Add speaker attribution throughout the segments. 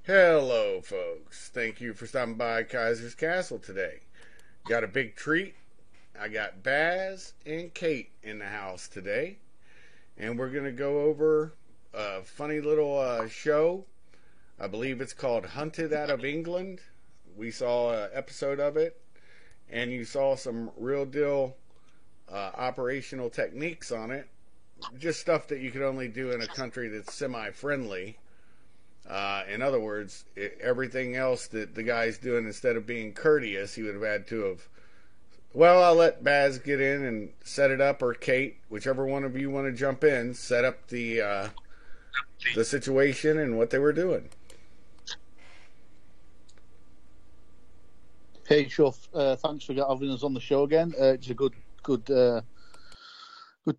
Speaker 1: Hello, folks. Thank you for stopping by Kaiser's Castle today. Got a big treat. I got Baz and Kate in the house today, and we're going to go over a funny little show. I believe it's called Hunted Out of England. We saw an episode of it, and you saw some real deal operational techniques on it. Just stuff that you could only do in a country that's semi-friendly. In other words, everything else that the guy's doing, instead of being courteous, he would have had to have... Well, I'll let Baz get in and set it up, or Kate, whichever one of you want to jump in, set up the situation and what they were doing.
Speaker 2: Hey, sure. Thanks for having us on the show again. It's a good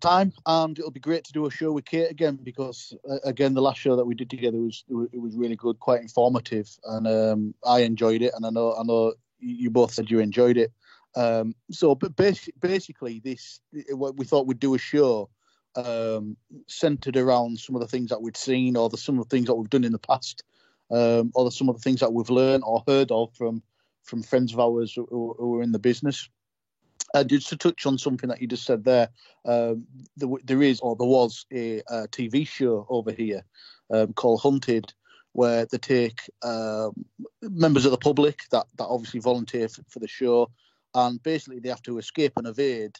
Speaker 2: time, and it'll be great to do a show with Kate again, because again, the last show that we did together was really good, quite informative, and I enjoyed it, and I know you both said you enjoyed it. But basically, what we thought we'd do a show centered around some of the things that we'd seen, or some of the things that we've done in the past, or some of the things that we've learned or heard of from friends of ours who are in the business. Just to touch on something that you just said there, there was a TV show over here called Hunted, where they take members of the public that obviously volunteer for the show, and basically they have to escape and evade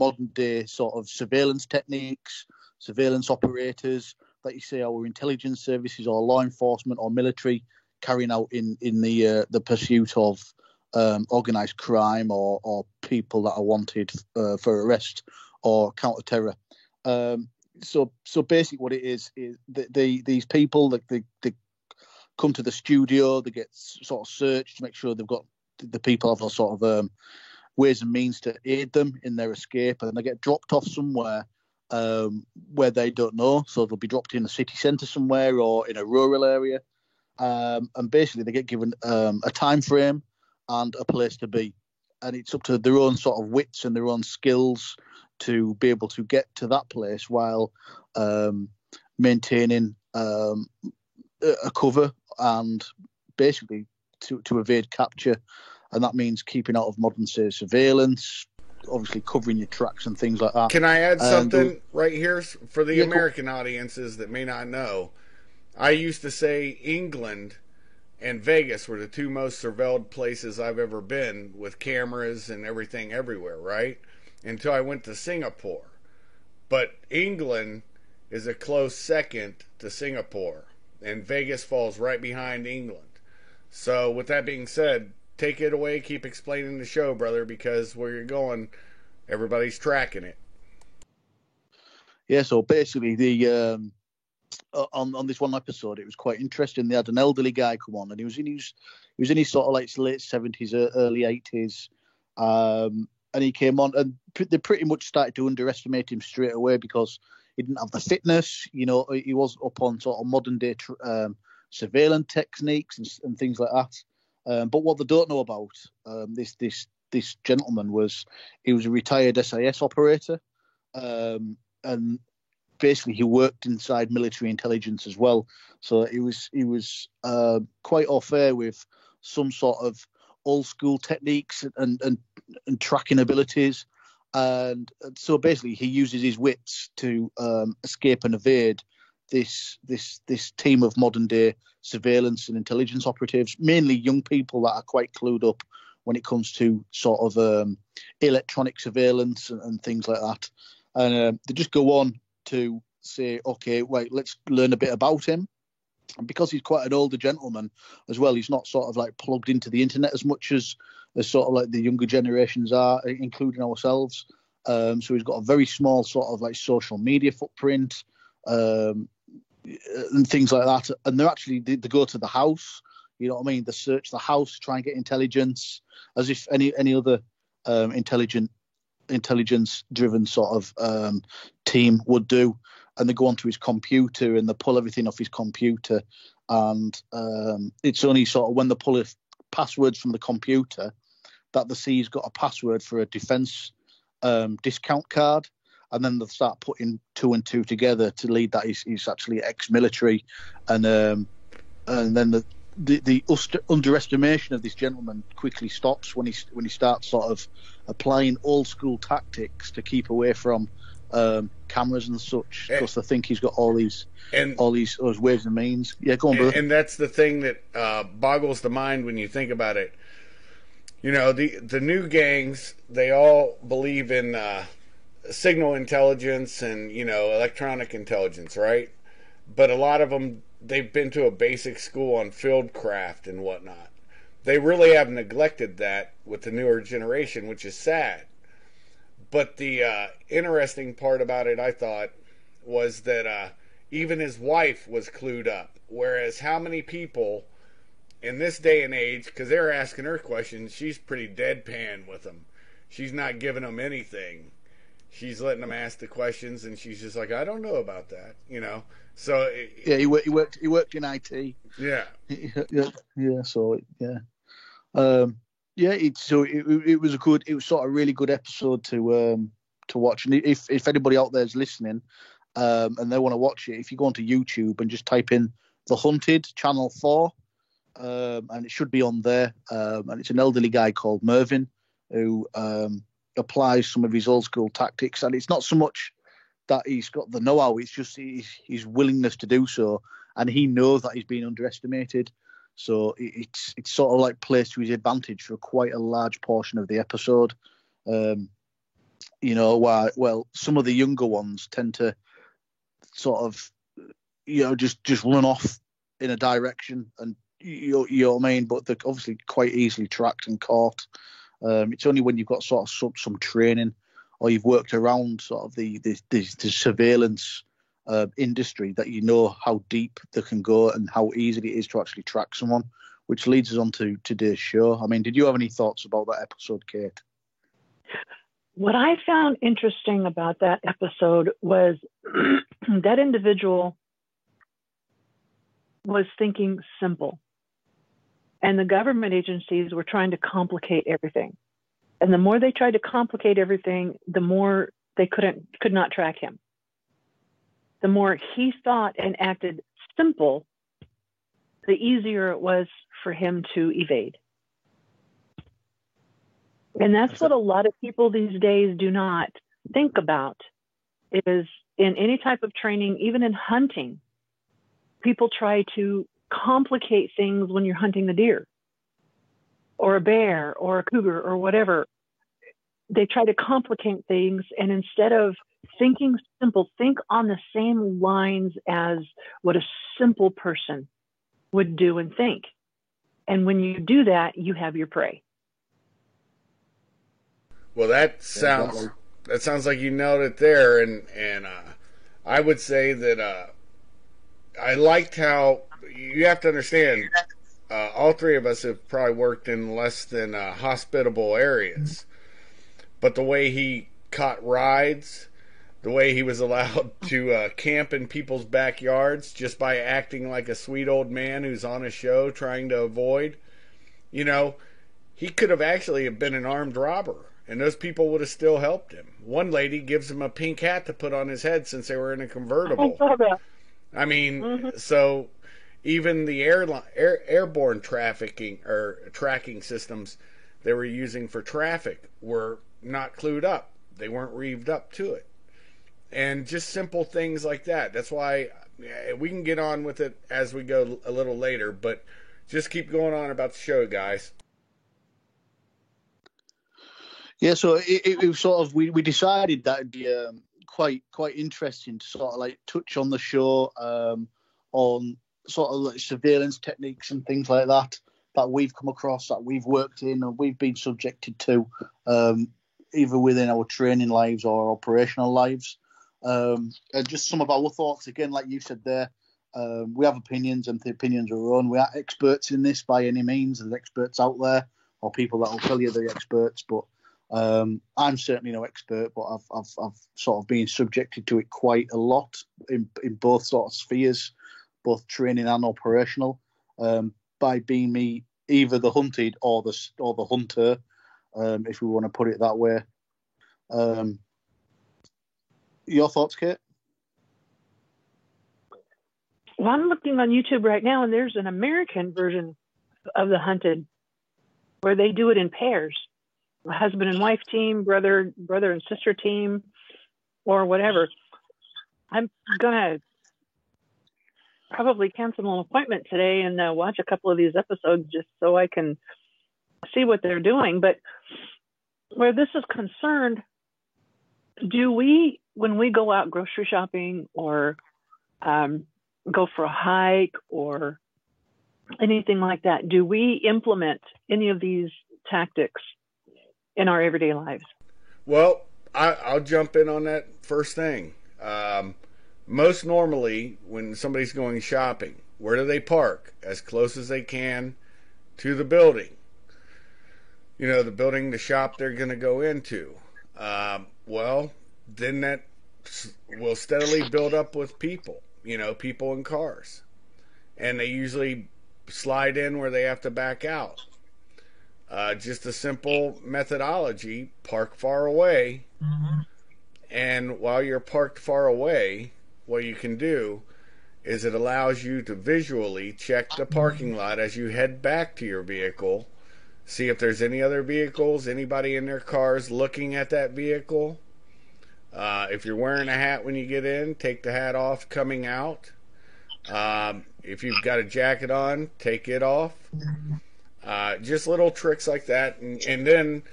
Speaker 2: modern day sort of surveillance techniques, surveillance operators that you see our intelligence services or law enforcement or military carrying out in the pursuit of organised crime or people that are wanted for arrest or counter-terror. So basically what it is these people, they come to the studio, they get sort of searched to make sure they've got the people have a sort of ways and means to aid them in their escape, and they get dropped off somewhere where they don't know. So they'll be dropped in a city centre somewhere or in a rural area, and basically they get given a time frame and a place to be, and it's up to their own sort of wits and their own skills to be able to get to that place while maintaining a cover and basically to evade capture. And that means keeping out of modern day surveillance, obviously covering your tracks and things like that.
Speaker 1: Can I add something right here for the American audiences that may not know? I used to say England and Vegas were the two most surveilled places I've ever been, with cameras and everything everywhere, right? Until I went to Singapore. But England is a close second to Singapore, and Vegas falls right behind England. So with that being said, take it away, keep explaining the show, brother, because where you're going, everybody's tracking it.
Speaker 2: Yeah, so basically on this one episode, it was quite interesting. They had an elderly guy come on, and he was in his sort of like late 70s, early 80s, and he came on, and they pretty much started to underestimate him straight away because he didn't have the fitness. You know, he was up on sort of modern day surveillance techniques and things like that. But what they don't know about this gentleman he was a retired SIS operator, and basically he worked inside military intelligence as well. So he was quite au fait with some sort of old school techniques and tracking abilities. And so basically he uses his wits to escape and evade this team of modern day surveillance and intelligence operatives, mainly young people that are quite clued up when it comes to sort of electronic surveillance and things like that. And they just go on to say, okay, right, let's learn a bit about him. And because he's quite an older gentleman as well, he's not sort of like plugged into the internet as much as sort of like the younger generations are, including ourselves. So he's got a very small sort of like social media footprint and things like that. And they go to the house, you know what I mean? They search the house, try and get intelligence, as if any other intelligence-driven sort of team would do. And they go onto his computer and they pull everything off his computer. And it's only sort of when they pull passwords from the computer that they see he's got a password for a defence discount card. And then they start putting two and two together to lead that he's actually ex-military. And then the underestimation of this gentleman quickly stops when he starts sort of applying old school tactics to keep away from cameras and such, because I think he's got all these ways and means. Yeah, go on, brother.
Speaker 1: And that's the thing that boggles the mind when you think about it. You know, the new gangs, they all believe in signal intelligence and, you know, electronic intelligence, right? But a lot of them, they've been to a basic school on fieldcraft and whatnot. They really have neglected that with the newer generation, which is sad. But the interesting part about it, I thought, was that even his wife was clued up. Whereas how many people in this day and age, because they're asking her questions, she's pretty deadpan with them. She's not giving them anything. She's letting them ask the questions, and she's just like, I don't know about that, you know. So
Speaker 2: he worked in IT.
Speaker 1: Yeah.
Speaker 2: Yeah. So yeah. It was sort of really good episode to watch. And if anybody out there is listening and they want to watch it, if you go onto YouTube and just type in The Hunted, Channel 4, and it should be on there. And it's an elderly guy called Mervyn who applies some of his old school tactics. And it's not so much that he's got the know-how, it's just his willingness to do so. And he knows that he's been underestimated. So it's sort of like plays to his advantage for quite a large portion of the episode. You know, well, some of the younger ones tend to sort of, you know, just run off in a direction, and you know what I mean. But they're obviously quite easily tracked and caught. It's only when you've got sort of some training, or you've worked around sort of the surveillance industry, that you know how deep they can go and how easy it is to actually track someone, which leads us on to today's show. I mean, did you have any thoughts about that episode, Kate?
Speaker 3: What I found interesting about that episode was that individual was thinking simple, and the government agencies were trying to complicate everything. And the more they tried to complicate everything, the more they could not track him. The more he thought and acted simple, the easier it was for him to evade. And that's what a lot of people these days do not think about, is in any type of training, even in hunting, people try to complicate things when you're hunting a deer or a bear or a cougar or whatever. They try to complicate things, and instead of thinking simple, think on the same lines as what a simple person would do and think. And when you do that, you have your prey.
Speaker 1: Well, that sounds like you nailed it there, and I would say that I liked how you have to understand. All three of us have probably worked in less than hospitable areas, but the way he caught rides, the way he was allowed to camp in people's backyards just by acting like a sweet old man who's on a show trying to avoid, you know, he could have actually been an armed robber, and those people would have still helped him. One lady gives him a pink hat to put on his head since they were in a convertible.
Speaker 3: I saw that.
Speaker 1: I mean,
Speaker 3: Mm-hmm.
Speaker 1: so even the airborne trafficking or tracking systems they were using for traffic were not clued up. They weren't reeved up to it. And just simple things like that. That's why we can get on with it as we go a little later, but just keep going on about the show, guys.
Speaker 2: Yeah, so it was sort of we decided that it'd be quite interesting to sort of like touch on the show on sort of like surveillance techniques and things like that we've come across, that we've worked in and we've been subjected to, either within our training lives or operational lives. And just some of our thoughts, again, like you said there, we have opinions and the opinions are our own. We aren't experts in this by any means. There's experts out there or people that will tell you they're experts, but I'm certainly no expert, but I've sort of been subjected to it quite a lot in both sort of spheres, both training and operational, by being me either the hunted or the hunter, if we want to put it that way. Your thoughts, Kate?
Speaker 3: Well, I'm looking on YouTube right now, and there's an American version of The Hunted where they do it in pairs. A husband and wife team, brother and sister team, or whatever. I'm gonna probably cancel an appointment today and watch a couple of these episodes just so I can see what they're doing. But where this is concerned, do we, when we go out grocery shopping or go for a hike or anything like that, do we implement any of these tactics in our everyday lives?
Speaker 1: Well, I'll jump in on that first thing. Most normally, when somebody's going shopping, where do they park? As close as they can to the building. You know, the building, the shop they're going to go into. Well, then that will steadily build up with people, you know, people in cars. And they usually slide in where they have to back out. Just a simple methodology, park far away. Mm-hmm. And while you're parked far away, what you can do is it allows you to visually check the parking lot as you head back to your vehicle, see if there's any other vehicles, anybody in their cars looking at that vehicle. If you're wearing a hat when you get in, take the hat off coming out. If you've got a jacket on, take it off. Just little tricks like that, and then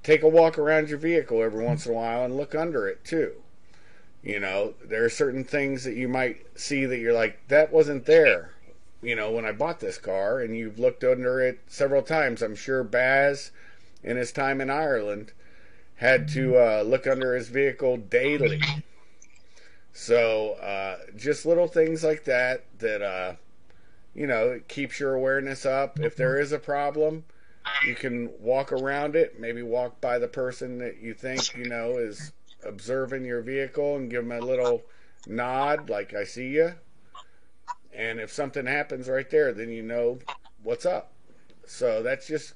Speaker 1: take a walk around your vehicle every once in a while and look under it too. You know, there are certain things that you might see that you're like, that wasn't there, you know, when I bought this car, and you've looked under it several times. I'm sure Baz, in his time in Ireland, had to look under his vehicle daily. So just little things like that you know, it keeps your awareness up. If there is a problem, you can walk around it, maybe walk by the person that you think, you know, is observing your vehicle and give them a little nod, like, I see you. And if something happens right there, then you know what's up. So that's just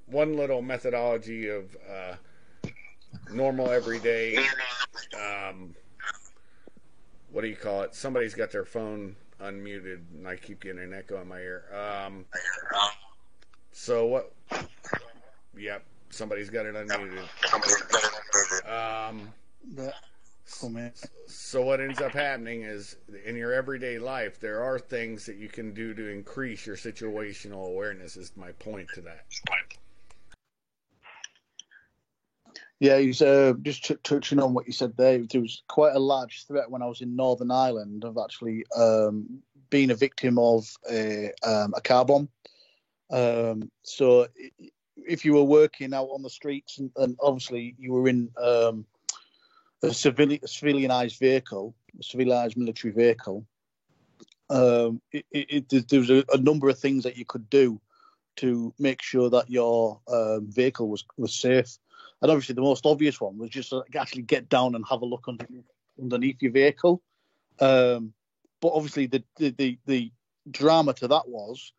Speaker 1: one little methodology of normal, everyday, what do you call it? Somebody's got their phone unmuted, and I keep getting an echo in my ear. So what? Yep, somebody's got it unmuted. So what ends up happening is, in your everyday life, there are things that you can do to increase your situational awareness. Is my point to that.
Speaker 2: Yeah, he's just touching on what you said there. There was quite a large threat when I was in Northern Ireland of actually being a victim of a car bomb. So if you were working out on the streets and obviously you were in a civilianized vehicle, a civilized military vehicle, There's a number of things that you could do to make sure that your vehicle was safe. And obviously, the most obvious one was just actually get down and have a look underneath your vehicle. But obviously, the drama to that was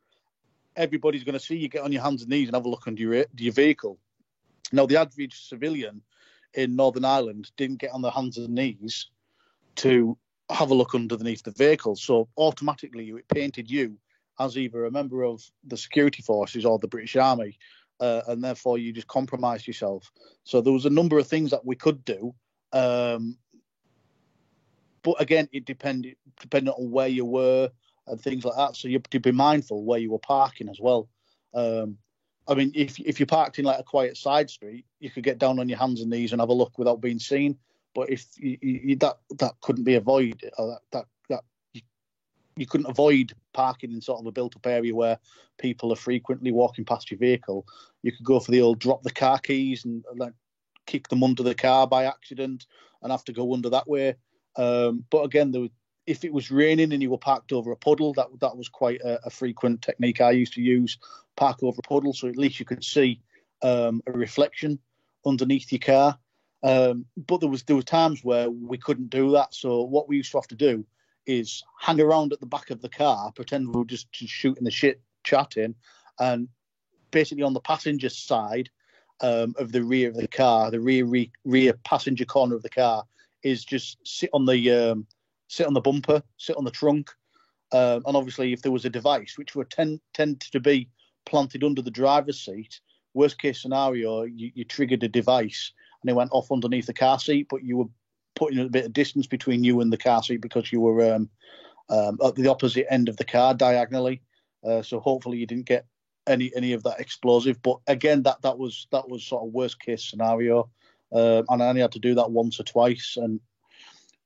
Speaker 2: everybody's going to see you get on your hands and knees and have a look under your vehicle. Now, the average civilian in Northern Ireland didn't get on their hands and knees to have a look underneath the vehicle. So automatically, it painted you as either a member of the security forces or the British Army, and therefore you just compromised yourself. So there was a number of things that we could do. But again, it depended on where you were and things like that. So you have to be mindful where you were parking as well. I mean, if you parked in like a quiet side street, you could get down on your hands and knees and have a look without being seen. But if that couldn't be avoided, or that you couldn't avoid parking in sort of a built-up area where people are frequently walking past your vehicle. You could go for the old drop the car keys and like kick them under the car by accident and have to go under that way. But again, if it was raining and you were parked over a puddle, that was quite a frequent technique I used to use. Park over a puddle, so at least you could see a reflection underneath your car. But there were times where we couldn't do that. So what we used to have to do is hang around at the back of the car, pretend we were just shooting the shit, chatting, and basically on the passenger side of the rear of the car, the rear passenger corner of the car, is just sit on the bumper, sit on the trunk, and obviously if there was a device, which would tend to be planted under the driver's seat, worst case scenario, you triggered a device and it went off underneath the car seat, but you were putting a bit of distance between you and the car seat because you were at the opposite end of the car diagonally. So hopefully you didn't get any of that explosive. But again, that was sort of worst case scenario, and I only had to do that once or twice. And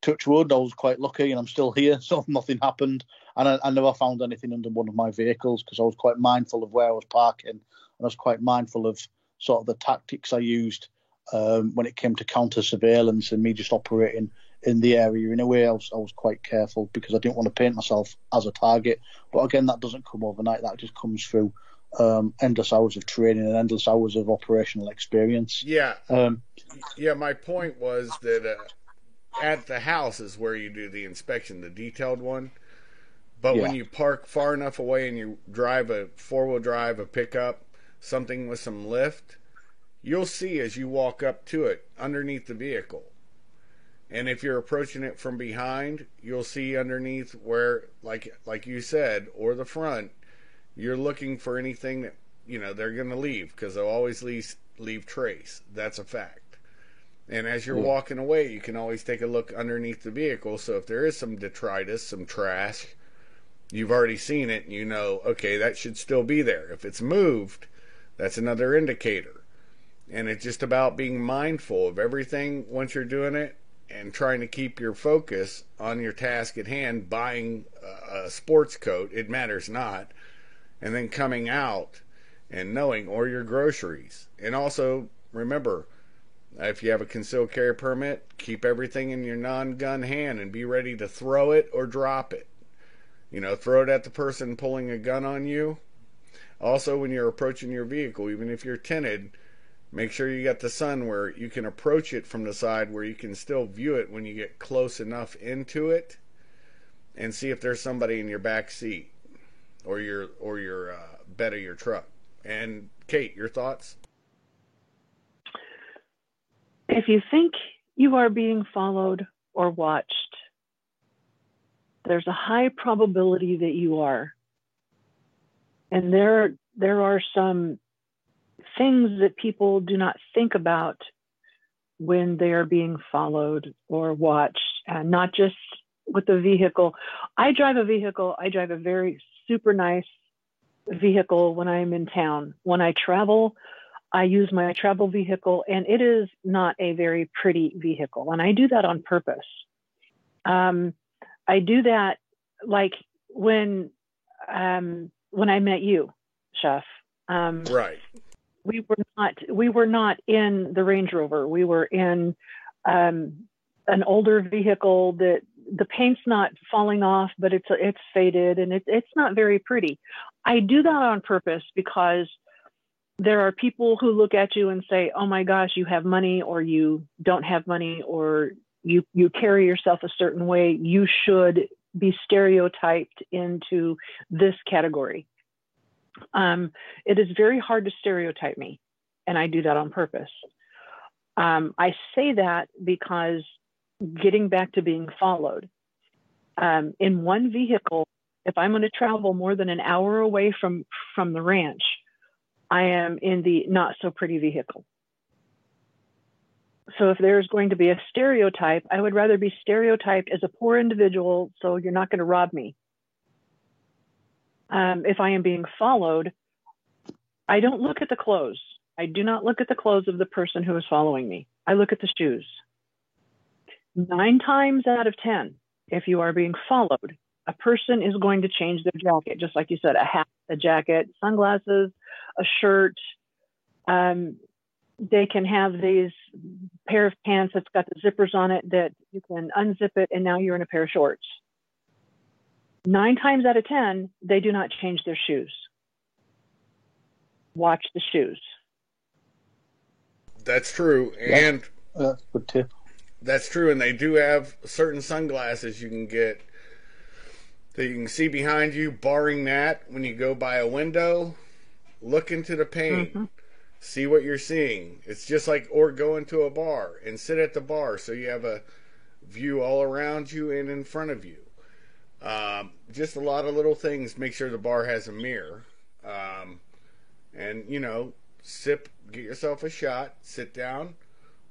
Speaker 2: touch wood, I was quite lucky, and I'm still here, so nothing happened. And I never found anything under one of my vehicles because I was quite mindful of where I was parking, and I was quite mindful of sort of the tactics I used when it came to counter surveillance and me just operating in the area. In a way, I was quite careful because I didn't want to paint myself as a target. But again, that doesn't come overnight. That just comes through endless hours of training and endless hours of operational experience.
Speaker 1: Yeah. My point was that at the house is where you do the inspection, the detailed one. But when you park far enough away and you drive a four-wheel drive, a pickup, something with some lift, you'll see as you walk up to it underneath the vehicle. And if you're approaching it from behind, you'll see underneath where, like you said, or the front, you're looking for anything that, they're going to leave, because they'll always leave trace. That's a fact. And as you're walking away, you can always take a look underneath the vehicle. So if there is some detritus, some trash, you've already seen it and you know, okay, that should still be there. If it's moved, that's another indicator. And it's just about being mindful of everything once you're doing it and trying to keep your focus on your task at hand, buying a sports coat, it matters not, and then coming out and knowing, or your groceries. And also, remember, if you have a concealed carry permit, keep everything in your non-gun hand and be ready to throw it or drop it. Throw it at the person pulling a gun on you. Also, when you're approaching your vehicle, even if you're tinted, make sure you got the sun where you can approach it from the side where you can still view it when you get close enough into it, and see if there's somebody in your back seat or your bed of your truck. And Kate, your thoughts?
Speaker 3: If you think you are being followed or watched, there's a high probability that you are. And there are some things that people do not think about when they are being followed or watched, and not just with the vehicle. I drive a very super nice vehicle when I'm in town. When I travel, I use my travel vehicle, and it is not a very pretty vehicle. And I do that on purpose. I do that like when I met you, Chef.
Speaker 1: Right.
Speaker 3: We were not in the Range Rover. We were in an older vehicle that the paint's not falling off, but it's faded and it's not very pretty. I do that on purpose because there are people who look at you and say, oh my gosh, you have money, or you don't have money, or you carry yourself a certain way. You should be stereotyped into this category. It is very hard to stereotype me, and I do that on purpose. I say that because, getting back to being followed, in one vehicle, if I'm going to travel more than an hour away from the ranch, I am in the not so pretty vehicle. So if there's going to be a stereotype, I would rather be stereotyped as a poor individual, so you're not going to rob me. If I am being followed, I don't look at the clothes. I do not look at the clothes of the person who is following me. I look at the shoes. 9 times out of 10, if you are being followed, a person is going to change their jacket, just like you said, a hat, a jacket, sunglasses, a shirt. They can have these pair of pants that's got the zippers on it that you can unzip it, and now you're in a pair of shorts. 9 times out of 10, they do not change their shoes. Watch the shoes.
Speaker 1: That's true. And
Speaker 2: that's a good tip.
Speaker 1: That's true. And they do have certain sunglasses you can get that you can see behind you. Barring that, when you go by a window, look into the pane. Mm-hmm. See what you're seeing. It's just like, or go into a bar and sit at the bar so you have a view all around you and in front of you. Just a lot of little things. Make sure the bar has a mirror. And, get yourself a shot, sit down,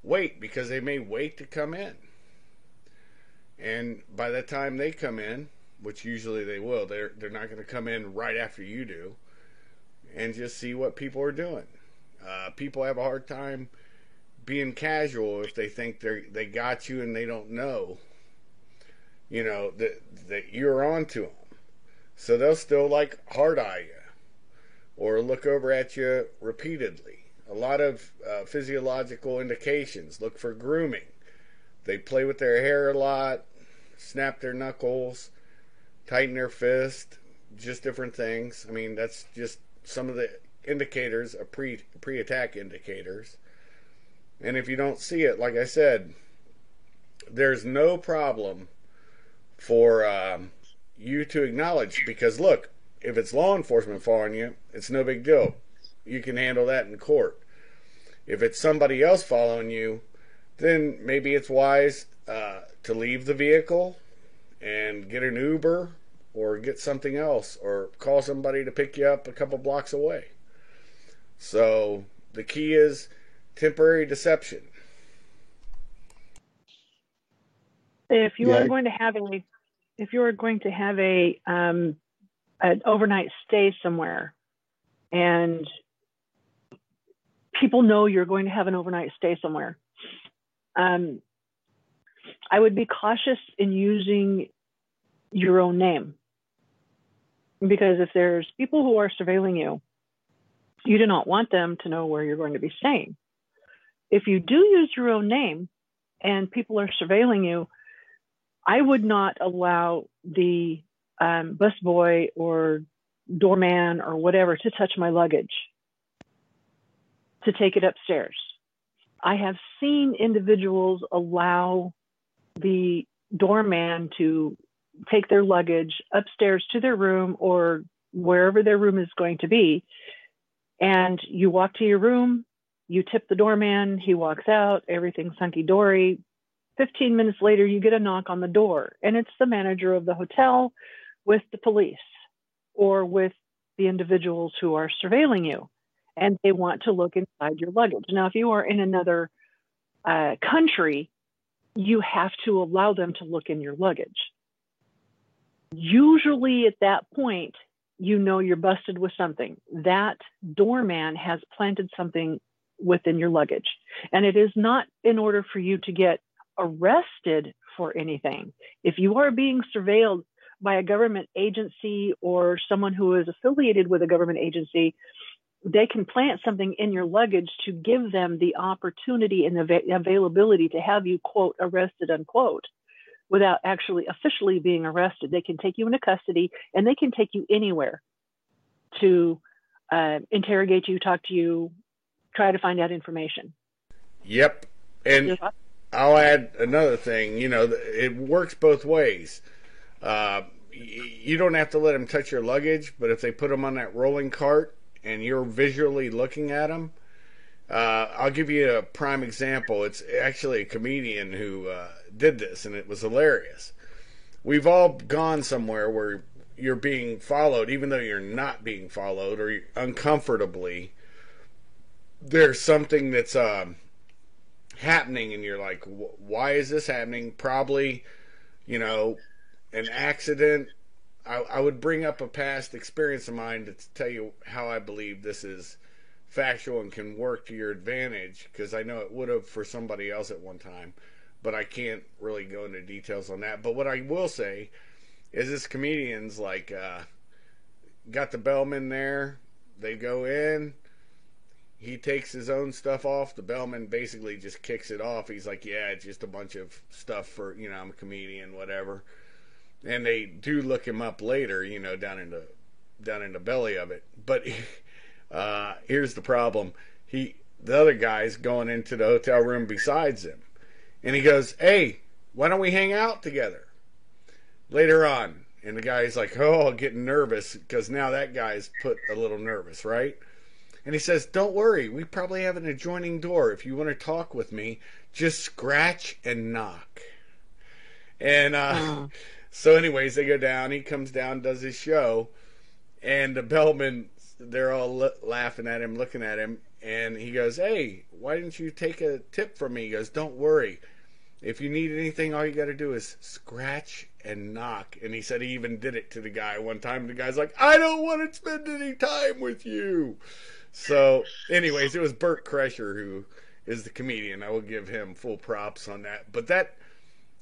Speaker 1: wait, because they may wait to come in. And by the time they come in, which usually they will, they're not going to come in right after you do, and just see what people are doing. People have a hard time being casual if they think they got you and they don't know, that you're on to them. So they'll still hard eye you or look over at you repeatedly. A lot of physiological indications. Look for grooming. They play with their hair a lot, snap their knuckles, tighten their fist, just different things. I mean, that's just some of the indicators, pre-attack indicators. And if you don't see it, like I said, there's no problem for you to acknowledge, because look, if it's law enforcement following you, it's no big deal. You can handle that in court. If it's somebody else following you, then maybe it's wise to leave the vehicle and get an Uber or get something else, or call somebody to pick you up a couple blocks away. So the key is temporary deception.
Speaker 3: If you are going to have an overnight stay somewhere, and people know you're going to have an overnight stay somewhere, I would be cautious in using your own name, because if there's people who are surveilling you, you do not want them to know where you're going to be staying. If you do use your own name and people are surveilling you, I would not allow the busboy or doorman or whatever to touch my luggage, to take it upstairs. I have seen individuals allow the doorman to take their luggage upstairs to their room or wherever their room is going to be. And you walk to your room, you tip the doorman, he walks out, everything's hunky-dory. 15 minutes later, you get a knock on the door, and it's the manager of the hotel with the police or with the individuals who are surveilling you, and they want to look inside your luggage. Now, if you are in another country, you have to allow them to look in your luggage. Usually at that point, you're busted with something. That doorman has planted something within your luggage. And it is not in order for you to get arrested for anything. If you are being surveilled by a government agency or someone who is affiliated with a government agency, they can plant something in your luggage to give them the opportunity and the availability to have you, quote, arrested, unquote. without actually officially being arrested. They can take you into custody, and they can take you anywhere to interrogate you, talk to you, try to find out information.
Speaker 1: Yep. And I'll add another thing. It works both ways. You don't have to let them touch your luggage, but if they put them on that rolling cart and you're visually looking at them, I'll give you a prime example. It's actually a comedian who did this, and it was hilarious. We've all gone somewhere where you're being followed, even though you're not being followed, or uncomfortably. There's something that's happening, and you're like, why is this happening? Probably, an accident. I would bring up a past experience of mine to tell you how I believe this is factual and can work to your advantage, because I know it would have for somebody else at one time, but I can't really go into details on that. But what I will say is this comedian's like got the bellman there. They go in. He takes his own stuff off. The bellman basically just kicks it off. He's like, yeah, it's just a bunch of stuff for, I'm a comedian, whatever. And they do look him up later, down in the belly of it. But here's the problem. The other guy's going into the hotel room besides him. And he goes, hey, why don't we hang out together later on? And the guy's like, oh, getting nervous, because now that guy's put a little nervous, right? And he says, don't worry, we probably have an adjoining door. If you want to talk with me, just scratch and knock. And so anyways, they go down. He comes down, does his show. And the bellman, they're all laughing at him, looking at him. And he goes, hey, why didn't you take a tip from me? He goes, don't worry. If you need anything, all you got to do is scratch and knock. And he said he even did it to the guy one time. The guy's like, I don't want to spend any time with you. So, anyways, it was Bert Kreischer who is the comedian. I will give him full props on that. But that,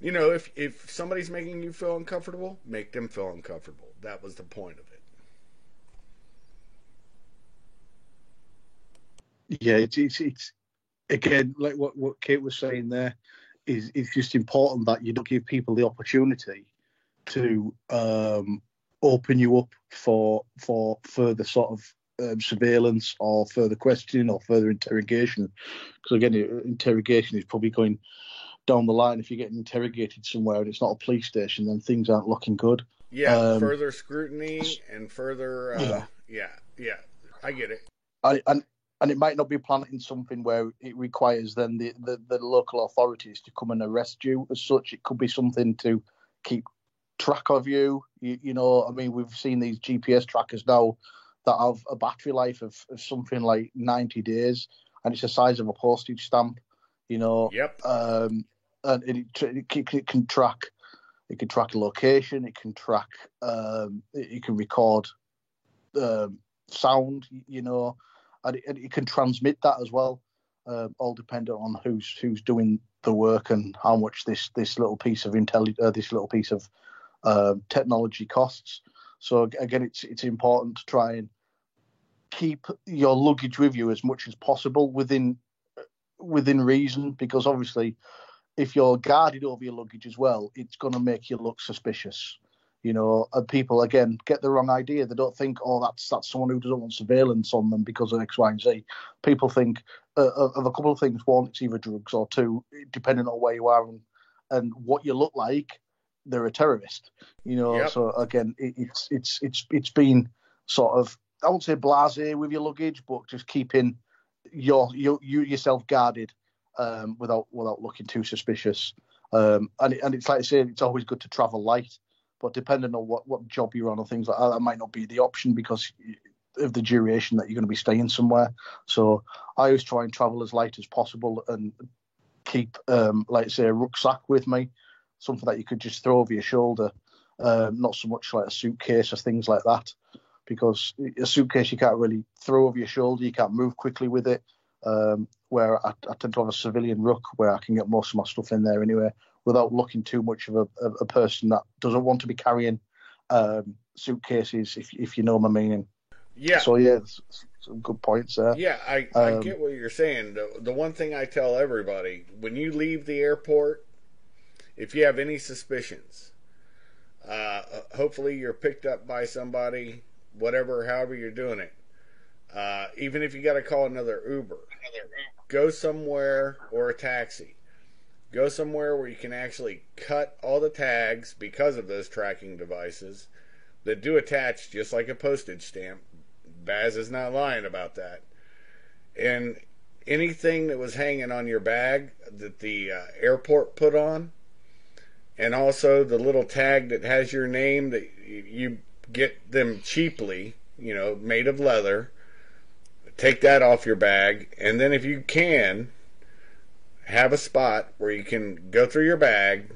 Speaker 1: if somebody's making you feel uncomfortable, make them feel uncomfortable. That was the point of it.
Speaker 2: Yeah, it's again, like what Kate was saying there, is it's just important that you don't give people the opportunity to open you up for further sort of surveillance or further questioning or further interrogation. Because again, interrogation is probably going down the line. If you're getting interrogated somewhere and it's not a police station, then things aren't looking good.
Speaker 1: Yeah, further scrutiny and further. Yeah, I get it.
Speaker 2: And it might not be planting something where it requires then the local authorities to come and arrest you as such. It could be something to keep track of you. We've seen these GPS trackers now that have a battery life of something like 90 days, and it's the size of a postage stamp,
Speaker 1: Yep.
Speaker 2: And it can track. It can track a location. It can track. It can record sound. And it can transmit that as well. All dependent on who's doing the work and how much this little piece of technology costs. So again, it's important to try and keep your luggage with you as much as possible within reason, because obviously, if you're guarded over your luggage as well, it's going to make you look suspicious. And people again get the wrong idea. They don't think, oh, that's someone who doesn't want surveillance on them because of X, Y, and Z. People think of a couple of things. One, it's either drugs, or two, depending on where you are and what you look like, they're a terrorist.
Speaker 1: Yep.
Speaker 2: So again, it's been sort of, I won't say blasé with your luggage, but just keeping you yourself guarded without looking too suspicious. And it's like I say, it's always good to travel light. But depending on what job you're on or things like that, that might not be the option because of the duration that you're going to be staying somewhere. So I always try and travel as light as possible and keep, like say, a rucksack with me, something that you could just throw over your shoulder, not so much like a suitcase or things like that, because a suitcase you can't really throw over your shoulder, you can't move quickly with it, where I tend to have a civilian ruck where I can get most of my stuff in there anyway, without looking too much of a person that doesn't want to be carrying suitcases, if you know my meaning.
Speaker 1: Yeah.
Speaker 2: So, yeah, some good points there.
Speaker 1: Yeah, I get what you're saying. The one thing I tell everybody, when you leave the airport, if you have any suspicions, hopefully you're picked up by somebody, whatever, however you're doing it. Even if you got to call another Uber, go somewhere, or a taxi. Go somewhere where you can actually cut all the tags because of those tracking devices that do attach just like a postage stamp. Baz is not lying about that. And anything that was hanging on your bag that the airport put on, and also the little tag that has your name that you get them cheaply, made of leather, take that off your bag. And then if you can, have a spot where you can go through your bag,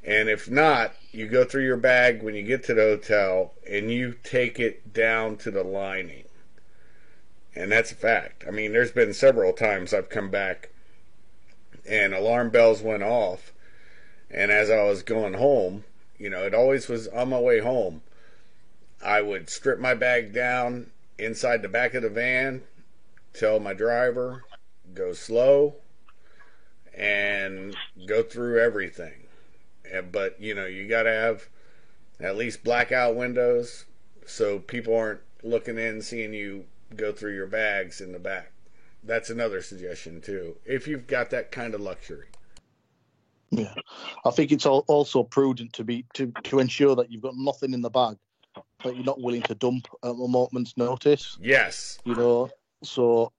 Speaker 1: and if not, you go through your bag when you get to the hotel and you take it down to the lining. And that's a fact. I mean, there's been several times I've come back and alarm bells went off, and as I was going home, it always was on my way home, I would strip my bag down inside the back of the van, tell my driver, go slow, and go through everything. But, you got to have at least blackout windows so people aren't looking in, seeing you go through your bags in the back. That's another suggestion, too, if you've got that kind of luxury.
Speaker 2: Yeah. I think it's also prudent to ensure that you've got nothing in the bag that you're not willing to dump at a moment's notice.
Speaker 1: Yes.
Speaker 2: So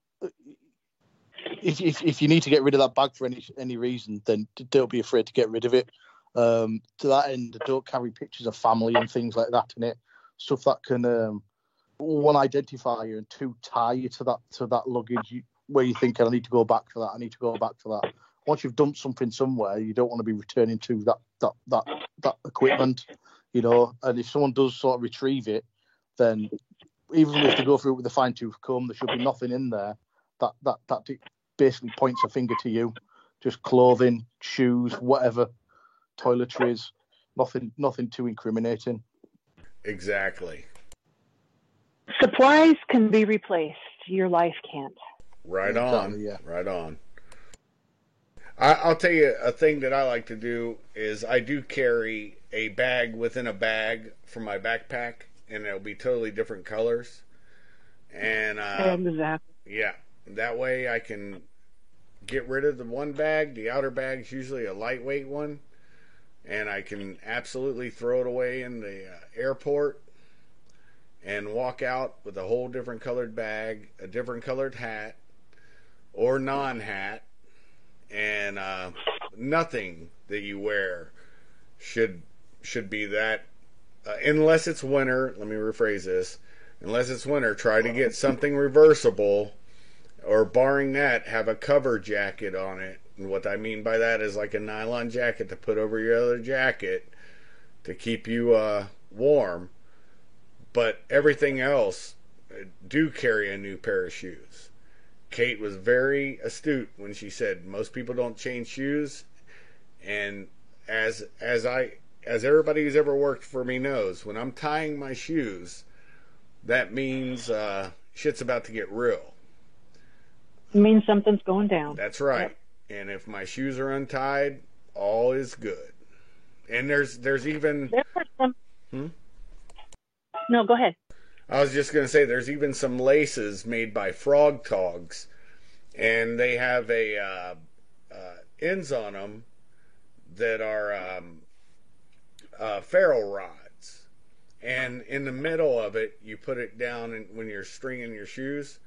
Speaker 2: if you need to get rid of that bag for any reason, then don't be afraid to get rid of it. To that end, don't carry pictures of family and things like that in it. Stuff that can one, identify you, and two, tie you to that luggage where you think, I need to go back for that. I need to go back for that. Once you've dumped something somewhere, you don't want to be returning to that equipment, And if someone does sort of retrieve it, then even if they go through it with a fine-tooth comb, there should be nothing in there that basically points a finger to you. Just clothing, shoes, whatever, toiletries, nothing too incriminating.
Speaker 1: Exactly.
Speaker 3: Supplies can be replaced. Your life can't.
Speaker 1: Right on. Yeah. Right on. I'll tell you a thing that I like to do is I do carry a bag within a bag for my backpack, and it'll be totally different colors. And
Speaker 3: exactly.
Speaker 1: Yeah, that way I can get rid of the one bag. The outer bag's usually a lightweight one, and I can absolutely throw it away in the airport and walk out with a whole different colored bag, a different colored hat or non-hat, and nothing that you wear should be that unless it's winter. Let me rephrase this. Unless it's winter, try to get something reversible, or barring that, have a cover jacket on it. And what I mean by that is like a nylon jacket to put over your other jacket to keep you warm. But everything else, do carry a new pair of shoes. Kate was very astute when she said most people don't change shoes, and as everybody who's ever worked for me knows, when I'm tying my shoes, that means shit's about to get real.
Speaker 3: It means something's going down.
Speaker 1: That's right. Yep. And if my shoes are untied, all is good. And there's even
Speaker 3: No, go ahead.
Speaker 1: I was just going to say, there's even some laces made by Frog Togs, and they have ends on them that are ferro rods, and in the middle of it, you put it down, and when you're stringing your shoes,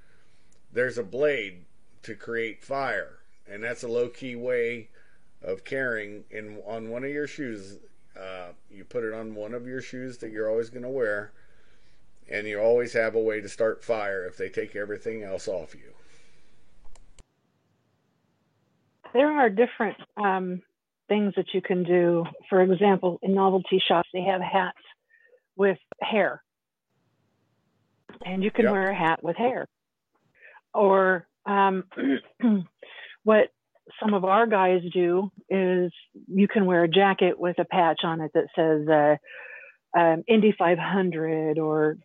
Speaker 1: there's a blade to create fire, and that's a low-key way of carrying on one of your shoes. You put it on one of your shoes that you're always going to wear, and you always have a way to start fire if they take everything else off you.
Speaker 3: There are different things that you can do. For example, in novelty shops, they have hats with hair. And you can wear a hat with hair. Or what some of our guys do is you can wear a jacket with a patch on it that says Indy 500 or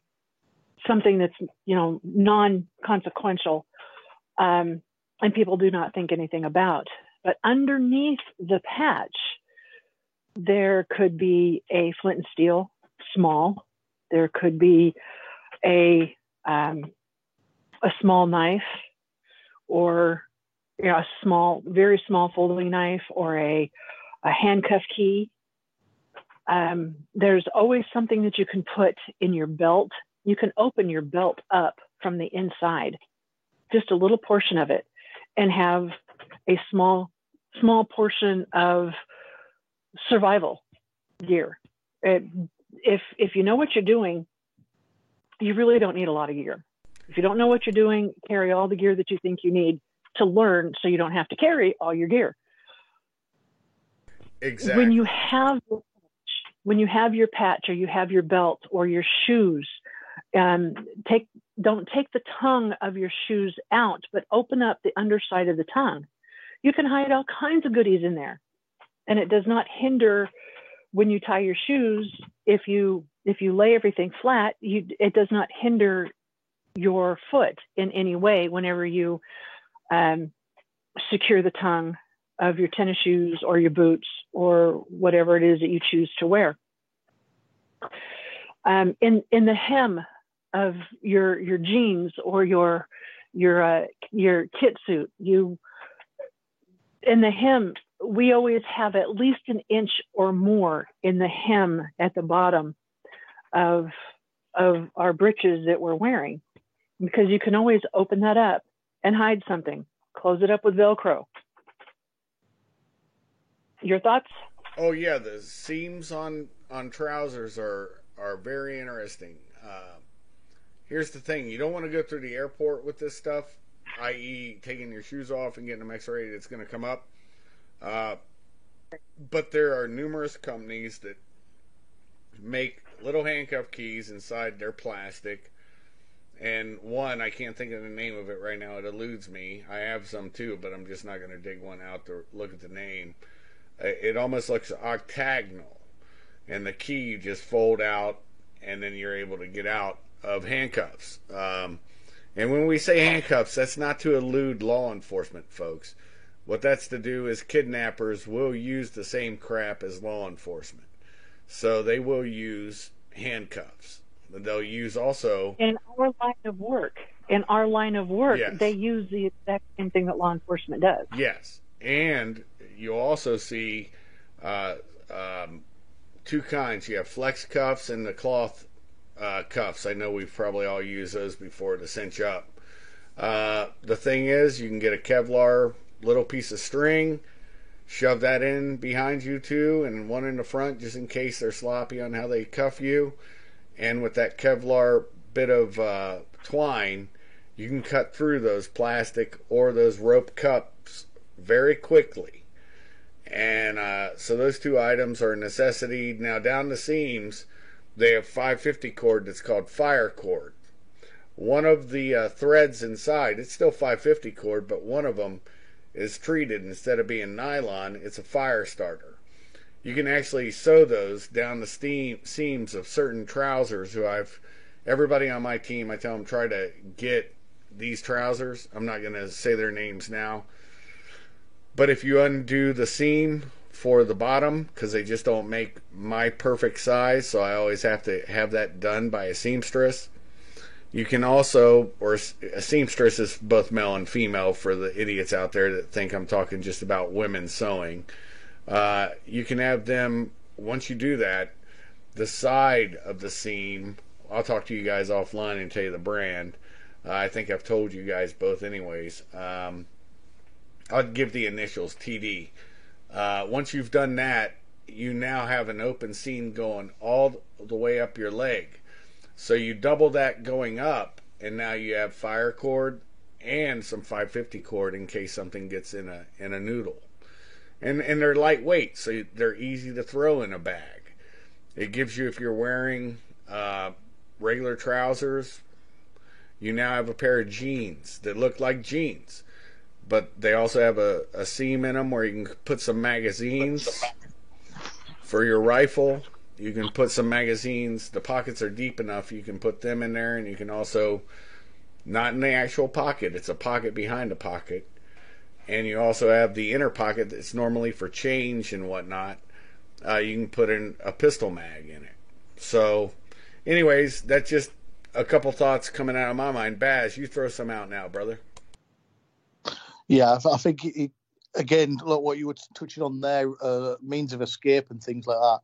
Speaker 3: something that's, non-consequential, and people do not think anything about. But underneath the patch, There could be a flint and steel, small. There could be a small knife, or a small, very small folding knife, or a handcuff key. There's always something that you can put in your belt. You can open your belt up from the inside, just a little portion of it, and have a small portion of survival gear. If you know what you're doing, you really don't need a lot of gear. If you don't know what you're doing, carry all the gear that you think you need to learn, so you don't have to carry all your gear.
Speaker 1: Exactly.
Speaker 3: When you have your patch, or you have your belt or your shoes, don't take the tongue of your shoes out, but open up the underside of the tongue. You can hide all kinds of goodies in there, and it does not hinder when you tie your shoes. If you lay everything flat, it does not hinder your foot in any way whenever you secure the tongue of your tennis shoes or your boots or whatever it is that you choose to wear. In the hem of your jeans or your kit suit, in the hem, we always have at least an inch or more in the hem at the bottom of our breeches that we're wearing, because you can always open that up and hide something. Close it up with Velcro. Your thoughts?
Speaker 1: Oh yeah, the seams on trousers are very interesting. Here's the thing: you don't want to go through the airport with this stuff, i.e., taking your shoes off and getting them X-rayed. It's going to come up. But there are numerous companies that make little handcuff keys inside their plastic. And one, I can't think of the name of it right now. It eludes me. I have some too, but I'm just not going to dig one out to look at the name. It almost looks octagonal. And the key you just fold out, and then you're able to get out of handcuffs. And when we say handcuffs, that's not to elude law enforcement, folks. What that's to do is kidnappers will use the same crap as law enforcement. So they will use handcuffs. They'll use also... In our line of work, yes, they use the exact same thing that law enforcement does. Yes. And you'll also see two kinds. You have flex cuffs and the cloth cuffs. I know we've probably all used those before to cinch up. The thing is, you can get a Kevlar little piece of string, shove that in behind you too, and one in the front just in case they're sloppy on how they cuff you. And with that Kevlar bit of twine, you can cut through those plastic or those rope cups very quickly. And so those two items are a necessity. Now down the seams, they have 550 cord that's called fire cord. One of the threads inside, it's still 550 cord, but one of them is treated. Instead of being nylon, it's a fire starter. You can actually sew those down the seams of certain trousers. Everybody on my team, I tell them, try to get these trousers. I'm not going to say their names now. But if you undo the seam for the bottom, because they just don't make my perfect size, so I always have to have that done by a seamstress. You can also, or a seamstress is both male and female for the idiots out there that think I'm talking just about women sewing. You can have them, once you do that, the side of the seam, I'll talk to you guys offline and tell you the brand. I think I've told you guys both anyways. I'll give the initials TD. Once you've done that, you now have an open seam going all the way up your leg. So you double that going up, and now you have fire cord and some 550 cord in case something gets in a noodle. And they're lightweight, so they're easy to throw in a bag. It gives you, if you're wearing regular trousers, you now have a pair of jeans that look like jeans. But they also have a seam in them where you can put some magazines for your rifle. You can put some magazines. The pockets are deep enough you can put them in there, and you can also, not in the actual pocket, it's a pocket behind a pocket. And you also have the inner pocket that's normally for change and whatnot. you can put in a pistol mag in it. So, anyways, that's just a couple thoughts coming out of my mind. Baz, you throw some out now, brother.
Speaker 2: Yeah, I think again, look what you were touching on there, means of escape and things like that.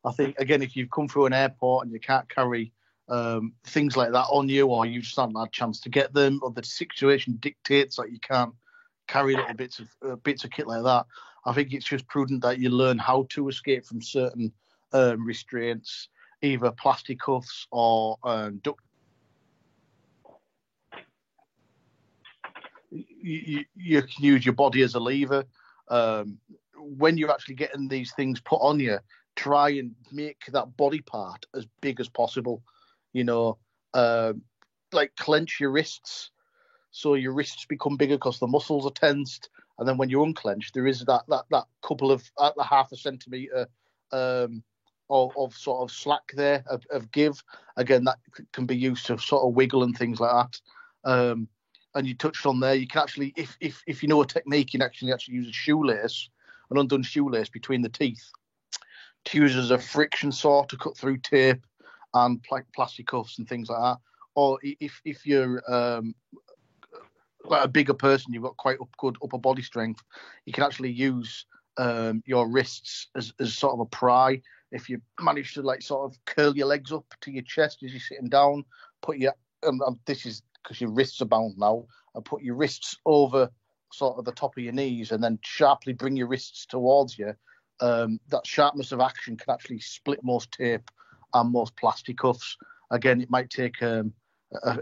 Speaker 2: I think again, if you've come through an airport and you can't carry things like that on you, or you just haven't had a chance to get them, or the situation dictates that you can't carry little bits of kit like that, I think it's just prudent that you learn how to escape from certain restraints, either plastic cuffs or duct. You can use your body as a lever. When you're actually getting these things put on you, try and make that body part as big as possible. You know, like clench your wrists so your wrists become bigger because the muscles are tensed. And then when you unclench, there is that couple of half a centimetre of sort of slack there of give. Again, that can be used to sort of wiggle and things like that. And you touched on there, you can actually, if you know a technique, you can actually use a shoelace, an undone shoelace between the teeth, to use as a friction saw to cut through tape and plastic cuffs and things like that. Or if you're like a bigger person, you've got quite good upper body strength, you can actually use your wrists as sort of a pry. If you manage to like sort of curl your legs up to your chest as you're sitting down, put your this is because your wrists are bound now, and put your wrists over sort of the top of your knees and then sharply bring your wrists towards you. That sharpness of action can actually split most tape and most plastic cuffs. Again, it might take a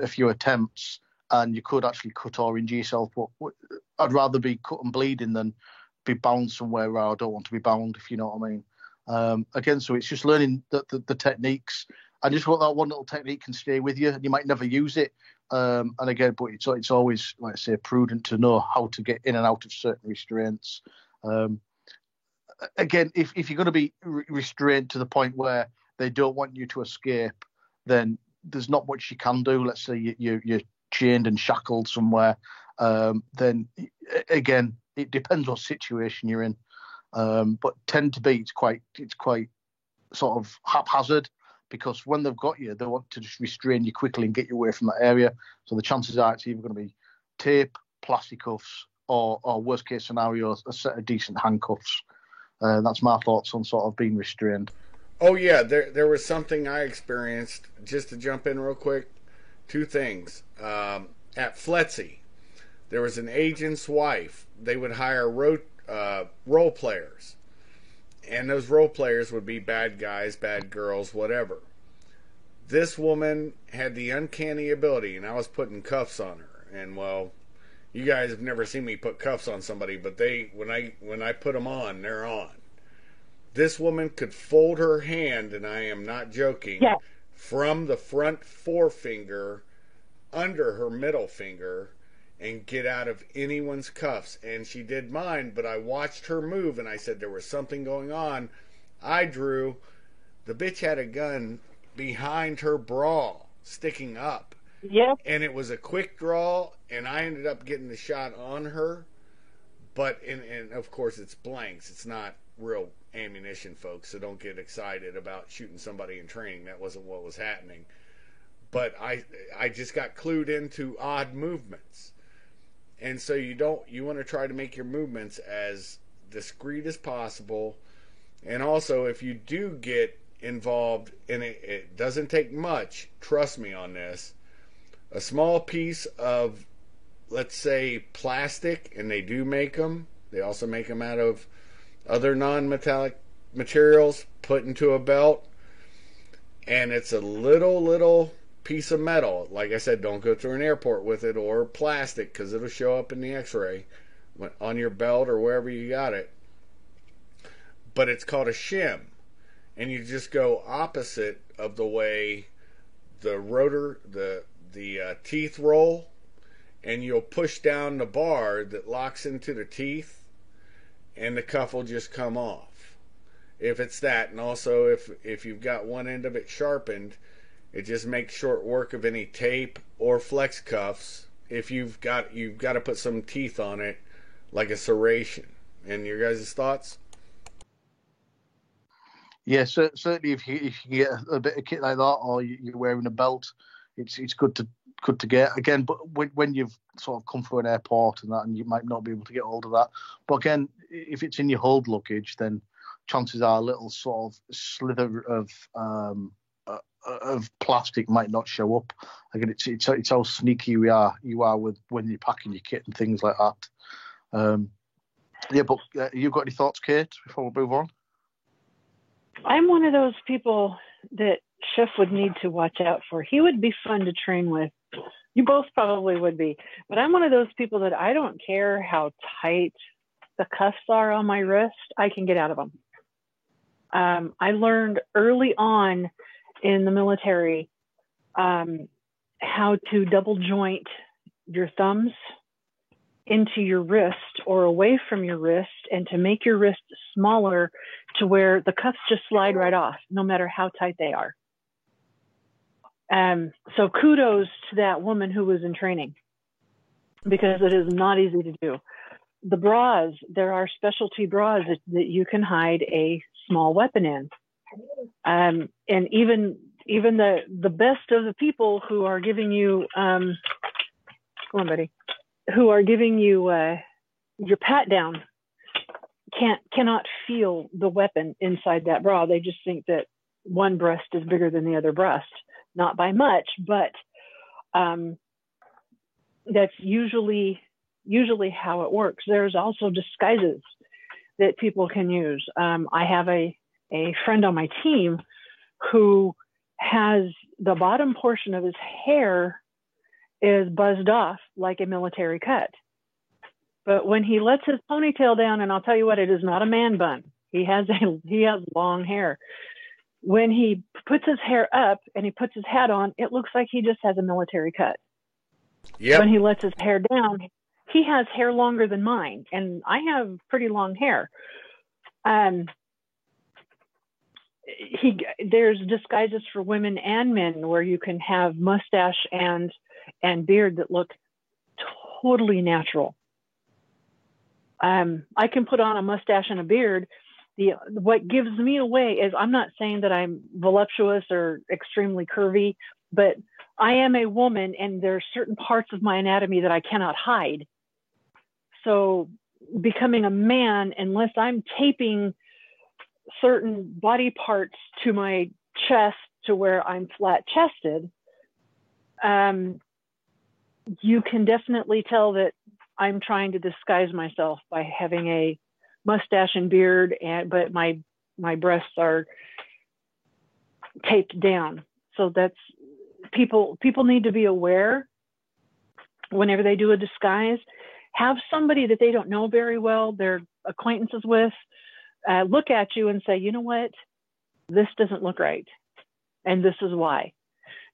Speaker 2: few attempts and you could actually cut or injure yourself, but I'd rather be cut and bleeding than be bound somewhere where I don't want to be bound, if you know what I mean. Again, so it's just learning the techniques. I just want that one little technique can stay with you, and you might never use it. And again, but it's always, like I say, prudent to know how to get in and out of certain restraints. Again, if you're going to be restrained to the point where they don't want you to escape, then there's not much you can do. Let's say you're chained and shackled somewhere. Then again, it depends what situation you're in. But tend to be it's quite sort of haphazard, because when they've got you, they want to just restrain you quickly and get you away from that area. So the chances are it's either going to be tape, plastic cuffs, or worst case scenario, a set of decent handcuffs. That's my thoughts on sort of being restrained.
Speaker 1: Oh yeah, there was something I experienced, just to jump in real quick. Two things. At FLETC, there was an agent's wife. They would hire role players. And those role players would be bad guys, bad girls, whatever. This woman had the uncanny ability, and I was putting cuffs on her. And, well, you guys have never seen me put cuffs on somebody, but when I put them on, they're on. This woman could fold her hand, and I am not joking,
Speaker 3: yes,
Speaker 1: from the front forefinger under her middle finger and get out of anyone's cuffs. And she did mine, but I watched her move, and I said there was something going on. I drew. The bitch had a gun behind her bra, sticking up.
Speaker 3: Yep.
Speaker 1: And it was a quick draw, and I ended up getting the shot on her. But, and of course, it's blanks. It's not real ammunition, folks, so don't get excited about shooting somebody in training. That wasn't what was happening. But I just got clued into odd movements. And so you want to try to make your movements as discreet as possible. And also, if you do get involved, and it doesn't take much, trust me on this, a small piece of, let's say, plastic, and they do make them. They also make them out of other non-metallic materials, put into a belt. And it's a little piece of metal. Like I said, don't go through an airport with it, or plastic, because it'll show up in the x-ray on your belt or wherever you got it. But it's called a shim, and you just go opposite of the way the rotor, the teeth roll, and you'll push down the bar that locks into the teeth, and the cuff will just come off. If it's that, and also if you've got one end of it sharpened, it just makes short work of any tape or flex cuffs. If you've got to put some teeth on it, like a serration. And your guys' thoughts?
Speaker 2: Yeah, certainly if you get a bit of kit like that, or you're wearing a belt, it's good to get again. But when you've sort of come through an airport and that, and you might not be able to get hold of that. But again, if it's in your hold luggage, then chances are a little sort of slither of plastic might not show up. Again, it's how sneaky you are with when you're packing your kit and things like that. Yeah, but you got any thoughts, Kate, before we move on?
Speaker 3: I'm one of those people that Chef would need to watch out for. He would be fun to train with. You both probably would be. But I'm one of those people that I don't care how tight the cuffs are on my wrist. I can get out of them. I learned early on in the military how to double joint your thumbs into your wrist or away from your wrist, and to make your wrist smaller to where the cuffs just slide right off, no matter how tight they are. So kudos to that woman who was in training, because it is not easy to do. The bras, there are specialty bras that you can hide a small weapon in. And even the best of the people who are giving you, come on, buddy, who are giving you your pat down cannot feel the weapon inside that bra. They just think that one breast is bigger than the other breast. Not by much, but that's usually how it works. There's also disguises that people can use. I have a friend on my team who has the bottom portion of his hair is buzzed off like a military cut. But when he lets his ponytail down, and I'll tell you what, it is not a man bun. He has long hair. When he puts his hair up and he puts his hat on, it looks like he just has a military cut.
Speaker 1: Yep.
Speaker 3: When he lets his hair down, he has hair longer than mine, and I have pretty long hair. There's disguises for women and men where you can have mustache and beard that look totally natural. I can put on a mustache and a beard. What gives me away is, I'm not saying that I'm voluptuous or extremely curvy, but I am a woman, and there are certain parts of my anatomy that I cannot hide. So becoming a man, unless I'm taping certain body parts to my chest to where I'm flat chested, you can definitely tell that I'm trying to disguise myself by having a mustache and beard, but my breasts are taped down. So that's people need to be aware whenever they do a disguise. Have somebody that they don't know very well, they're acquaintances with, look at you and say, you know what, this doesn't look right, and this is why.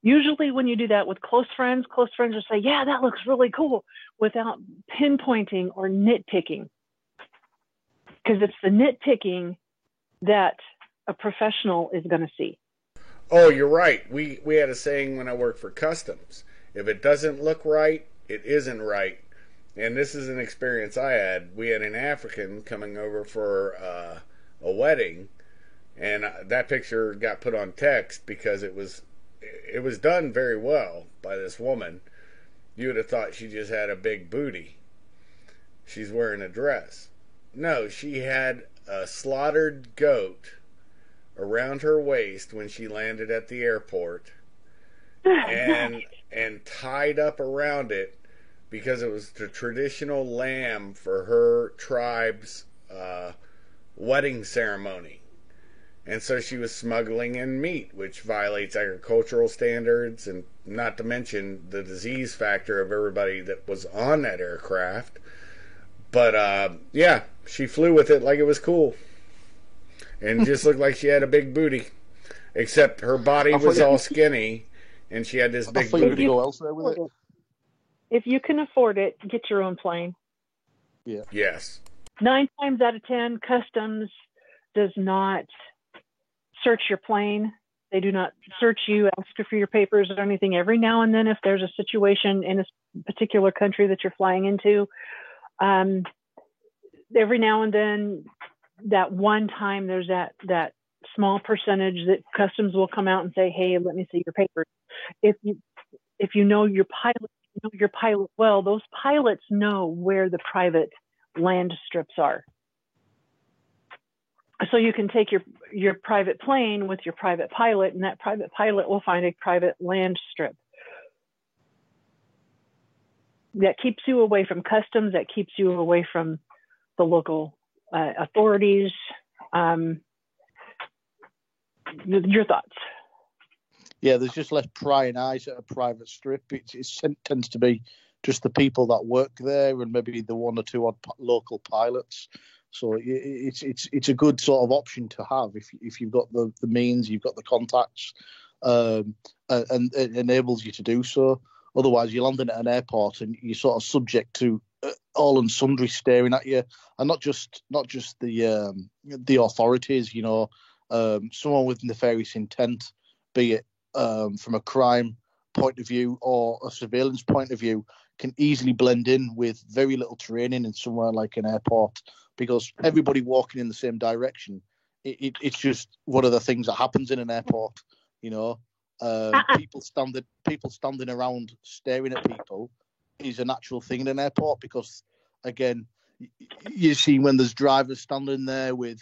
Speaker 3: Usually when you do that with close friends will say, yeah, that looks really cool, without pinpointing or nitpicking. Because it's the nitpicking that a professional is going to see.
Speaker 1: Oh, you're right. We had a saying when I worked for customs. If it doesn't look right, it isn't right. And this is an experience I had. We had an African coming over for a wedding, and that picture got put on text because it was done very well by this woman. You would have thought she just had a big booty. She's wearing a dress. No, she had a slaughtered goat around her waist when she landed at the airport, and tied up around it because it was the traditional lamb for her tribe's wedding ceremony. And so she was smuggling in meat, which violates agricultural standards, and not to mention the disease factor of everybody that was on that aircraft. But yeah, she flew with it like it was cool, and just looked like she had a big booty, except her body was all skinny, and she had this big booty.
Speaker 3: If you can afford it, get your own plane.
Speaker 2: Yeah.
Speaker 1: Yes.
Speaker 3: 9 times out of 10, customs does not search your plane. They do not search you, ask you for your papers or anything. Every now and then, if there's a situation in a particular country that you're flying into, every now and then, that one time there's that small percentage that customs will come out and say, "Hey, let me see your papers." If you know your pilot well, those pilots know where the private land strips are. So you can take your private plane with your private pilot, and that private pilot will find a private land strip. That keeps you away from customs, that keeps you away from the local authorities. Your thoughts?
Speaker 2: Yeah, there's just less prying eyes at a private strip. It tends to be just the people that work there and maybe the one or two odd local pilots. So it's a good sort of option to have if you've got the means, you've got the contacts, and it enables you to do so. Otherwise, you're landing at an airport and you're sort of subject to all and sundry staring at you, and not just the authorities. You know, someone with nefarious intent, be it from a crime point of view or a surveillance point of view, can easily blend in with very little training in somewhere like an airport, because everybody walking in the same direction, it's just one of the things that happens in an airport. You know, people standing around staring at people is a natural thing in an airport, because again, you see when there's drivers standing there with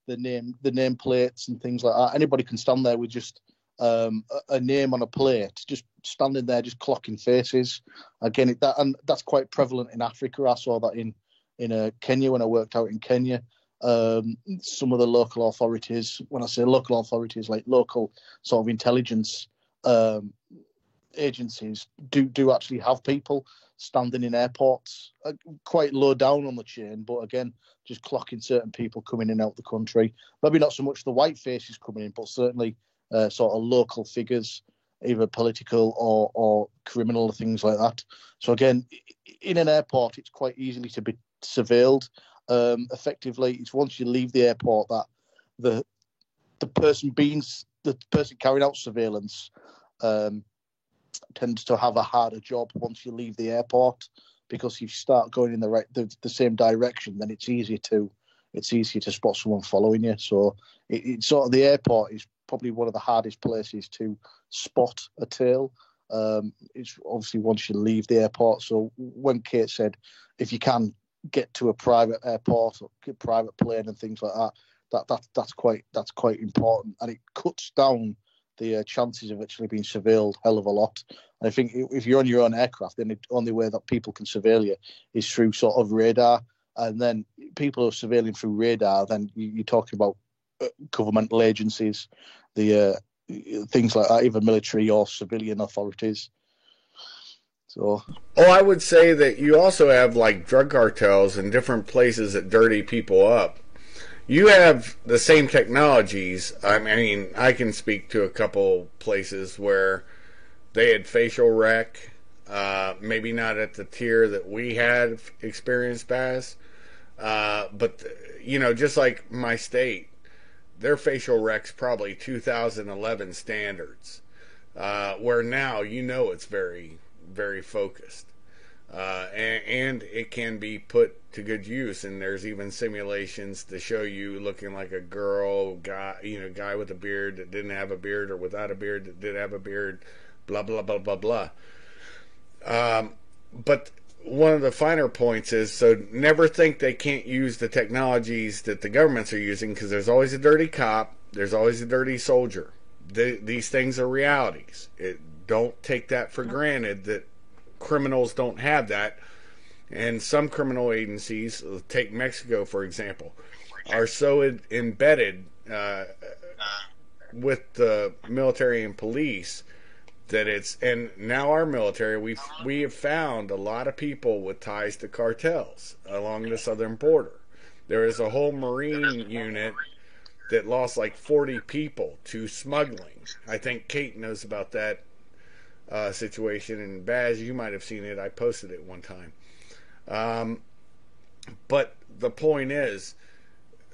Speaker 2: the name plates and things like that. Anybody can stand there with just a name on a plate, just standing there, just clocking faces. Again, that's quite prevalent in Africa. I saw that in Kenya when I worked out in Kenya. Some of the local authorities, when I say local authorities, like local sort of intelligence agencies, do actually have people standing in airports, quite low down on the chain, but again, just clocking certain people coming in and out the country. Maybe not so much the white faces coming in, but certainly sort of local figures, either political or criminal, things like that. So again, in an airport, it's quite easily to be surveilled. Effectively, it's once you leave the airport that the person carrying out surveillance tends to have a harder job once you leave the airport, because if you start going in the same direction, then it's easier to spot someone following you. So it's sort of, the airport is probably one of the hardest places to spot a tail. It's obviously once you leave the airport. So when Kate said if you can get to a private airport or a private plane and things like that, that's quite important, and it cuts down the chances of actually being surveilled hell of a lot. And I think if you're on your own aircraft, then the only way that people can surveil you is through sort of radar. And then people are surveilling through radar, then you're talking about governmental agencies, the things like that, either military or civilian authorities. So,
Speaker 1: I would say that you also have like drug cartels and different places that dirty people up. You have the same technologies. I mean, I can speak to a couple places where they had facial rec, maybe not at the tier that we had experienced Baz, but you know, just like my state, their facial rec's probably 2011 standards, where now you know it's very, very focused. And it can be put to good use, and there's even simulations to show you looking like a guy with a beard that didn't have a beard, or without a beard that did have a beard, blah blah blah blah blah. But one of the finer points is, so never think they can't use the technologies that the governments are using, because there's always a dirty cop, there's always a dirty soldier. These things are realities. Don't take that for granted that criminals don't have that. And some criminal agencies, take Mexico for example, are so embedded with the military and police that and now our military, we have found a lot of people with ties to cartels along the southern border. There is a whole Marine unit that lost like 40 people to smuggling. I think Kate knows about that situation, and Baz, you might have seen it. I posted it one time. But the point is,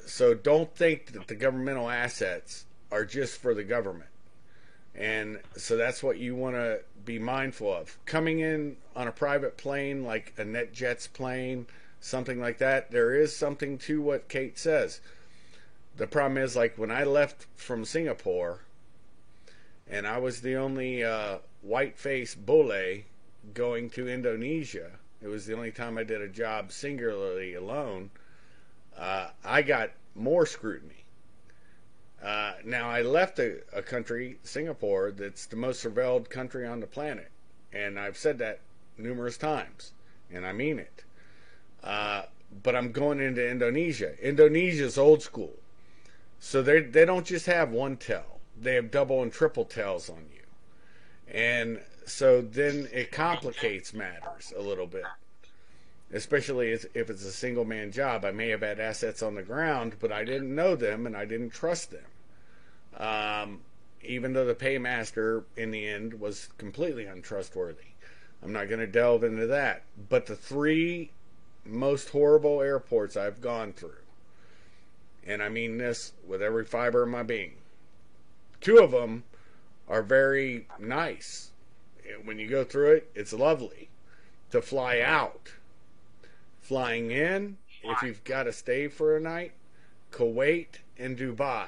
Speaker 1: so don't think that the governmental assets are just for the government. And so that's what you want to be mindful of. Coming in on a private plane, like a NetJets plane, something like that, there is something to what Kate says. the problem is, like, when I left from Singapore, and I was the only white-faced bule going to Indonesia. It was the only time I did a job singularly alone. I got more scrutiny. Now, I left a country, Singapore, that's the most surveilled country on the planet. And I've said that numerous times, and I mean it. But I'm going into Indonesia. Indonesia's old school. So they don't just have one tel. They have double and triple tells on you. And so then it complicates matters a little bit. Especially if it's a single-man job. I may have had assets on the ground, but I didn't know them and I didn't trust them. Even though the paymaster, in the end, was completely untrustworthy. I'm not going to delve into that. But the 3 most horrible airports I've gone through, and I mean this with every fiber of my being, 2 of them are very nice. When you go through it, it's lovely. To fly out, flying in, if you've got to stay for a night, Kuwait and Dubai.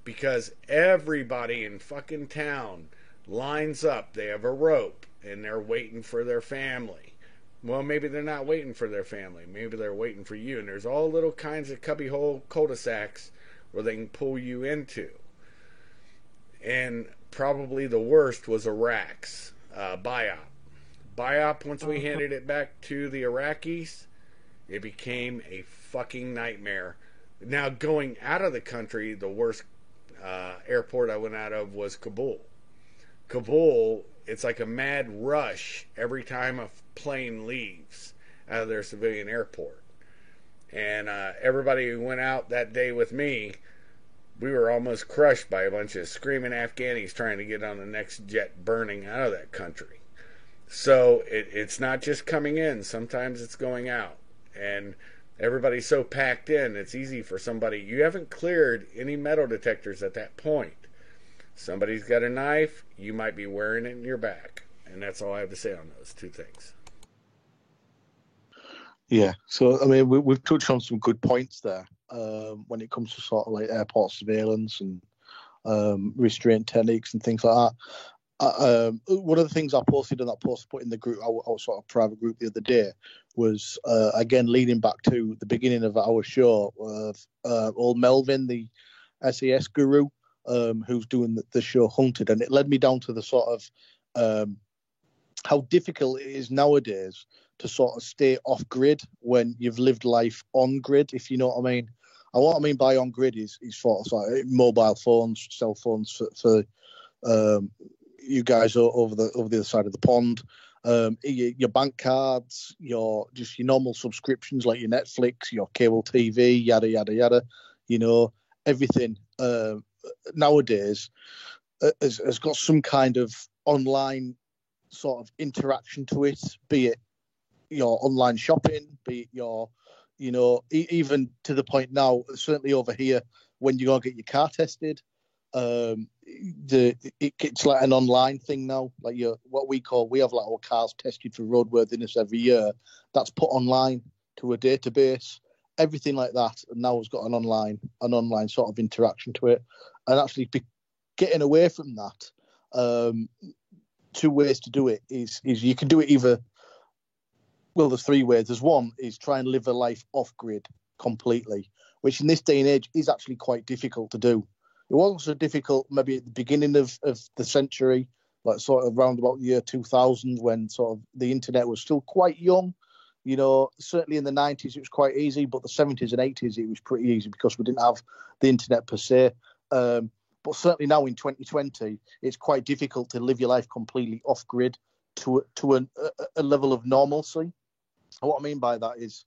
Speaker 1: Because everybody in fucking town lines up. They have a rope, and they're waiting for their family. Well, maybe they're not waiting for their family. Maybe they're waiting for you. And there's all little kinds of cubbyhole cul-de-sacs where they can pull you into. And probably the worst was Iraq's BIAP. BIAP, once we handed it back to the Iraqis, it became a fucking nightmare. Now, going out of the country, the worst airport I went out of was Kabul. Kabul, it's like a mad rush every time a plane leaves out of their civilian airport. And everybody who went out that day with me, we were almost crushed by a bunch of screaming Afghanis trying to get on the next jet burning out of that country. So it's not just coming in. Sometimes it's going out. And everybody's so packed in, it's easy for somebody. You haven't cleared any metal detectors at that point. Somebody's got a knife, you might be wearing it in your back. And that's all I have to say on those 2 things.
Speaker 2: Yeah, so I mean, we've touched on some good points there when it comes to sort of like airport surveillance and restraint techniques and things like that. One of the things I posted in that post I put in the group, our sort of private group the other day, was again leading back to the beginning of our show of old Melvin, the SAS guru, who's doing the show Hunted, and it led me down to the sort of how difficult it is nowadays to sort of stay off grid when you've lived life on grid, if you know what I mean. And what I mean by on grid is sort of like mobile phones, cell phones for you guys over the other side of the pond, your bank cards, your normal subscriptions like your Netflix, your cable TV, yada yada yada. You know, everything nowadays has got some kind of online sort of interaction to it, be it your online shopping, be it your, you know, even to the point now, certainly over here, when you go get your car tested, it's like an online thing now. Like we have like our cars tested for roadworthiness every year. That's put online to a database. Everything like that now has got an online sort of interaction to it. And actually getting away from that, 2 ways to do it is you can do it either. Well, there's 3 ways. There's one is try and live a life off grid completely, which in this day and age is actually quite difficult to do. It wasn't so difficult maybe at the beginning of the century, like sort of around about the year 2000, when sort of the internet was still quite young. You know, certainly in the 90s it was quite easy, but the 70s and 80s it was pretty easy because we didn't have the internet per se. But certainly now in 2020, it's quite difficult to live your life completely off grid to a level of normalcy. And what I mean by that is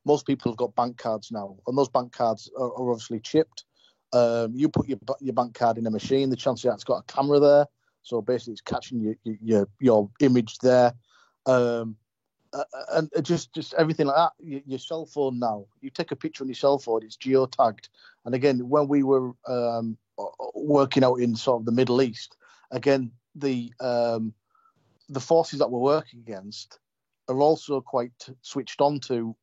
Speaker 2: most people have got bank cards now, and those bank cards are obviously chipped. You put your bank card in a machine, the chances are it's got a camera there, so basically it's catching your image there, and just everything like that. Your cell phone now, you take a picture on your cell phone, it's geotagged. And again, when we were working out in sort of the Middle East, again the forces that we're working against are also quite switched on to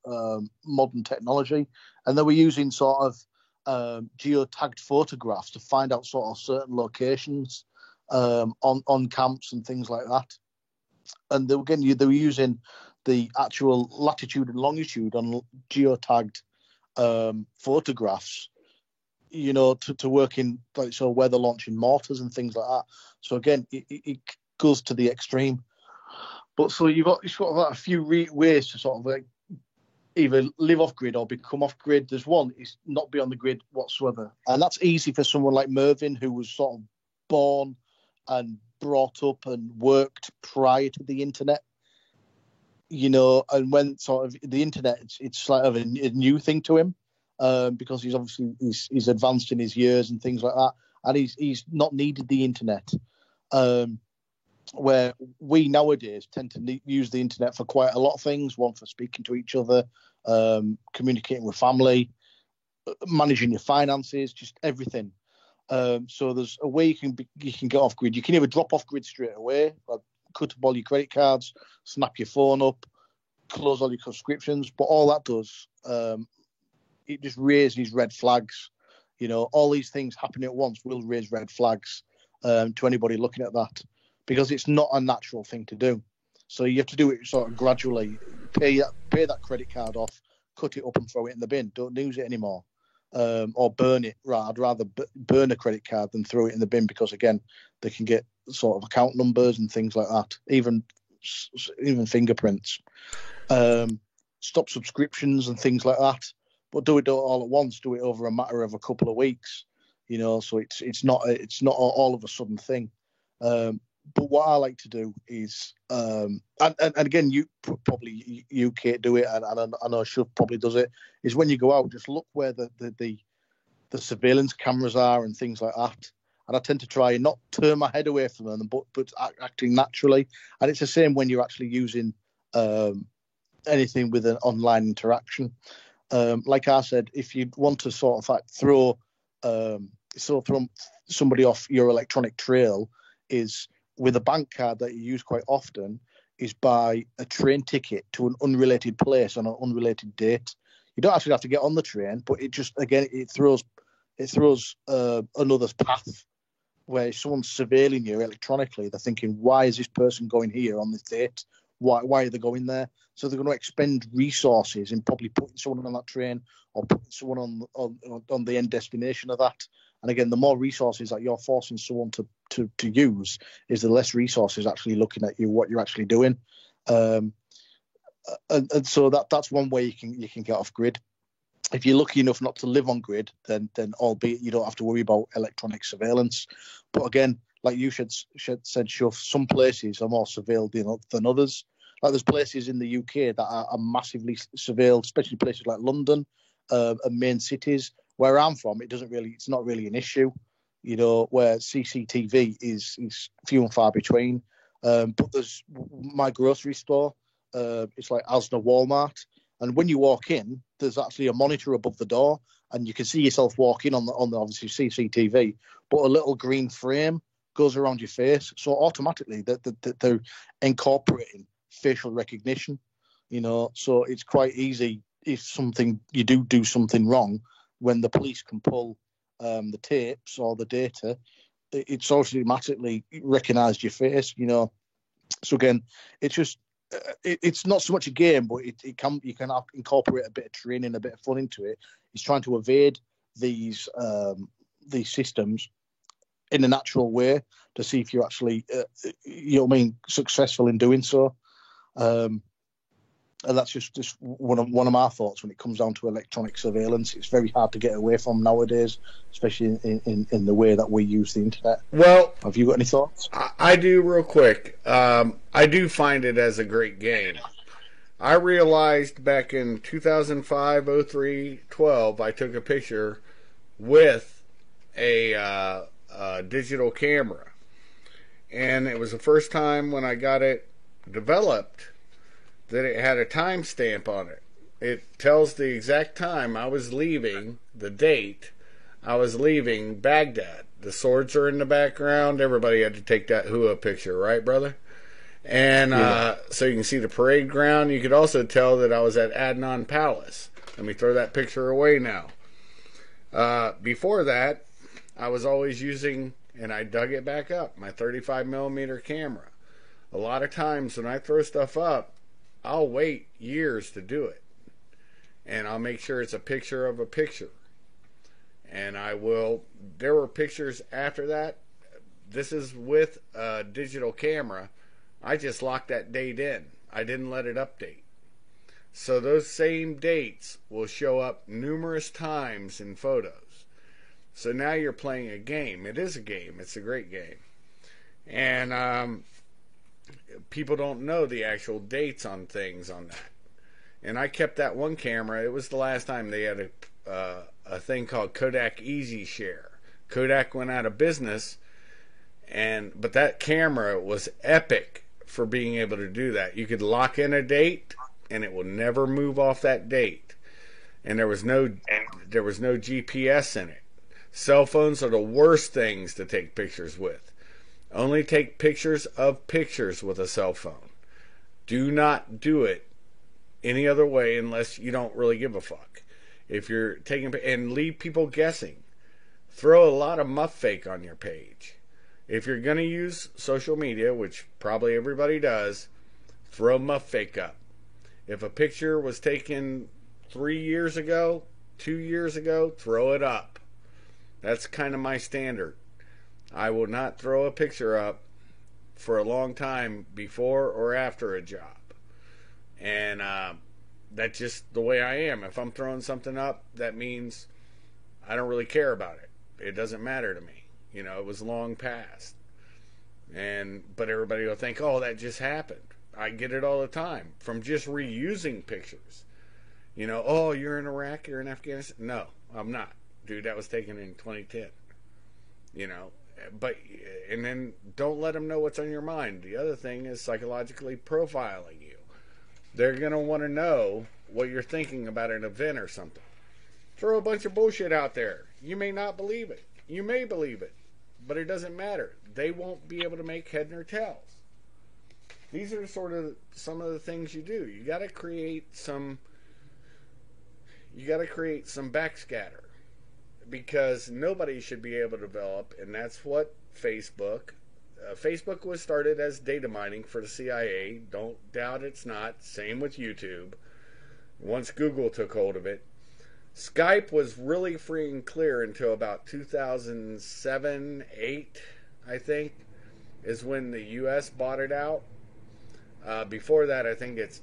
Speaker 2: modern technology, and they were using sort of geotagged photographs to find out sort of certain locations on camps and things like that. And they were using the actual latitude and longitude on geotagged photographs, to work in weather launching mortars and things like that. So again, it goes to the extreme. But so you've got a few ways to sort of like either live off grid or become off grid. There's one is not be on the grid whatsoever, and that's easy for someone like Mervyn, who was sort of born and brought up and worked prior to the internet. And when sort of the internet, it's like a new thing to him, because he's obviously he's advanced in his years and things like that, and he's not needed the internet. Where we nowadays tend to use the internet for quite a lot of things. One, for speaking to each other, communicating with family, managing your finances, just everything. So there's a way you can get off grid. You can either drop off grid straight away, like cut up all your credit cards, snap your phone up, close all your subscriptions. But all that does, it just raises red flags. All these things happening at once will raise red flags to anybody looking at that, because it's not a natural thing to do. So you have to do it sort of gradually. Pay that credit card off, cut it up and throw it in the bin. Don't use it anymore. Or burn it. Right, I'd rather burn a credit card than throw it in the bin, because again, they can get sort of account numbers and things like that, even fingerprints. Stop subscriptions and things like that, but do it all at once. Do it over a matter of a couple of weeks. So it's not all of a sudden thing. But what I like to do is, and again, you probably Kate do it, and I know Shuv probably does it, is when you go out, just look where the surveillance cameras are and things like that. And I tend to try and not turn my head away from them, but acting naturally. And it's the same when you're actually using anything with an online interaction. Like I said, if you want to sort of like throw somebody off your electronic trail, is with a bank card that you use quite often, is buy a train ticket to an unrelated place on an unrelated date. You don't actually have to get on the train, but it just, again, it throws another path where someone's surveilling you electronically. They're thinking, why is this person going here on this date? Why are they going there? So they're going to expend resources in probably putting someone on that train or putting someone on the end destination of that. And again, the more resources that you're forcing someone to use, is the less resources actually looking at you, what you're actually doing. And so that's one way you can get off grid. If you're lucky enough not to live on grid, then albeit you don't have to worry about electronic surveillance. But again, like you said, Shuv, some places are more surveilled than others. Like there's places in the UK that are massively surveilled, especially places like London and main cities. Where I'm from, it's not really an issue, where CCTV is few and far between. But there's my grocery store, it's like Asda, Walmart, and when you walk in, there's actually a monitor above the door, and you can see yourself walk in on the obviously CCTV, but a little green frame goes around your face, so automatically they're incorporating facial recognition, so it's quite easy if you do something wrong. When the police can pull the tapes or the data, it's automatically recognised your face, So again, it's just it's not so much a game, but you can incorporate a bit of training, a bit of fun into it. It's trying to evade these systems in a natural way to see if you're actually successful in doing so. And that's just one of my thoughts when it comes down to electronic surveillance. It's very hard to get away from nowadays, especially in the way that we use the internet.
Speaker 1: Well,
Speaker 2: have you got any thoughts?
Speaker 1: I do, real quick. I do find it as a great game. I realized back in 2005, 03, 12, I took a picture with a digital camera. And it was the first time when I got it developed that it had a timestamp on it. It tells the exact time I was leaving, the date I was leaving Baghdad. The swords are in the background. Everybody had to take that hua picture, right, brother? And so you can see the parade ground. You could also tell that I was at Adnan Palace. Let me throw that picture away now. Before that, I was always using, and I dug it back up, my 35 millimeter camera. A lot of times when I throw stuff up, I'll wait years to do it. And I'll make sure it's a picture of a picture. And there were pictures after that. This is with a digital camera. I just locked that date in. I didn't let it update. So those same dates will show up numerous times in photos. So now you're playing a game. It is a game. It's a great game. And people don't know the actual dates on things on that. And I kept that one camera. It was the last time they had a thing called Kodak Easy Share. Kodak went out of business, but that camera was epic for being able to do that. You could lock in a date, and it will never move off that date. And there was no GPS in it. Cell phones are the worst things to take pictures with. Only take pictures of pictures with a cell phone. Do not do it any other way unless you don't really give a fuck. If you're taking, and leave people guessing. Throw a lot of muff fake on your page. If you're going to use social media, which probably everybody does, throw muff fake up. If a picture was taken 3 years ago, 2 years ago, throw it up. That's kind of my standard. I will not throw a picture up for a long time before or after a job. And that's just the way I am. If I'm throwing something up, that means I don't really care about it. It doesn't matter to me. You know, it was long past. But everybody will think, oh, that just happened. I get it all the time from just reusing pictures. You know, oh, you're in Iraq, you're in Afghanistan. No, I'm not. Dude, that was taken in 2010. You know, and then don't let them know what's on your mind. The other thing is psychologically profiling you. They're going to want to know what you're thinking about an event or something. Throw a bunch of bullshit out there. You may not believe it. You may believe it. But it doesn't matter. They won't be able to make head nor tails. These are sort of some of the things you do. You got to create some backscatter. Because nobody should be able to develop, and that's what Facebook was started as data mining for the CIA. Don't doubt it's not. Same with YouTube. Once Google took hold of it. Skype was really free and clear until about 2007, 8, I think, is when the U.S. bought it out. Before that, I think it's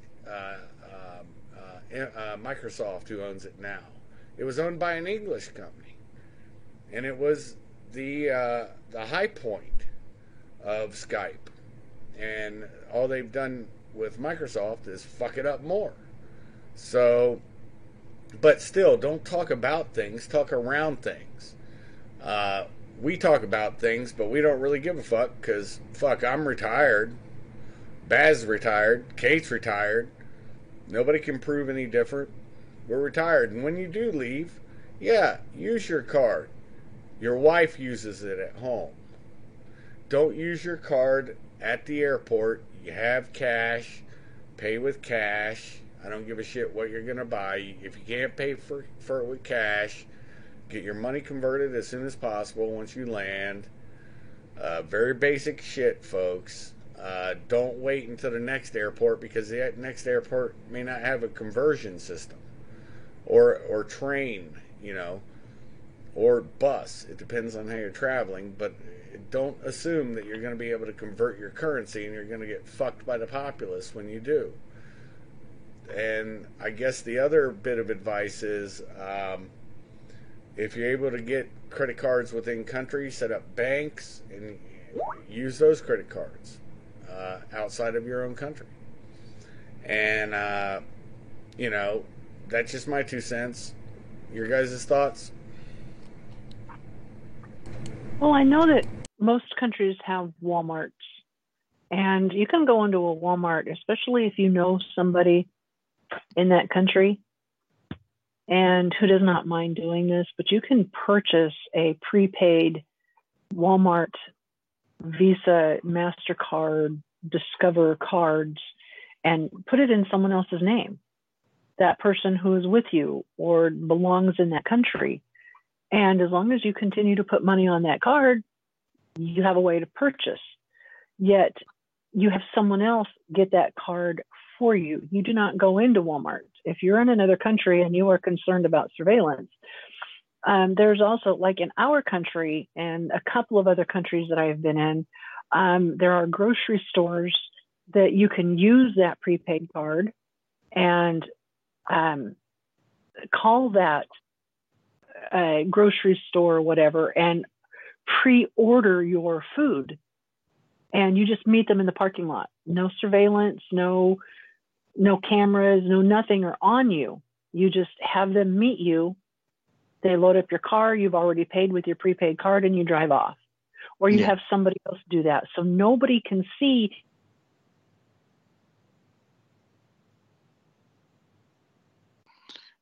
Speaker 1: Microsoft who owns it now. It was owned by an English company. And it was the high point of Skype. And all they've done with Microsoft is fuck it up more. So, but still, don't talk about things, talk around things. We talk about things, but we don't really give a fuck because, fuck, I'm retired. Baz retired. Kate's retired. Nobody can prove any different. We're retired. And when you do leave, yeah, use your card. Your wife uses it at home. Don't use your card at the airport. You have cash. Pay with cash. I don't give a shit what you're going to buy. If you can't pay for it with cash, get your money converted as soon as possible once you land. Very basic shit, folks. Don't wait until the next airport because the next airport may not have a conversion system. Or train, you know. Or bus. It depends on how you're traveling, but don't assume that you're going to be able to convert your currency and you're going to get fucked by the populace when you do. And I guess the other bit of advice is if you're able to get credit cards within country, set up banks and use those credit cards outside of your own country. And, you know, that's just my 2 cents. Your guys' thoughts?
Speaker 3: Well, I know that most countries have Walmarts, and you can go into a Walmart, especially if you know somebody in that country and who does not mind doing this, but you can purchase a prepaid Walmart Visa, MasterCard, Discover cards and put it in someone else's name, that person who is with you or belongs in that country. And as long as you continue to put money on that card, you have a way to purchase. Yet you have someone else get that card for you. You do not go into Walmart. If you're in another country and you are concerned about surveillance, there's also, like in our country and a couple of other countries that I have been in, there are grocery stores that you can use that prepaid card and call that grocery store or whatever and pre-order your food. And you just meet them in the parking lot. No surveillance, no cameras, no nothing are on you. You just have them meet you. They load up your car. You've already paid with your prepaid card and you drive off. Or you have somebody else do that. So nobody can see.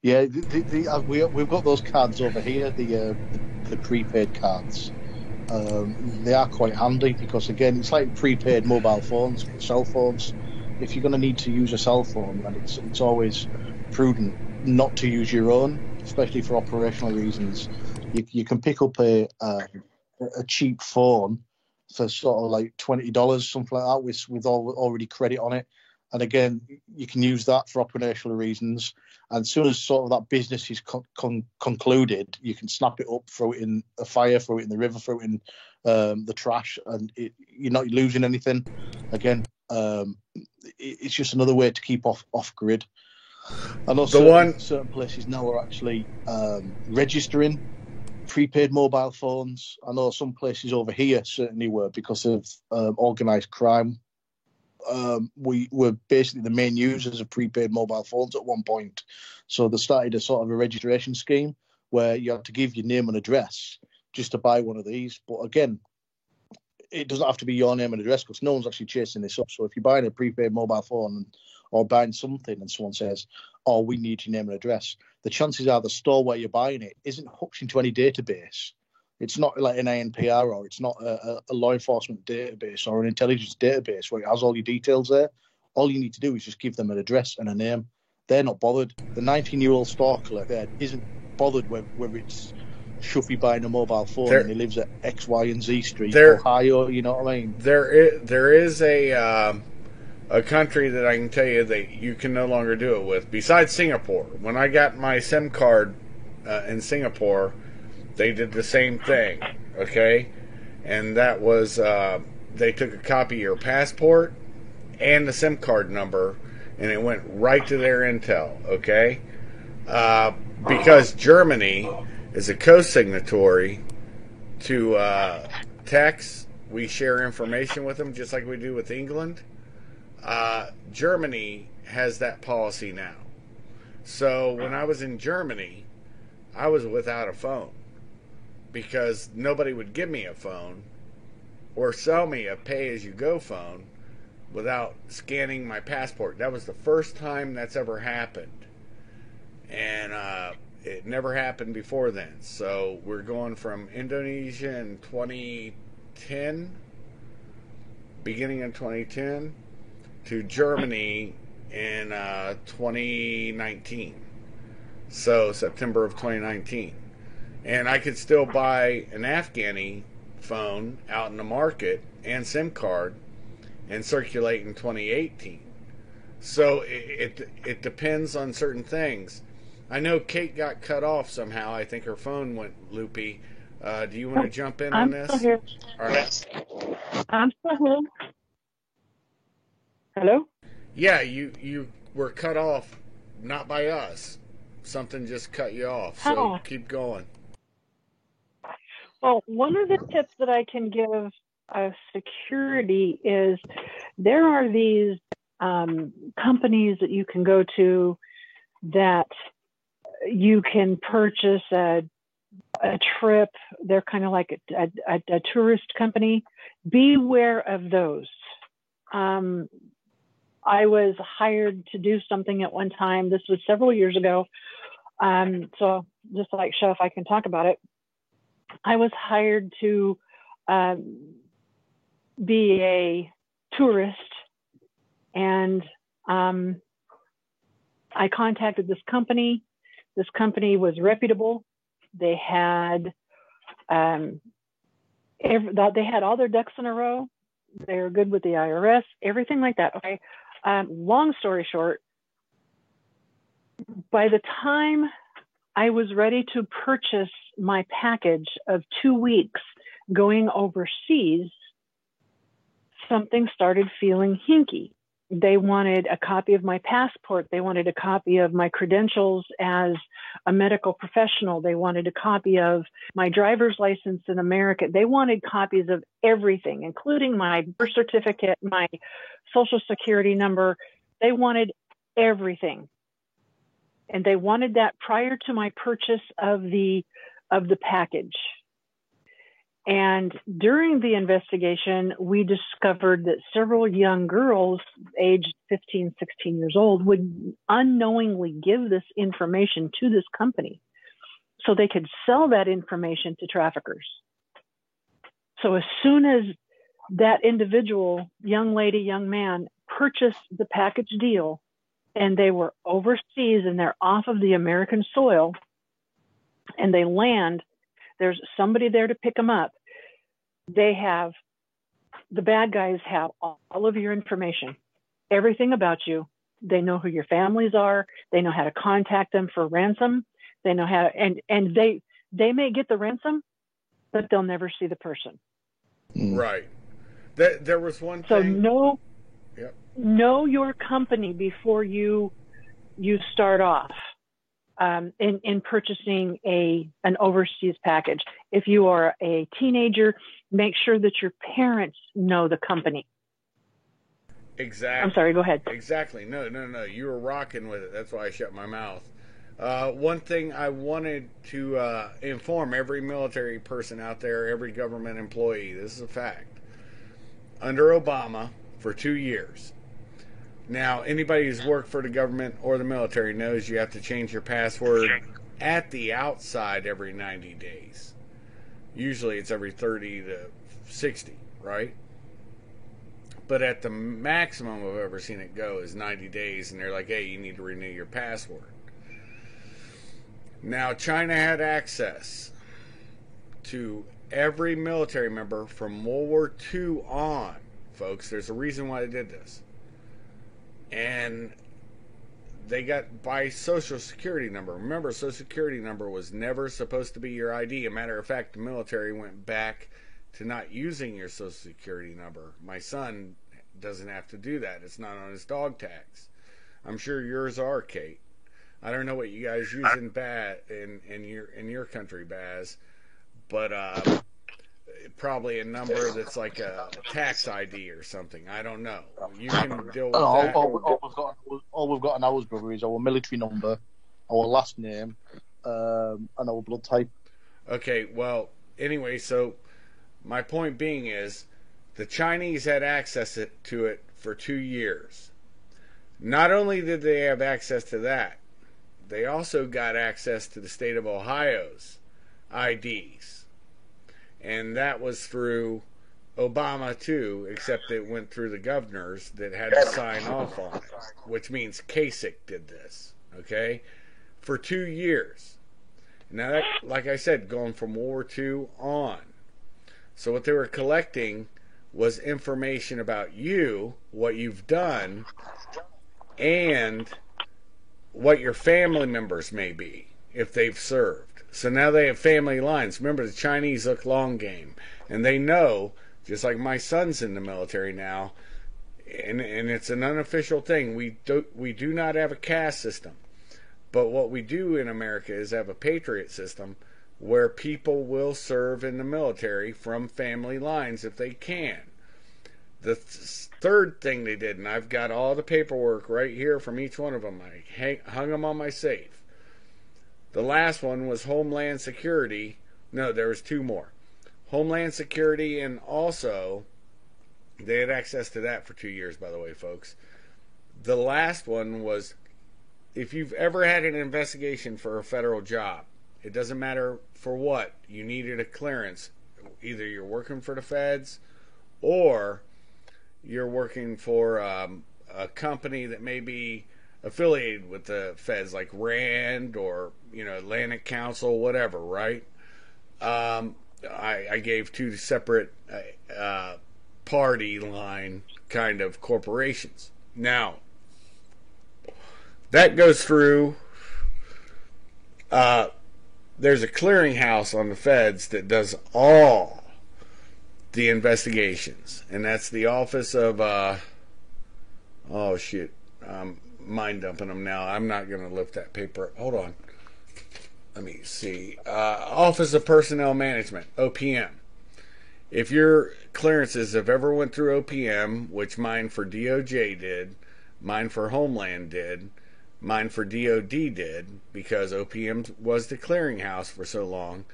Speaker 2: Yeah, we've got those cards over here, the prepaid cards. They are quite handy because, again, it's like prepaid mobile phones, cell phones. If you're going to need to use a cell phone, then it's always prudent not to use your own, especially for operational reasons. You can pick up a cheap phone for sort of like $20, something like that, with already credit on it. And again, you can use that for operational reasons. And as soon as sort of that business is concluded, you can snap it up, throw it in a fire, throw it in the river, throw it in the trash, and you're not losing anything. Again, it's just another way to keep off grid. I know certain places now are actually registering prepaid mobile phones. I know some places over here certainly were, because of organised crime. We were basically the main users of prepaid mobile phones at one point. So they started a sort of a registration scheme where you had to give your name and address just to buy one of these. But again, it doesn't have to be your name and address because no one's actually chasing this up. So if you're buying a prepaid mobile phone or buying something and someone says, "Oh, we need your name and address," the chances are the store where you're buying it isn't hooked into any database. It's not like an ANPR, or it's not a law enforcement database or an intelligence database where it has all your details there. All you need to do is just give them an address and a name. They're not bothered. The 19-year-old store clerk there isn't bothered whether it's Shuffy buying a mobile phone and he lives at X, Y, and Z Street, Ohio. You know what I mean?
Speaker 1: There is a country that I can tell you that you can no longer do it with, besides Singapore. When I got my SIM card in Singapore, they did the same thing, okay? And that was, they took a copy of your passport and the SIM card number, and it went right to their intel, okay? Because Germany is a co-signatory to TEX, we share information with them just like we do with England. Germany has that policy now. So when I was in Germany, I was without a phone, because nobody would give me a phone or sell me a pay-as-you-go phone without scanning my passport. That was the first time that's ever happened. And it never happened before then. So we're going from Indonesia in 2010, beginning of 2010, to Germany in 2019. So September of 2019. And I could still buy an Afghani phone out in the market and SIM card and circulate in 2018. So it depends on certain things. I know Kate got cut off somehow. I think her phone went loopy. Do you want to jump in on this?
Speaker 3: I'm still here.
Speaker 1: All right.
Speaker 3: I'm still here. Hello?
Speaker 1: Yeah, you were cut off, not by us. Something just cut you off. So keep going.
Speaker 3: Well, one of the tips that I can give security is there are these companies that you can go to that you can purchase a trip. They're kind of like a tourist company. Beware of those. I was hired to do something at one time. This was several years ago. So just like Chef, I can talk about it. I was hired to be a tourist, and I contacted this company. This company was reputable. They had they had all their ducks in a row. They were good with the IRS, everything like that. Okay. Long story short, by the time I was ready to purchase my package of 2 weeks going overseas, something started feeling hinky. They wanted a copy of my passport. They wanted a copy of my credentials as a medical professional. They wanted a copy of my driver's license in America. They wanted copies of everything, including my birth certificate, my social security number. They wanted everything. And they wanted that prior to my purchase of the package. And during the investigation, we discovered that several young girls aged 15, 16 years old would unknowingly give this information to this company so they could sell that information to traffickers. So as soon as that individual, young lady, young man, purchased the package deal and they were overseas and they're off of the American soil and they land, there's somebody there to pick them up. The bad guys have all of your information, everything about you. They know who your families are. They know how to contact them for ransom. They know how to, and they may get the ransom, but they'll never see the person.
Speaker 1: Right. There was one
Speaker 3: so
Speaker 1: thing.
Speaker 3: So
Speaker 1: Yep.
Speaker 3: know your company before you start off. In purchasing an overseas package. If you are a teenager, make sure that your parents know the company.
Speaker 1: Exactly.
Speaker 3: I'm sorry, go ahead.
Speaker 1: Exactly. No. You were rocking with it. That's why I shut my mouth. One thing I wanted to inform every military person out there, every government employee, this is a fact. Under Obama, for 2 years. Now, anybody who's worked for the government or the military knows you have to change your password at the outside every 90 days. Usually it's every 30 to 60, right? But at the maximum I've ever seen it go is 90 days, and they're like, hey, you need to renew your password. Now, China had access to every military member from World War II on, folks. There's a reason why they did this. And they got by social security number. Remember, social security number was never supposed to be your ID. A matter of fact, the military went back to not using your social security number. My son doesn't have to do that. It's not on his dog tags. I'm sure yours are, Kate. I don't know what you guys use in your country, Baz, but probably a number that's like a tax ID or something. I don't know. You can deal with that.
Speaker 2: All we've got in ours, brother, is our military number, our last name, and our blood type.
Speaker 1: Okay, well, anyway, so my point being is the Chinese had access to it for 2 years. Not only did they have access to that, they also got access to the state of Ohio's IDs. And that was through Obama, too, except it went through the governors that had to sign off on it, which means Kasich did this, okay, for 2 years. Now, that, like I said, going from World War II on. So what they were collecting was information about you, what you've done, and what your family members may be if they've served. So now they have family lines. Remember, the Chinese look long game, and they know, just like my son's in the military now, and it's an unofficial thing. We do not have a caste system, but what we do in America is have a patriot system where people will serve in the military from family lines if they can. The third thing they did, and I've got all the paperwork right here from each one of them. I hung them on my safe. The last one was Homeland Security. No, there was 2 more. Homeland Security, and also they had access to that for 2 years, by the way, folks. The last one was if you've ever had an investigation for a federal job, it doesn't matter for what, you needed a clearance. Either you're working for the feds or you're working for a company that may be affiliated with the feds, like Rand or Atlantic Council, whatever, right? I gave two separate party line kind of corporations. Now, that goes through. There's a clearinghouse on the feds that does all the investigations, and that's the Office of. Oh shit! I'm mind dumping them now. I'm not going to lift that paper up. Hold on. Let me see. Office of Personnel Management, OPM. If your clearances have ever went through OPM, which mine for DOJ did, mine for Homeland did, mine for DOD did, because OPM was the clearinghouse for so long,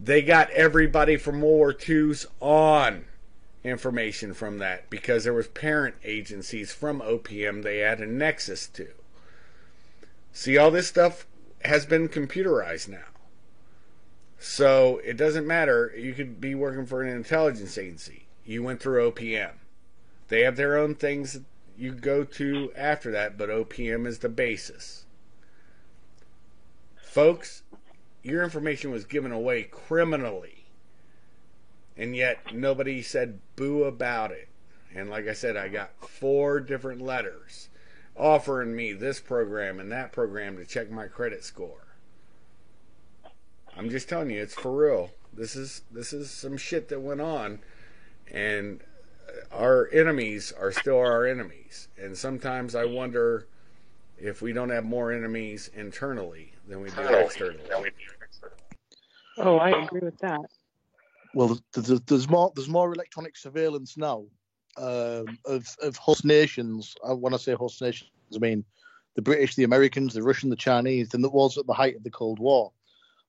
Speaker 1: they got everybody from World War II's on information from that, because there was parent agencies from OPM they had a nexus to. See, all this stuff has been computerized now. So it doesn't matter. You could be working for an intelligence agency. You went through OPM. They have their own things that you go to after that, but OPM is the basis. Folks, your information was given away criminally, and yet nobody said boo about it. And like I said, I got 4 different letters offering me this program and that program to check my credit score. I'm just telling you, it's for real. This is some shit that went on, and our enemies are still our enemies. And sometimes I wonder if we don't have more enemies internally than we do externally.
Speaker 3: Oh, I agree with that.
Speaker 2: Well, there's more electronic surveillance now of host nations. When I say host nations, I mean the British, the Americans, the Russian, the Chinese, than there was at the height of the Cold War.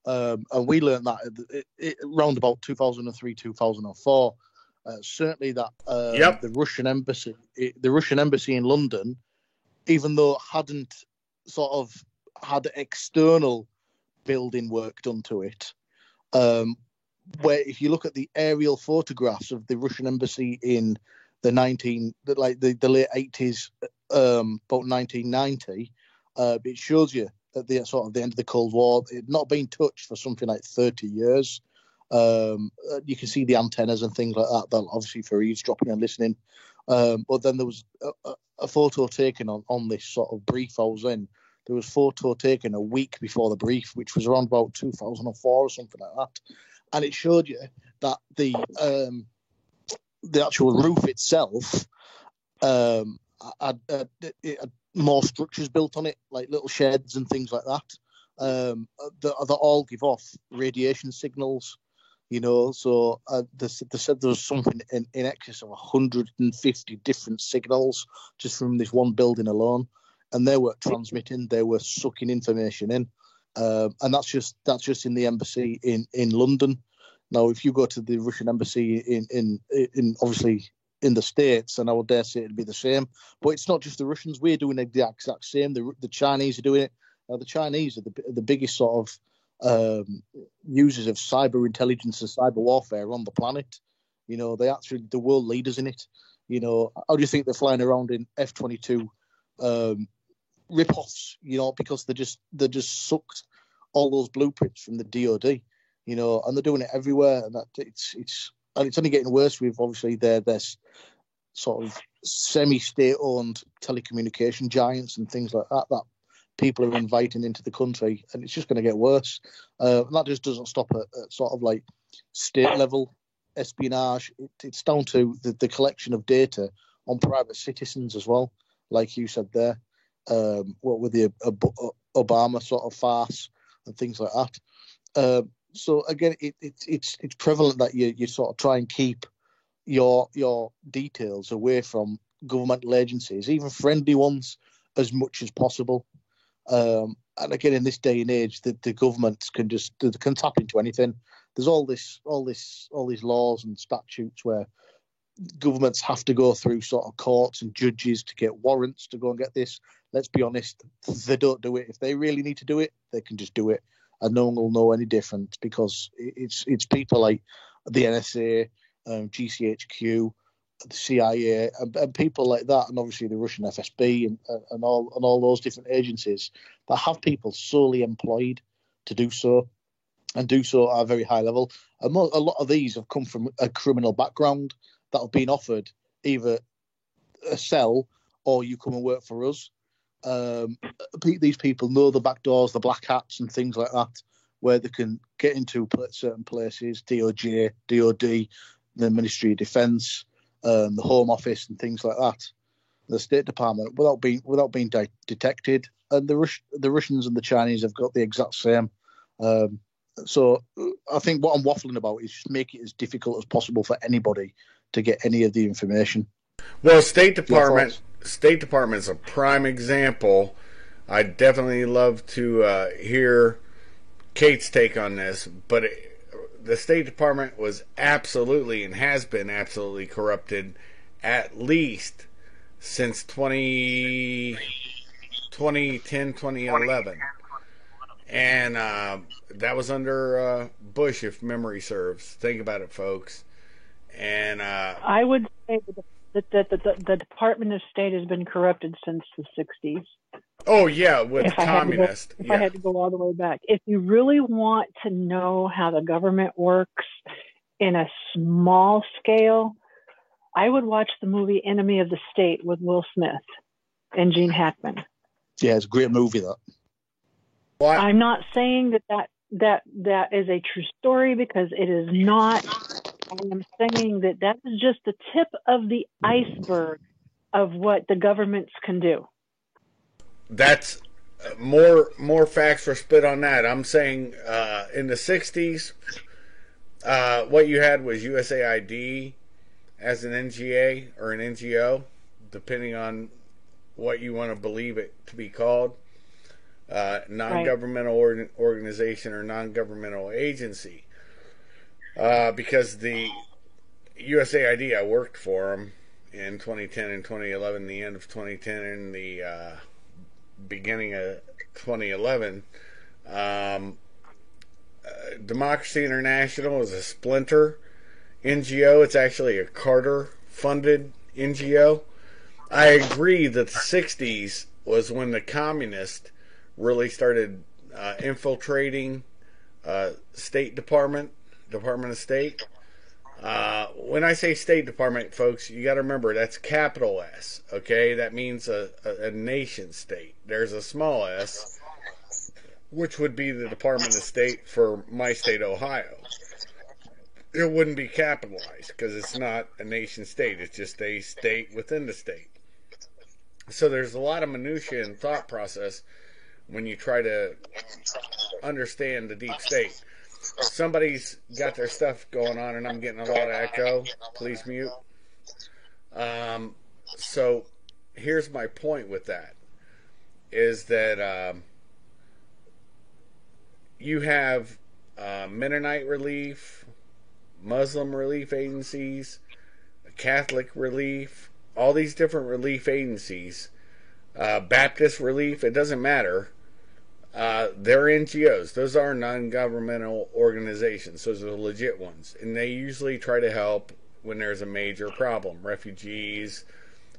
Speaker 2: And we learned that around about 2003, 2004. Certainly, that the Russian embassy in London, even though it hadn't sort of had external building work done to it, where if you look at the aerial photographs of the Russian embassy in the late 80s, about 1990, it shows you at the sort of the end of the Cold War, it had not been touched for something like 30 years. You can see the antennas and things like that, obviously for eavesdropping and listening. But then there was a photo taken on this sort of brief I was in. There was a photo taken a week before the brief, which was around about 2004 or something like that. And it showed you that the actual roof itself had more structures built on it, like little sheds and things like that, that all give off radiation signals, So they said there was something in excess of 150 different signals just from this one building alone, and they were transmitting, they were sucking information in, and that's just in the embassy in London. Now, if you go to the Russian embassy in obviously in the States, and I would dare say it'd be the same. But it's not just the Russians. We're doing the exact same. The Chinese are doing it. The Chinese are the biggest sort of users of cyber intelligence and cyber warfare on the planet. They actually the world leaders in it. How do you think they're flying around in F-22 rip-offs? Because they just sucked all those blueprints from the DoD. And they're doing it everywhere. And it's only getting worse with obviously their sort of semi-state-owned telecommunication giants and things like that people are inviting into the country, and it's just going to get worse. And that just doesn't stop at sort of like state-level espionage. It's down to the collection of data on private citizens as well, like you said there. What with the Obama sort of farce and things like that. So again, it's prevalent that you sort of try and keep your details away from governmental agencies, even friendly ones, as much as possible. And again, in this day and age, the governments can tap into anything. There's all these laws and statutes where governments have to go through sort of courts and judges to get warrants to go and get this. Let's be honest, they don't do it. If they really need to do it, they can just do it. And no one will know any difference, because it's people like the NSA, GCHQ, the CIA, and people like that, and obviously the Russian FSB and all those different agencies that have people solely employed to do so, and do so at a very high level. And a lot of these have come from a criminal background that have been offered either a cell or you come and work for us. These people know the back doors, the black hats and things like that, where they can get into certain places, DOJ, DOD, the Ministry of Defence, the Home Office and things like that, the State Department, without being detected. And the Russians and the Chinese have got the exact same. So I think what I'm waffling about is just make it as difficult as possible for anybody to get any of the information.
Speaker 1: Well, State Department's a prime example. I'd definitely love to hear Kate's take on this, but the State Department was absolutely and has been absolutely corrupted at least since 2010, 2011. And that was under Bush, if memory serves. Think about it, folks. And
Speaker 3: I would say that the Department of State has been corrupted since the 60s.
Speaker 1: Oh, yeah, with communists.
Speaker 3: I had to go all the way back. If you really want to know how the government works in a small scale, I would watch the movie Enemy of the State with Will Smith and Gene Hackman.
Speaker 2: Yeah, it's a great movie, that.
Speaker 1: What?
Speaker 3: I'm not saying that is a true story, because it is not. I am saying that is just the tip of the iceberg of what the governments can do.
Speaker 1: That's more facts were spit on that. I'm saying in the 60s, what you had was USAID as an NGA or an NGO, depending on what you want to believe it to be called. Non-governmental organization or non-governmental agency. Because the USAID, I worked for them in 2010 and 2011, the end of 2010 and the beginning of 2011. Democracy International is a splinter NGO. It's actually a Carter-funded NGO. I agree that the 60s was when the communists really started infiltrating State Department of State. When I say State Department, folks, you got to remember that's capital S. Okay, that means a nation state. There's a small s, which would be the Department of State for my state, Ohio. It wouldn't be capitalized because it's not a nation state. It's just a state within the state. So there's a lot of minutia and thought process when you try to understand the deep state. Somebody's got their stuff going on and I'm getting a lot of echo. Please mute. So here's my point with that, is that you have Mennonite relief, Muslim relief agencies, Catholic relief, all these different relief agencies, Baptist relief, it doesn't matter. They're NGOs. Those are non-governmental organizations. Those are the legit ones. And they usually try to help when there's a major problem. Refugees,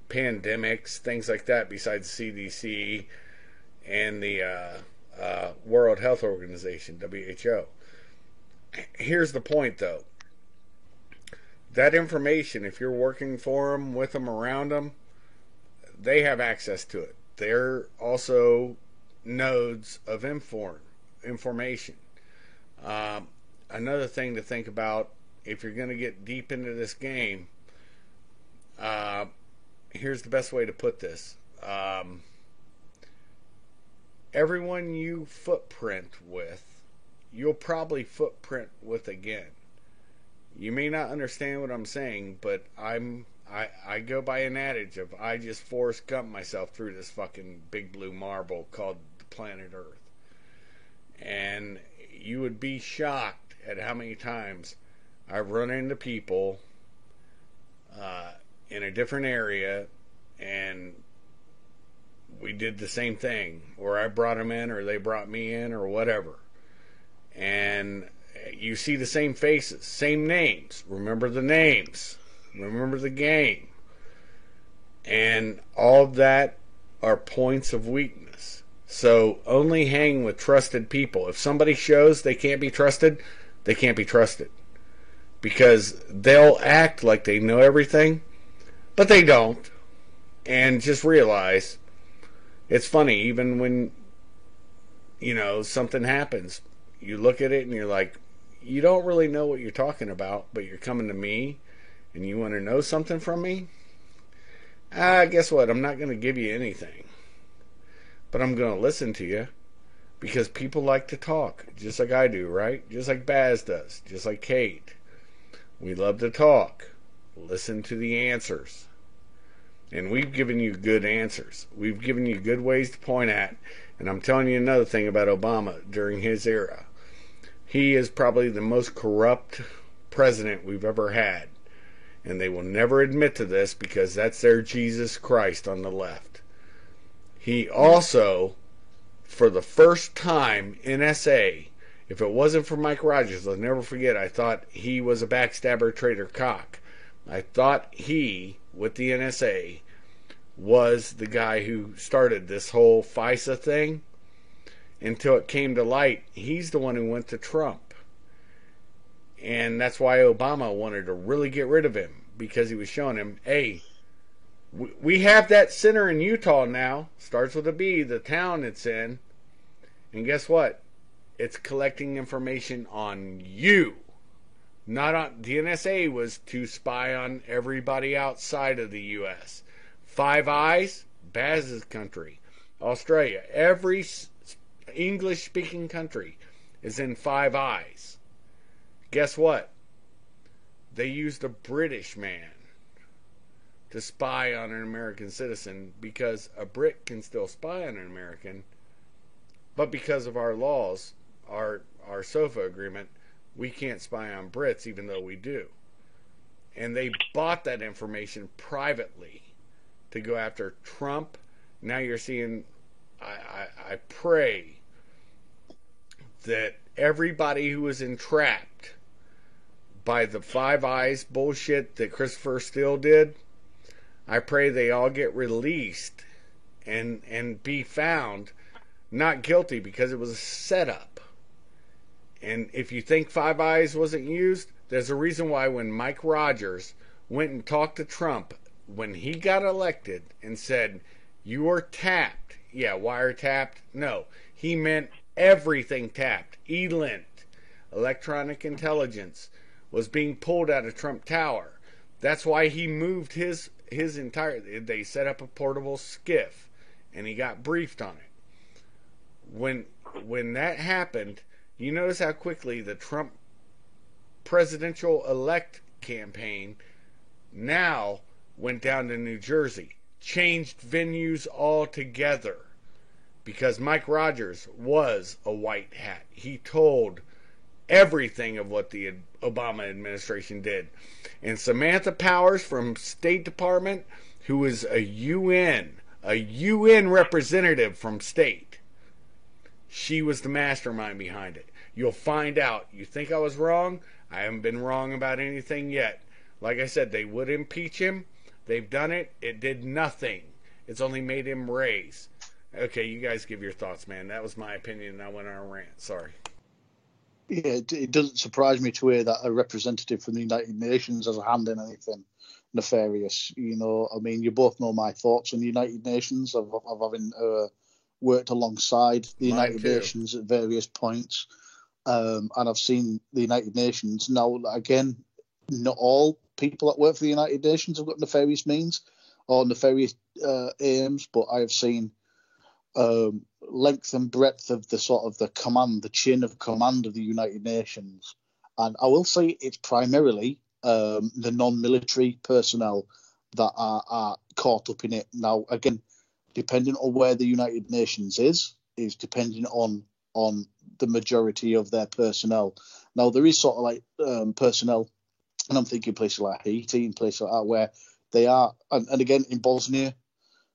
Speaker 1: pandemics, things like that, besides CDC and the World Health Organization, WHO. Here's the point, though. That information, if you're working for them, with them, around them, they have access to it. They're also nodes of information. Another thing to think about, if you're going to get deep into this game, here's the best way to put this. Everyone you footprint with, you'll probably footprint with again. You may not understand what I'm saying, but I go by an adage of I just Forrest Gump myself through this fucking big blue marble called the planet Earth. And you would be shocked at how many times I've run into people in a different area and we did the same thing, or I brought them in or they brought me in or whatever. And you see the same faces, same names. Remember the names. Remember the game. And all of that are points of weakness. So only hang with trusted people. If somebody shows they can't be trusted, they can't be trusted. Because they'll act like they know everything, but they don't. And just realize, it's funny, even when, something happens, you look at it and you're like, you don't really know what you're talking about, but you're coming to me and you want to know something from me? Guess what? I'm not going to give you anything. But I'm going to listen to you because people like to talk, just like I do, right? Just like Baz does, just like Kate. We love to talk. Listen to the answers. And we've given you good answers. We've given you good ways to point at. And I'm telling you another thing about Obama during his era. He is probably the most corrupt president we've ever had. And they will never admit to this because that's their Jesus Christ on the left. He also, for the first time, NSA, if it wasn't for Mike Rogers, I'll never forget, I thought he was a backstabber, traitor, cock. I thought he, with the NSA, was the guy who started this whole FISA thing. Until it came to light, he's the one who went to Trump. And that's why Obama wanted to really get rid of him, because he was showing him, hey, we have that center in Utah now, starts with a B, the town it's in, and guess what? It's collecting information on you. Not on, the NSA was to spy on everybody outside of the U.S. Five Eyes, Baz's country. Australia, every English-speaking country is in Five Eyes. Guess what? They used a British man to spy on an American citizen because a Brit can still spy on an American, but because of our laws, our SOFA agreement, we can't spy on Brits even though we do. And they bought that information privately to go after Trump. Now you're seeing, I pray that everybody who was entrapped by the Five Eyes bullshit that Christopher Steele did, I pray they all get released and be found not guilty because it was a setup. And if you think Five Eyes wasn't used, there's a reason why when Mike Rogers went and talked to Trump when he got elected and said, you were tapped. Yeah, wiretapped. No, he meant everything tapped. ELINT, electronic intelligence, was being pulled out of Trump Tower. That's why he moved his entire, they set up a portable skiff and he got briefed on it. When that happened, you notice how quickly the Trump presidential elect campaign now went down to New Jersey, changed venues altogether, because Mike Rogers was a white hat. He told everything of what the Obama administration did. And Samantha Powers from State Department, who is a UN representative from state, she was the mastermind behind it. You'll find out. You think I was wrong? I haven't been wrong about anything yet. Like I said, they would impeach him. They've done it. It did nothing. It's only made him raise. Okay, you guys give your thoughts, man. That was my opinion, and I went on a rant. Sorry.
Speaker 2: Yeah, it doesn't surprise me to hear that a representative from the United Nations has a hand in anything nefarious. I mean, you both know my thoughts on the United Nations of having worked alongside the United Nations at various points. And I've seen the United Nations. Now, again, not all people that work for the United Nations have got nefarious means or nefarious aims, but I have seen length and breadth of the sort of the command, the chain of command of the United Nations. And I will say it's primarily the non-military personnel that are caught up in it. Now, again, depending on where the United Nations is depending on the majority of their personnel. Now, there is sort of like personnel, and I'm thinking places like Haiti and places like that, where they are, and again in Bosnia,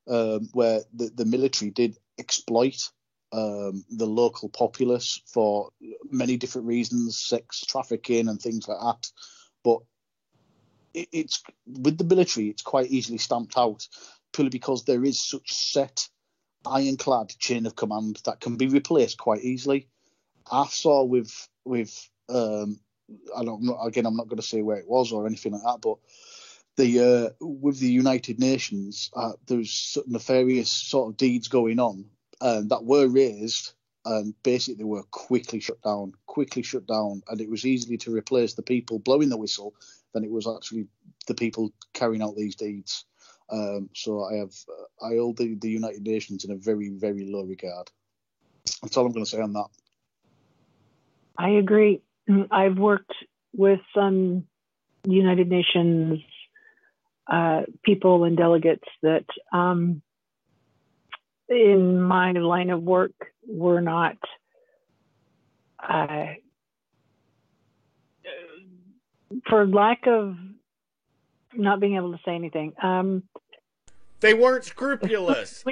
Speaker 2: where the military did exploit the local populace for many different reasons, sex trafficking and things like that. But it's with the military, it's quite easily stamped out purely because there is such set, ironclad chain of command that can be replaced quite easily. I saw with I'm not going to say where it was or anything like that, but with the United Nations, there's nefarious sort of deeds going on that were raised, and basically were quickly shut down, and it was easily to replace the people blowing the whistle than it was actually the people carrying out these deeds. So I hold the United Nations in a very, very low regard. That's all I'm going to say on that.
Speaker 3: I agree. I've worked with some United Nations people and delegates that in my line of work were not for lack of not being able to say anything.
Speaker 1: They weren't scrupulous.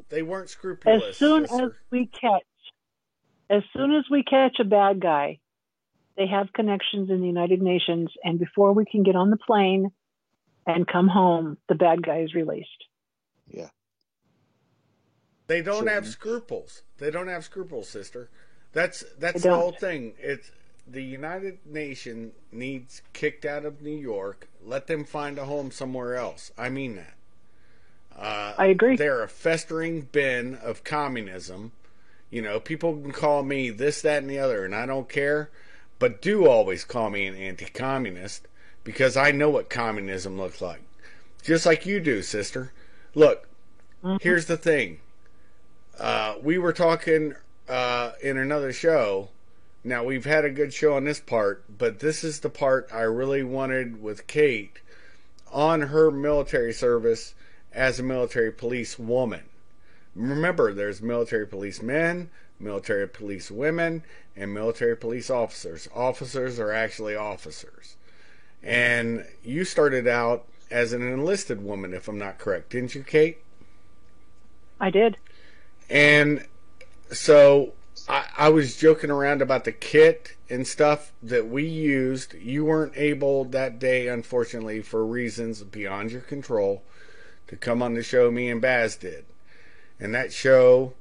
Speaker 1: They weren't scrupulous.
Speaker 3: As soon as we catch a bad guy, they have connections in the United Nations, and before we can get on the plane and come home, the bad guy is released.
Speaker 2: Yeah.
Speaker 1: They don't have scruples. They don't have scruples, sister. That's the whole thing. It's the United Nations needs kicked out of New York. Let them find a home somewhere else. I mean that.
Speaker 3: I agree.
Speaker 1: They're a festering bin of communism. You know, people can call me this, that, and the other, and I don't care. But do always call me an anti-communist, because I know what communism looks like. Just like you do, sister. Look, here's the thing. We were talking in another show. Now, we've had a good show on this part, but this is the part I really wanted with Kate on her military service as a military police woman. Remember, there's military police men, military police women, and military police officers. Officers are actually officers. And you started out as an enlisted woman, if I'm not correct, didn't you, Kate?
Speaker 3: I did.
Speaker 1: And so I was joking around about the kit and stuff that we used. You weren't able that day, unfortunately, for reasons beyond your control, to come on the show. Me and Baz did. And that show,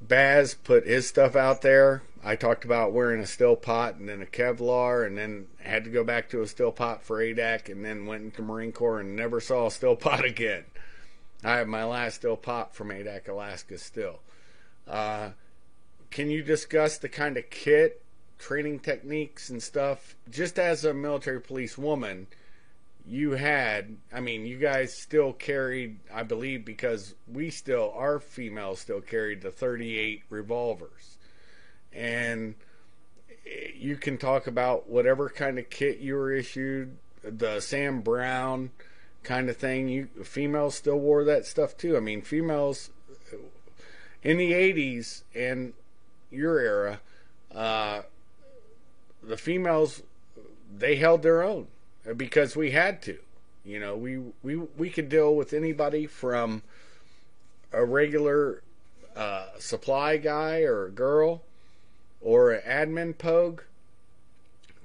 Speaker 1: Baz put his stuff out there. I talked about wearing a steel pot and then a Kevlar, and then had to go back to a steel pot for ADAC, and then went into Marine Corps and never saw a steel pot again. I have my last steel pot from ADAC Alaska still. Can you discuss the kind of kit, training techniques and stuff, just as a military police woman, you had? I mean, you guys still carried, I believe, because our females still carried the 38 revolvers. And you can talk about whatever kind of kit you were issued, the Sam Brown kind of thing. Females still wore that stuff too. I mean, females in the 80s and your era, the females, they held their own because we had to. You know, we could deal with anybody from a regular supply guy or a girl or an admin pogue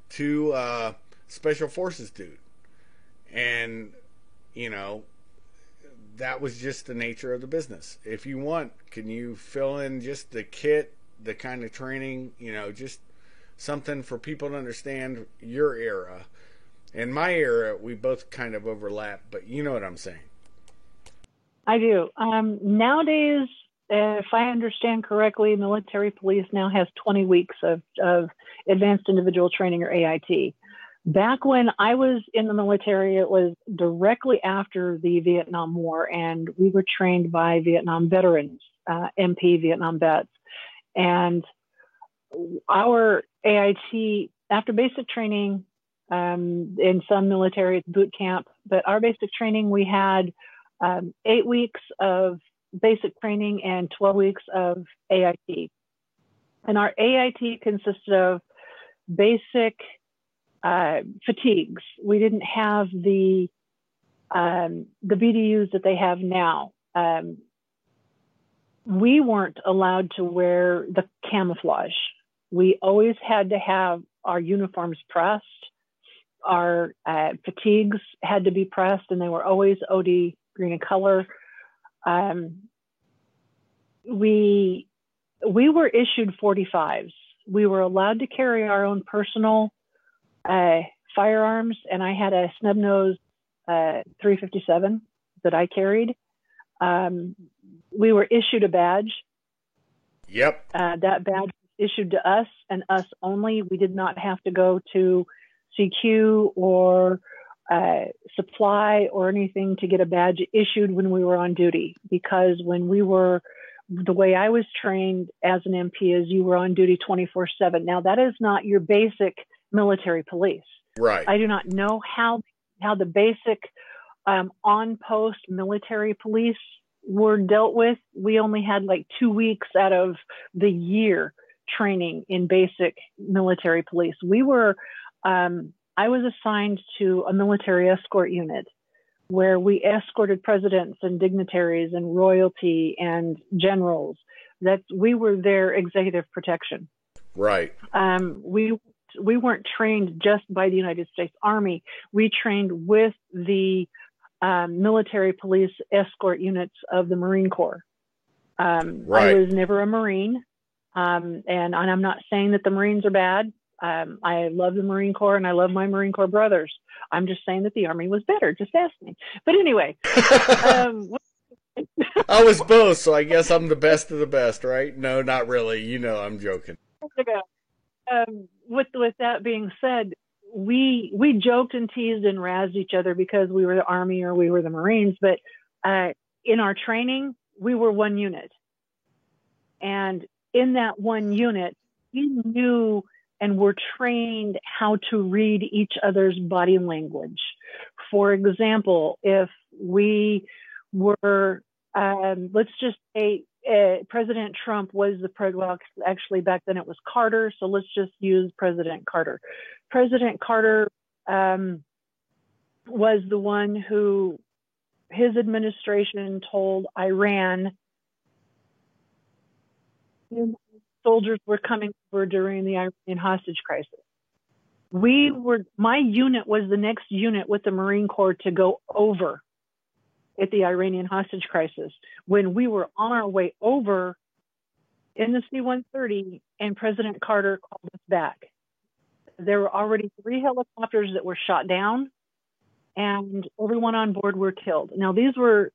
Speaker 1: to special forces dude. And, you know, that was just the nature of the business. If you want, can you fill in just the kit, the kind of training, you know, just something for people to understand your era. In my era, we both kind of overlap, but you know what I'm saying.
Speaker 3: I do. Nowadays, if I understand correctly, military police now has 20 weeks of advanced individual training, or AIT. Back when I was in the military, it was directly after the Vietnam War, and we were trained by Vietnam veterans, MP Vietnam vets. And our AIT, after basic training, in some military boot camp, but our basic training, we had 8 weeks of basic training and 12 weeks of AIT. And our AIT consisted of basic fatigues. We didn't have the BDUs that they have now. We weren't allowed to wear the camouflage. We always had to have our uniforms pressed, Our fatigues had to be pressed, and they were always OD green in color. We were issued 45s. We were allowed to carry our own personal firearms, and I had a snub nose 357 that I carried. We were issued a badge.
Speaker 1: Yep.
Speaker 3: That badge was issued to us and us only. We did not have to go to CQ or supply or anything to get a badge issued when we were on duty, because when we were, the way I was trained as an MP is you were on duty 24/7. Now that is not your basic military police.
Speaker 1: Right.
Speaker 3: I do not know how the basic on-post military police were dealt with. We only had like 2 weeks out of the year training in basic military police. We were, I was assigned to a military escort unit where we escorted presidents and dignitaries and royalty and generals. That we were their executive protection.
Speaker 1: Right.
Speaker 3: We weren't trained just by the United States Army. We trained with the military police escort units of the Marine Corps.
Speaker 1: Right.
Speaker 3: I was never a Marine, and I'm not saying that the Marines are bad. I love the Marine Corps and I love my Marine Corps brothers. I'm just saying that the Army was better. Just ask me. But anyway.
Speaker 1: I was both, so I guess I'm the best of the best, right? No, not really. You know, I'm joking.
Speaker 3: With that being said, we joked and teased and razzed each other because we were the Army or we were the Marines, but in our training, we were one unit. And in that one unit, we knew and were trained how to read each other's body language. For example, if we were, let's just say President Trump was the president, well, actually back then it was Carter, so let's just use President Carter. President Carter was the one who his administration told Iran soldiers were coming over during the Iranian hostage crisis. My unit was the next unit with the Marine Corps to go over at the Iranian hostage crisis. When we were on our way over in the C-130 and President Carter called us back. There were already 3 helicopters that were shot down and everyone on board were killed. Now these were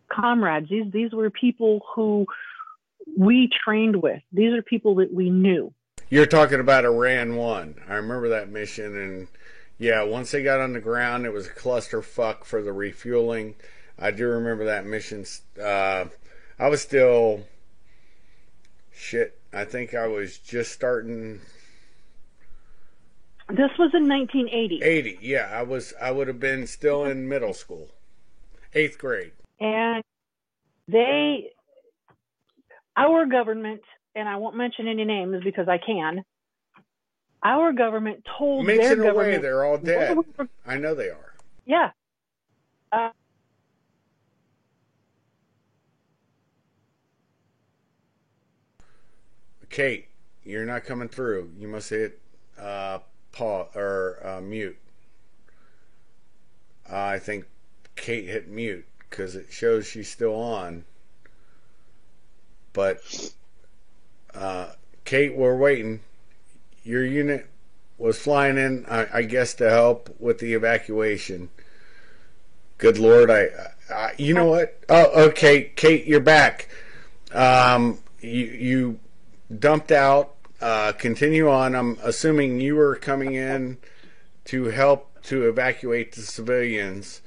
Speaker 3: comrades. These were people who we trained with. These are people that we knew.
Speaker 1: You're talking about Iran 1. I remember that mission, and yeah, once they got on the ground, it was a clusterfuck for the refueling. I do remember that mission. I was still, I think I was just starting.
Speaker 3: This was in 1980.
Speaker 1: 80, yeah. I would have been still in middle school, 8th grade.
Speaker 3: And our government, and I won't mention any names because I can, our government told their government...
Speaker 1: Mention away, they're all dead. I know they are.
Speaker 3: Yeah.
Speaker 1: Kate, you're not coming through. You must hit pause or mute. I think Kate hit mute because it shows she's still on. But Kate, we're waiting. Your unit was flying in, I guess, to help with the evacuation. Good Lord, you know what? Oh, okay, Kate, you're back. You dumped out. Continue on. I'm assuming you were coming in to help to evacuate the civilians,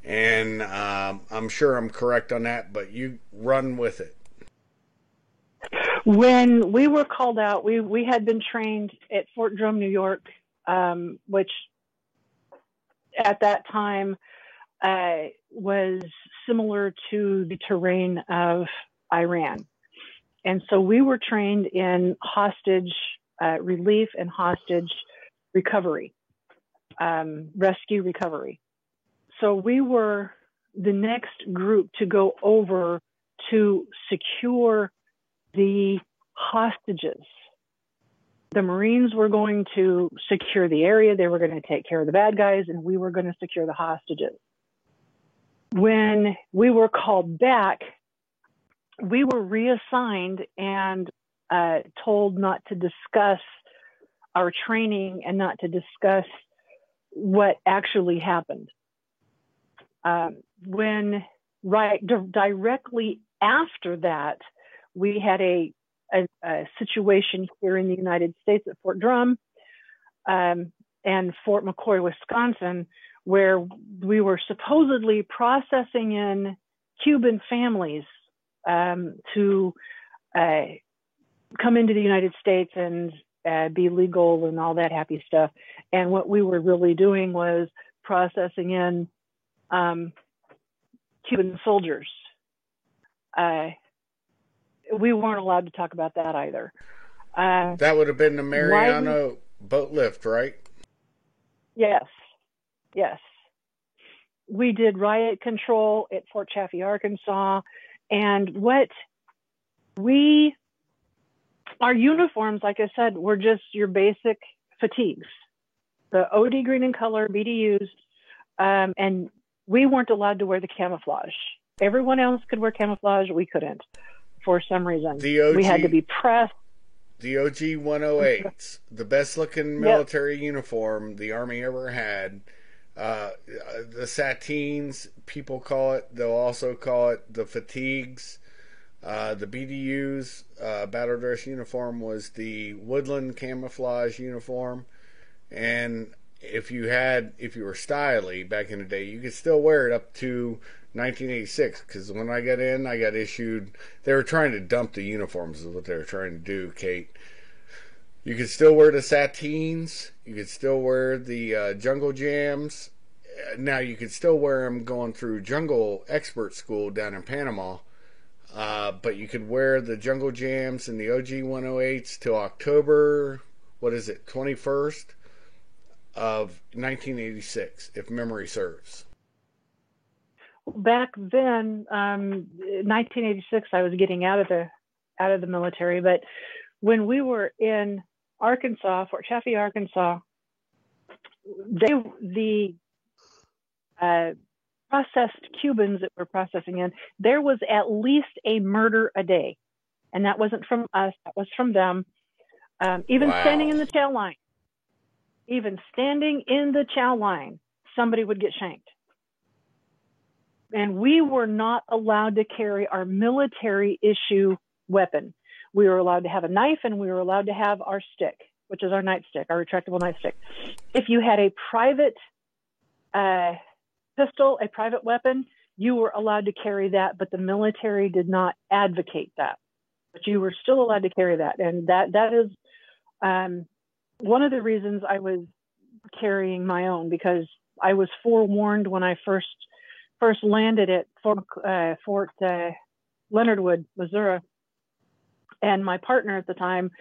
Speaker 1: and I'm sure I'm correct on that, but you run with it.
Speaker 3: When we were called out, we had been trained at Fort Drum, New York, which at that time was similar to the terrain of Iran. And so we were trained in hostage relief and hostage recovery, rescue recovery. So we were the next group to go over to secure the hostages The Marines were going to secure the area. They were going to take care of the bad guys, and we were going to secure the hostages. When we were called back, we were reassigned and told not to discuss our training and not to discuss what actually happened. Directly after that, we had a situation here in the United States at Fort Drum and Fort McCoy, Wisconsin, where we were supposedly processing in Cuban families to come into the United States and be legal and all that happy stuff. And what we were really doing was processing in Cuban soldiers. We weren't allowed to talk about that either.
Speaker 1: That would have been the Mariano boat lift, right?
Speaker 3: Yes. We did riot control at Fort Chaffee, Arkansas. And our uniforms, like I said, were just your basic fatigues. The OD green in color, BDUs, and we weren't allowed to wear the camouflage. Everyone else could wear camouflage. We couldn't, for some reason. We had to be pressed.
Speaker 1: The OG 108s, the best looking military uniform the Army ever had. The Sateens, people call it. They'll also call it the fatigues. The BDUs, battle dress uniform, was the woodland camouflage uniform. And if you were stylish back in the day, you could still wear it up to 1986, because when I got in, I got issued. They were trying to dump the uniforms, is what they were trying to do, Kate. You could still wear the Sateens. You could still wear the Jungle Jams. Now, you could still wear them going through Jungle Expert School down in Panama. But you could wear the Jungle Jams and the OG 108s till October, 21st of 1986, if memory serves.
Speaker 3: Back then, 1986, I was getting out of the military. But when we were in Arkansas, Fort Chaffee, Arkansas, the processed Cubans that were processing in, there was at least a murder a day, and that wasn't from us; that was from them. Even standing in the chow line, somebody would get shanked. And we were not allowed to carry our military issue weapon. We were allowed to have a knife, and we were allowed to have our stick, which is our nightstick, our retractable nightstick. If you had a private pistol, a private weapon, you were allowed to carry that, but the military did not advocate that. But you were still allowed to carry that. And that is one of the reasons I was carrying my own, because I was forewarned when I first landed at Fort Leonard Wood, Missouri. And my partner at the time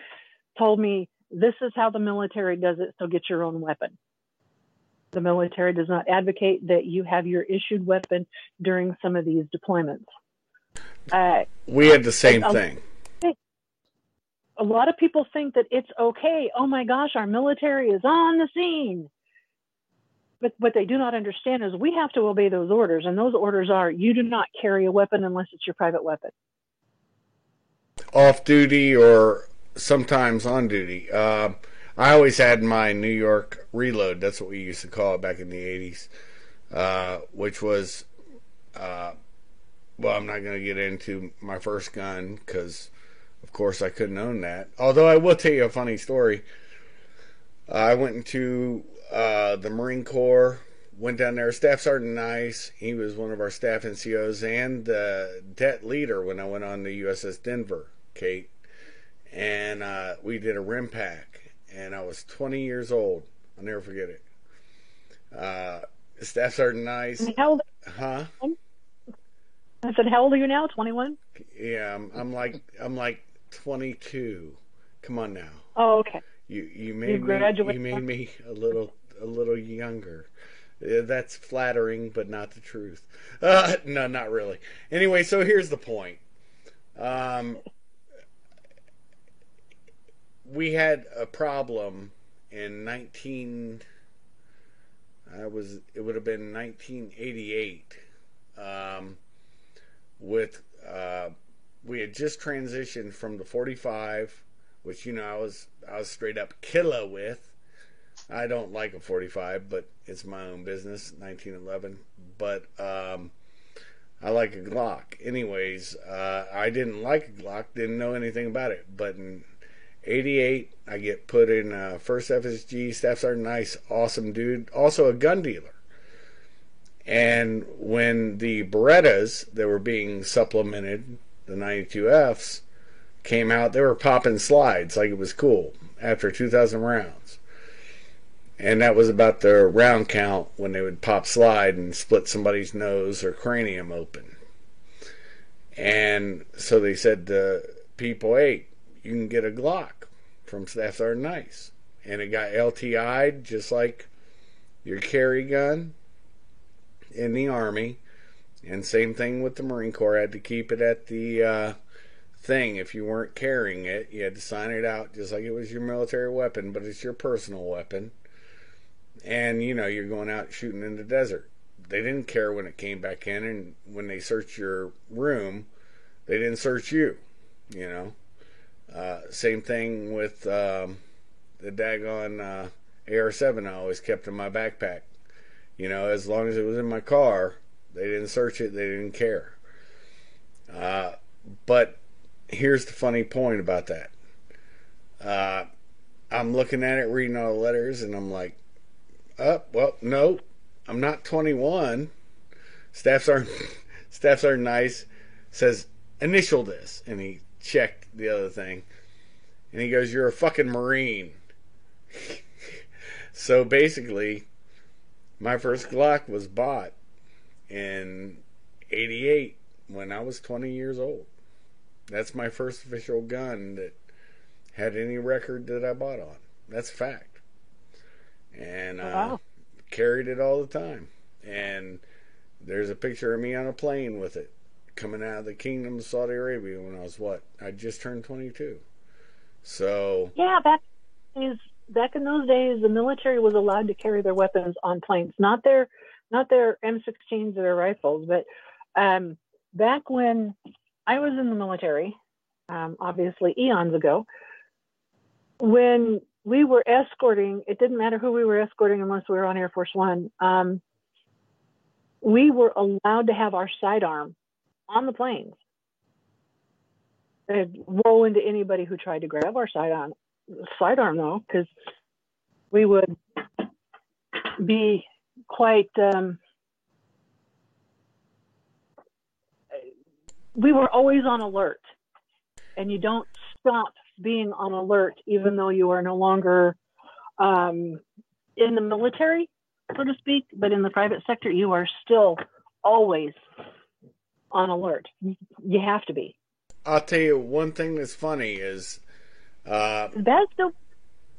Speaker 3: told me, this is how the military does it, so get your own weapon. The military does not advocate that you have your issued weapon during some of these deployments.
Speaker 1: We had the same thing.
Speaker 3: A lot of people think that it's okay. Oh my gosh, our military is on the scene. But what they do not understand is we have to obey those orders. And those orders are, you do not carry a weapon unless it's your private weapon.
Speaker 1: Off duty or sometimes on duty. I always had my New York Reload. That's what we used to call it back in the 80s. Which was, well, I'm not going to get into my first gun because, of course, I couldn't own that. Although I will tell you a funny story. I went into the Marine Corps, went down there. Staff Sergeant Nice, he was one of our staff NCOs and the det leader when I went on the USS Denver, Kate. And we did a rim pack, and I was 20 years old. I'll never forget it. Staff Sergeant Nice.
Speaker 3: How old?
Speaker 1: Huh?
Speaker 3: I said, how old are you now? 21?
Speaker 1: Yeah, I'm like 22. Come on now.
Speaker 3: Oh, okay.
Speaker 1: You made me a little younger. That's flattering, but not the truth. No, not really. Anyway, so here's the point. we had a problem in it would have been 1988, with, we had just transitioned from the 45, which, I was straight up killer with. I don't like a 45, but it's my own business, 1911. But I like a Glock. Anyways, I didn't like a Glock, didn't know anything about it. But in 88, I get put in 1st FSG, Staff Sergeant Nice, awesome dude, also a gun dealer. And when the Berettas that were being supplemented, the 92Fs, came out, they were popping slides like it was cool after 2,000 rounds. And that was about the round count when they would pop slide and split somebody's nose or cranium open. And so they said to people, hey, you can get a Glock from Staff Sergeant Nice. And it got LTI'd just like your carry gun in the Army. And same thing with the Marine Corps. I had to keep it at the thing. If you weren't carrying it, you had to sign it out just like it was your military weapon, but it's your personal weapon. And, you're going out shooting in the desert. They didn't care when it came back in, and when they searched your room, they didn't search you, Same thing with the daggone AR-7 I always kept in my backpack. As long as it was in my car, they didn't search it, they didn't care. But here's the funny point about that. I'm looking at it, reading all the letters, and I'm like, well, no, I'm not 21. Staff Sergeant Nice says, initial this. And he checked the other thing. And he goes, you're a fucking Marine. So basically, my first Glock was bought in 88 when I was 20 years old. That's my first official gun that had any record that I bought on. That's a fact. And
Speaker 3: wow.
Speaker 1: Carried it all the time. And there's a picture of me on a plane with it coming out of the Kingdom of Saudi Arabia when I was I just turned 22. So
Speaker 3: yeah, back in those days, the military was allowed to carry their weapons on planes, not their M16s or their rifles, but back when I was in the military, obviously eons ago, when we were escorting, it didn't matter who we were escorting unless we were on Air Force One. We were allowed to have our sidearm on the planes. Woe into anybody who tried to grab our sidearm though, because we would be quite. We were always on alert, and you don't stop being on alert even though you are no longer in the military, so to speak, but in the private sector you are still always on alert. You have to be.
Speaker 1: I'll tell you one thing that's funny is
Speaker 3: Baz still?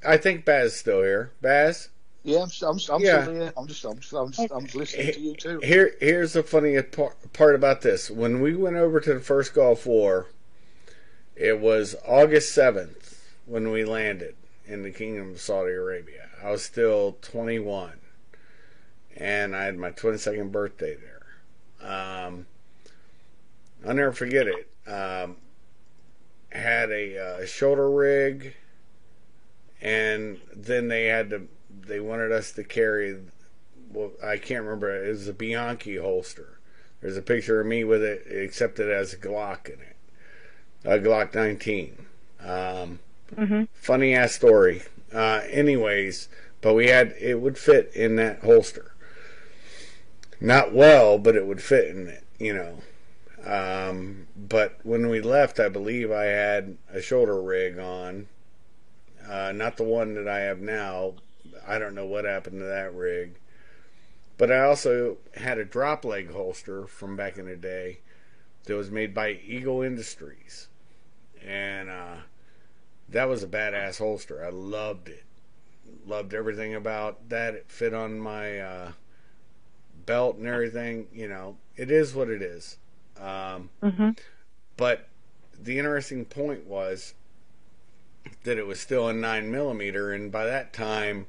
Speaker 1: I think Baz is still here. Baz?
Speaker 2: Yeah, I'm still here. I'm just listening to you too.
Speaker 1: Here's the funny part about this. When we went over to the first Gulf War, it was August 7th when we landed in the Kingdom of Saudi Arabia. I was still 21, and I had my 22nd birthday there. I'll never forget it. Had a shoulder rig, and then they wanted us to carry, well, I can't remember, it was a Bianchi holster. There's a picture of me with it, except it has a Glock in it. A Glock 19. Funny ass story. Anyways, but it would fit in that holster. Not well, but it would fit in it, But when we left, I believe I had a shoulder rig on. Not the one that I have now. I don't know what happened to that rig. But I also had a drop leg holster from back in the day that was made by Eagle Industries. And that was a badass holster. I loved it. Loved everything about that. It fit on my belt and everything. It is what it is. But the interesting point was, that it was still in 9mm, and by that time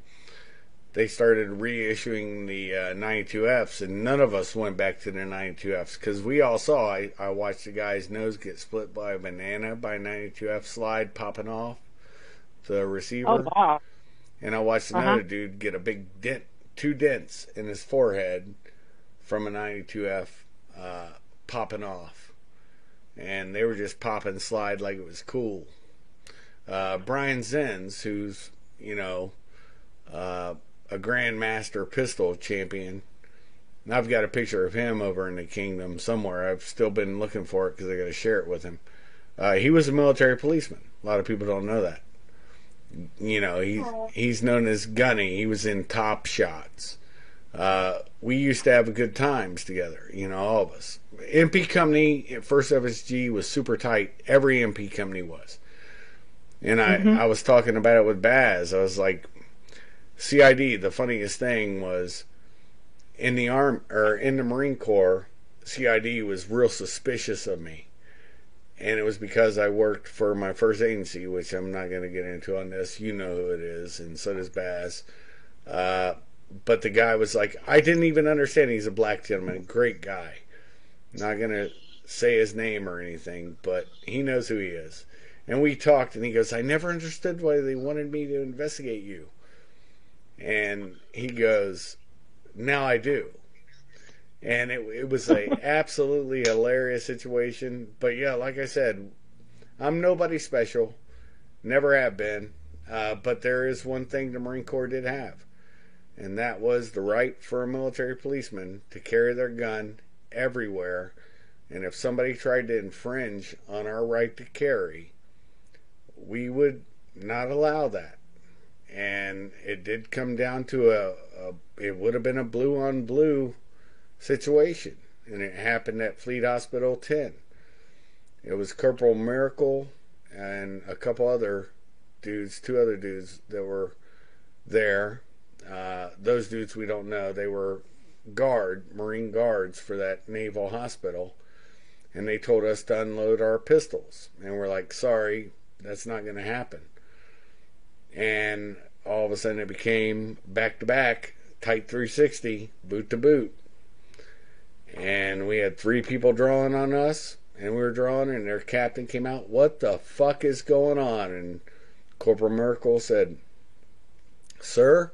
Speaker 1: they started reissuing the 92Fs, and none of us went back to the 92Fs because we all saw. I watched the guy's nose get split by a banana by a 92F slide popping off the receiver.
Speaker 3: Oh, wow.
Speaker 1: And I watched another dude get a big dent, 2 dents in his forehead from a 92F popping off. And they were just popping slide like it was cool. Brian Zenz, who's, a Grandmaster pistol champion. And I've got a picture of him over in the kingdom somewhere. I've still been looking for it because I got to share it with him. He was a military policeman. A lot of people don't know that. He's known as Gunny. He was in Top Shots. We used to have good times together, all of us. MP Company at First FSG was super tight. Every MP Company was. And I was talking about it with Baz. I was like, CID, the funniest thing was in the Marine Corps, CID was real suspicious of me. And it was because I worked for my first agency, which I'm not going to get into on this. You know who it is, and so does Baz. But the guy was like, I didn't even understand. He's a black gentleman, great guy. Not going to say his name or anything, but he knows who he is. And we talked, and he goes, I never understood why they wanted me to investigate you. And he goes, now I do. And it was a absolutely hilarious situation. But yeah, like I said, I'm nobody special. Never have been. But there is one thing the Marine Corps did have. And that was the right for a military policeman to carry their gun everywhere. And if somebody tried to infringe on our right to carry, we would not allow that. And it did come down to it would have been a blue on blue situation. And it happened at Fleet Hospital 10. It was Corporal Miracle and a couple other dudes, 2 other dudes that were there. Those dudes we don't know. They were Marine guards for that naval hospital. And they told us to unload our pistols. And we're like, sorry, that's not going to happen. And all of a sudden it became back-to-back, tight 360, boot to boot. And we had 3 people drawing on us, and we were drawing, and their captain came out, what the fuck is going on? And Corporal Miracle said, sir,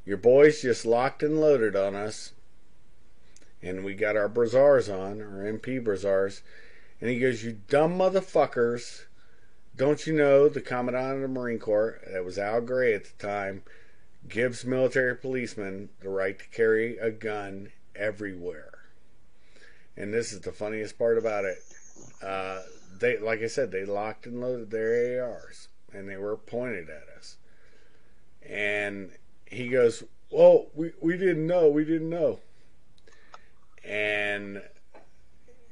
Speaker 1: your boys just locked and loaded on us. And we got our brassards on, our MP brassards. And he goes, you dumb motherfuckers. Don't you know the Commandant of the Marine Corps, that was Al Gray at the time, gives military policemen the right to carry a gun everywhere. And this is the funniest part about it. They, like I said, they locked and loaded their ARs, and they were pointed at us. And he goes, well, we didn't know. And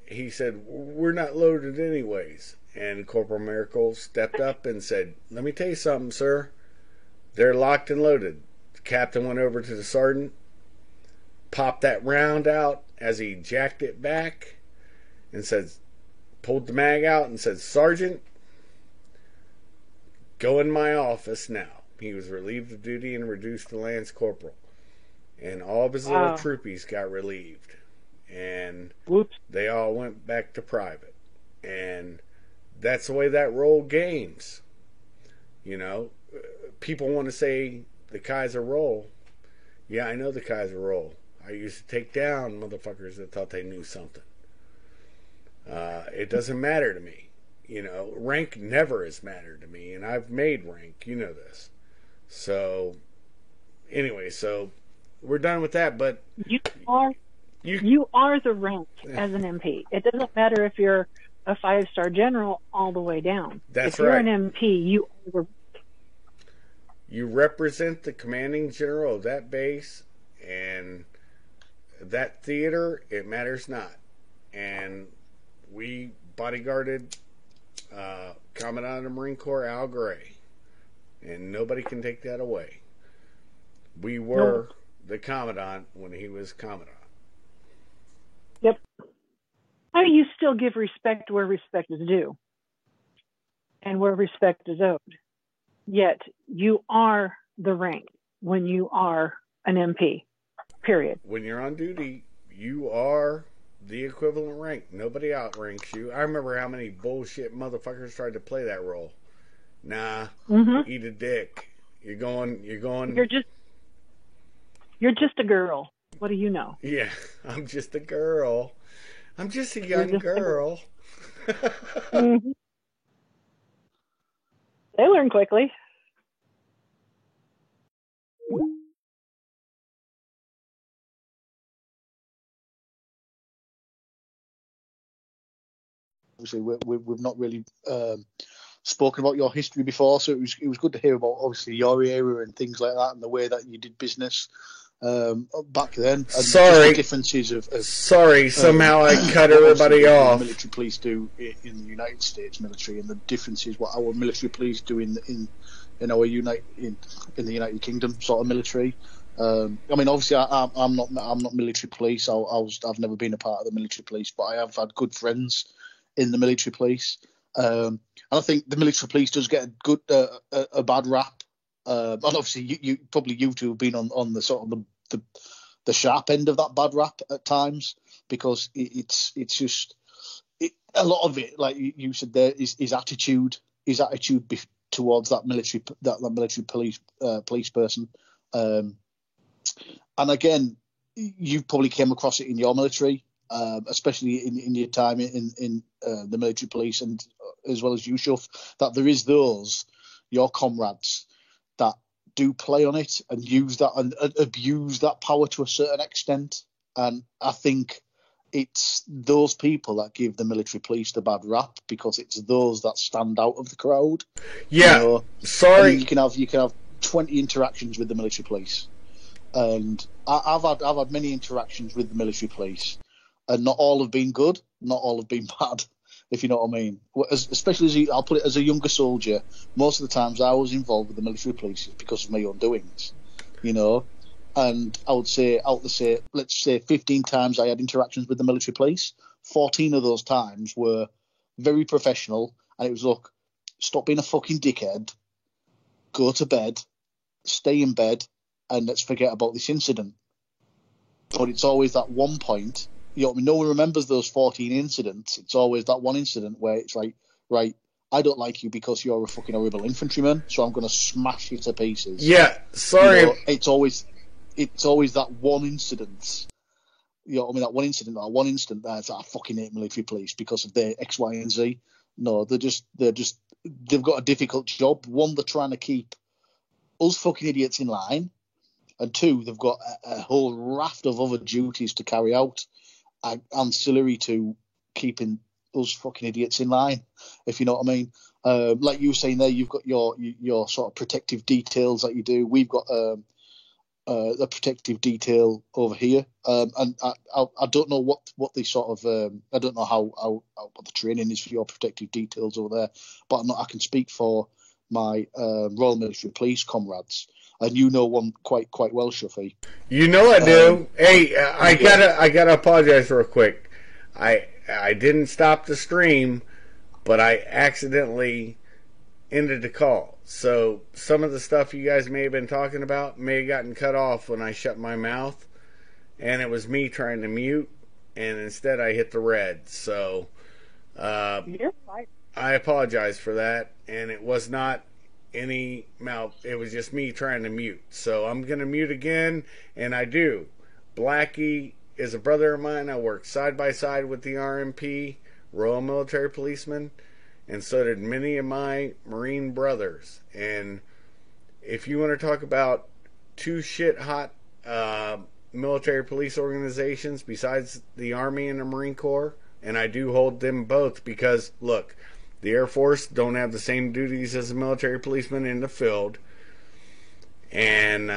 Speaker 1: he said, we're not loaded anyways. And Corporal Miracle stepped up and said, let me tell you something, sir. They're locked and loaded. The captain went over to the sergeant, popped that round out as he jacked it back, and said, pulled the mag out and said, Sergeant, go in my office now. He was relieved of duty and reduced to Lance Corporal. And all of his little troopies got relieved. And they all went back to private. And that's the way that rolled games. People want to say the Kaiser roll. Yeah, I know the Kaiser roll. I used to take down motherfuckers that thought they knew something. It doesn't matter to me. Rank never has mattered to me, and I've made rank. You know this. So, anyway, we're done with that. But
Speaker 3: you are the rank as an MP. It doesn't matter if you're a 5-star general all the way down.
Speaker 1: That's
Speaker 3: if you're
Speaker 1: right.
Speaker 3: an MP,
Speaker 1: you represent the commanding general of that base and that theater. It matters not. And we bodyguarded Commandant of the Marine Corps Al Gray, and nobody can take that away. We were the commandant when he was commandant.
Speaker 3: Yep. I mean, you still give respect where respect is due. and where respect is owed. Yet you are the rank when you are an MP, period.
Speaker 1: When you're on duty, you are the equivalent rank. Nobody outranks you. I remember how many bullshit motherfuckers tried to play that role. Nah, eat a dick. You're going.
Speaker 3: You're just a girl. What do you know?
Speaker 1: Yeah, I'm just a girl. I'm just a young girl.
Speaker 3: Mm-hmm. They learn quickly.
Speaker 2: Obviously, we've not really spoken about your history before, so it was good to hear about obviously your era and things like that, and the way that you did business back then. And
Speaker 1: Sorry,
Speaker 2: the differences of
Speaker 1: sorry. Somehow I cut everybody off.
Speaker 2: The military police do in the United States military, and the differences what our military police do in the United Kingdom sort of military. I mean, obviously, I'm not military police. I've never been a part of the military police, but I have had good friends in the military police. And I think the military police does get a bad rap. And obviously, you two have been on the sort of the sharp end of that bad rap at times, because it's just a lot of it, like you said, there is attitude towards that military police person. And again, you probably came across it in your military. Especially in your time in the military police, and as well as you, Shuff, that there is your comrades that do play on it and use that and abuse that power to a certain extent. And I think it's those people that give the military police the bad rap, because it's those that stand out of the crowd.
Speaker 1: Yeah, sorry.
Speaker 2: You can have 20 interactions with the military police, and I've had many interactions with the military police. And not all have been good, not all have been bad, if you know what I mean. Especially I'll put it as a younger soldier, most of the times I was involved with the military police because of my own doings, you know. And I would say, let's say 15 times I had interactions with the military police. 14 of those times were very professional, and it was, look, stop being a fucking dickhead, go to bed, stay in bed, and let's forget about this incident. But it's always that one point. You know, no one remembers those 14 incidents. It's always that one incident where it's like, right, I don't like you because you're a fucking horrible infantryman, so I'm going to smash you to pieces.
Speaker 1: Yeah, sorry.
Speaker 2: You know, it's always that one incident. You know what I mean? That one instant that's I fucking hate military police because of their X, Y, and Z. No, they've got a difficult job. One, they're trying to keep us fucking idiots in line, and two, they've got a whole raft of other duties to carry out, ancillary to keeping us fucking idiots in line, if you know what I mean. Like you were saying there, you've got your sort of protective details that you do. We've got a protective detail over here, and I don't know what the sort of I don't know how what the training is for your protective details over there, but I can speak for my Royal Military Police comrades. And you know one quite well, Shuffy.
Speaker 1: You know I do. Hey, I gotta apologize real quick. I didn't stop the stream, but I accidentally ended the call. So some of the stuff you guys may have been talking about may have gotten cut off when I shut my mouth, and it was me trying to mute, and instead I hit the red. So
Speaker 3: You're fine.
Speaker 1: I apologize for that, and it was not any mouth. It was just me trying to mute. So I'm going to mute again, and I do. Blackie is a brother of mine. I worked side by side with the RMP, Royal Military Policeman, and so did many of my Marine brothers. And if you want to talk about two shit hot military police organizations besides the Army and the Marine Corps, and I do hold them both because, look, the Air Force don't have the same duties as a military policeman in the field, and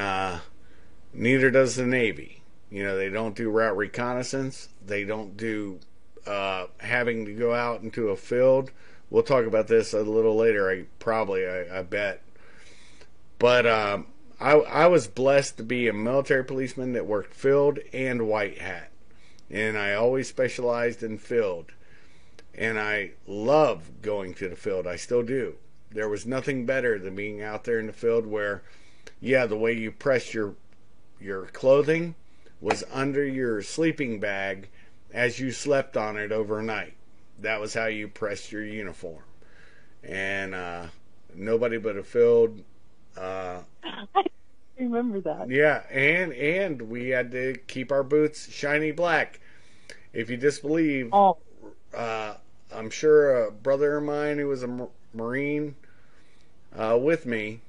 Speaker 1: neither does the Navy. You know, they don't do route reconnaissance. They don't do having to go out into a field. We'll talk about this a little later, I bet. But I was blessed to be a military policeman that worked field and white hat, and I always specialized in field. And I love going to the field. I still do. There was nothing better than being out there in the field where, yeah, the way you pressed your clothing was under your sleeping bag as you slept on it overnight. That was how you pressed your uniform. And nobody but a field.
Speaker 3: I remember that.
Speaker 1: Yeah, and we had to keep our boots shiny black. If you disbelieve, I'm sure a brother of mine who was a Marine with me,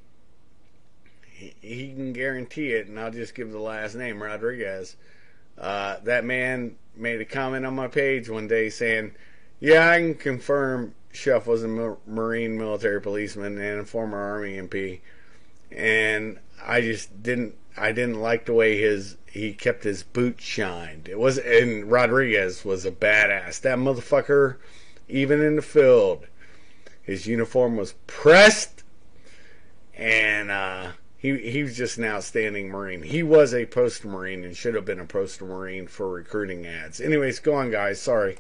Speaker 1: he can guarantee it, and I'll just give the last name, Rodriguez. That man made a comment on my page one day saying, yeah, I can confirm Chef was a Marine military policeman and a former Army MP. And I just didn't like the way he kept his boots shined. And Rodriguez was a badass. That motherfucker, even in the field, his uniform was pressed, and he was just an outstanding Marine. He was a poster Marine and should have been a poster Marine for recruiting ads. Anyways, go on, guys. Sorry.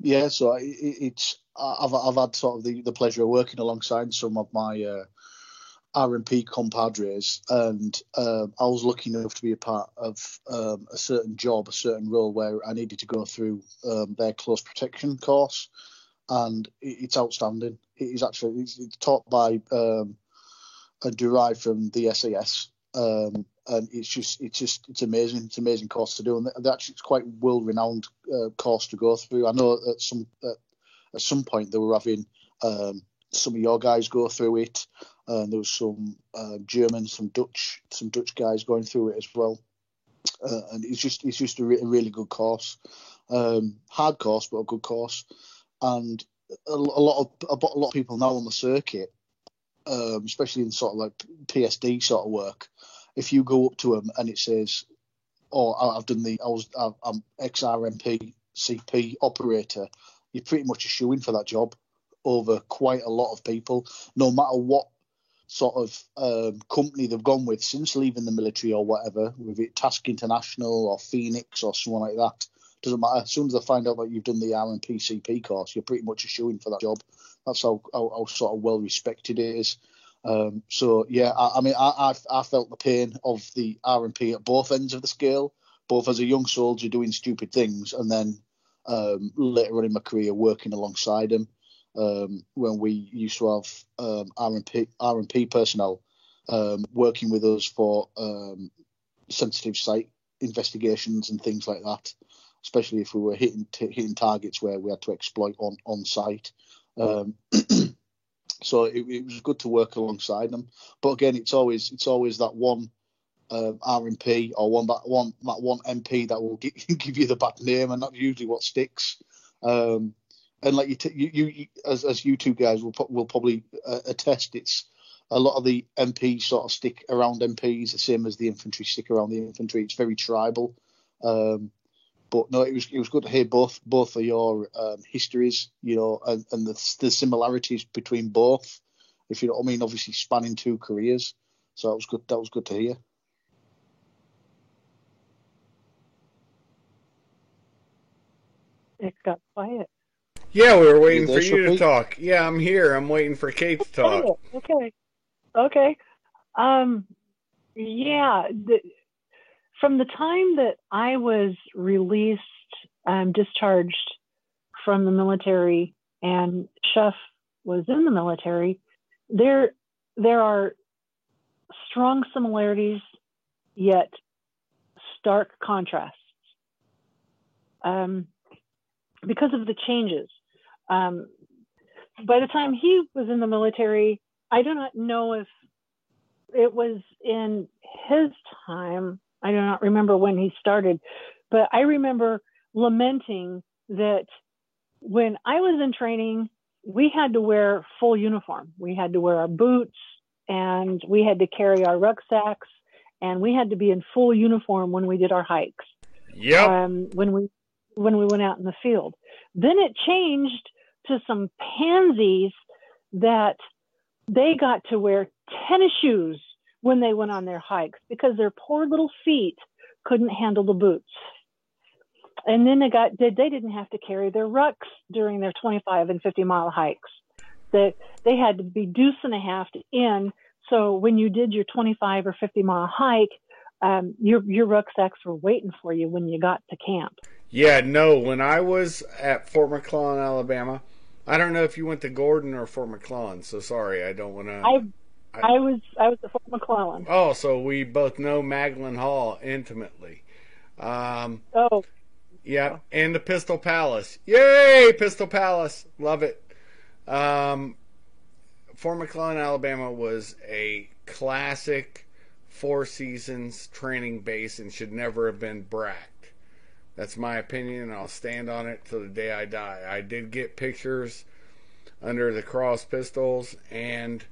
Speaker 2: Yeah, so I've had sort of the pleasure of working alongside some of my R&P compadres, and I was lucky enough to be a part of a certain job, a certain role where I needed to go through their close protection course, and it's outstanding. It's taught by and derived from the SAS, and it's amazing. It's an amazing course to do, and actually it's quite world-renowned course to go through. I know at some point they were having some of your guys go through it. There was some German, some Dutch guys going through it as well, and it's just a really good course, hard course but a good course, and a lot of people now on the circuit, especially in sort of like PSD sort of work. If you go up to them and it says, "Oh, I'm ex-RMP CP operator," you're pretty much a shoo-in for that job over quite a lot of people, no matter what sort of company they've gone with since leaving the military or whatever, with it Task International or Phoenix or someone like that. Doesn't matter. As soon as they find out that you've done the RMP CP course, you're pretty much a shoo-in for that job. That's how sort of well respected it is. So yeah, I felt the pain of the RMP at both ends of the scale, both as a young soldier doing stupid things, and then later on in my career working alongside them. When we used to have RMP personnel working with us for sensitive site investigations and things like that, especially if we were hitting targets where we had to exploit on site. So it was good to work alongside them. But again, it's always that one RMP or that one MP that will give you the bad name, and that's usually what sticks. And like you as you two guys will probably attest, it's a lot of the MPs sort of stick around MPs, the same as the infantry stick around the infantry. It's very tribal. But no, it was good to hear both of your histories, you know, and the similarities between both, if you know what I mean. Obviously, spanning two careers, so that was good. That was good to hear.
Speaker 3: It got quiet.
Speaker 1: Yeah, we were waiting for you to talk. Yeah, I'm here. I'm waiting for Kate to talk.
Speaker 3: Okay. Yeah. From the time that I was released, discharged from the military, and Chef was in the military, there are strong similarities, yet stark contrasts. Because of the changes. By the time he was in the military, I do not know if it was in his time. I do not remember when he started, but I remember lamenting that when I was in training, we had to wear full uniform. We had to wear our boots, and we had to carry our rucksacks, and we had to be in full uniform when we did our hikes.
Speaker 1: Yep.
Speaker 3: When we went out in the field. Then it changed to some pansies that they got to wear tennis shoes when they went on their hikes because their poor little feet couldn't handle the boots. And then they didn't have to carry their rucks during their 25 and 50-mile hikes. They had to be deuce and a half in. So when you did your 25 or 50-mile hike, your rucksacks were waiting for you when you got to camp.
Speaker 1: Yeah, no, when I was at Fort McClellan, Alabama, I don't know if you went to Gordon or Fort McClellan, so sorry, I don't want to...
Speaker 3: I was at Fort McClellan.
Speaker 1: Oh, so we both know Magdalen Hall intimately.
Speaker 3: Oh.
Speaker 1: Yeah, and the Pistol Palace. Yay, Pistol Palace. Love it. Fort McClellan, Alabama was a classic Four Seasons training base and should never have been BRAC'd. That's my opinion, and I'll stand on it till the day I die. I did get pictures under the cross pistols and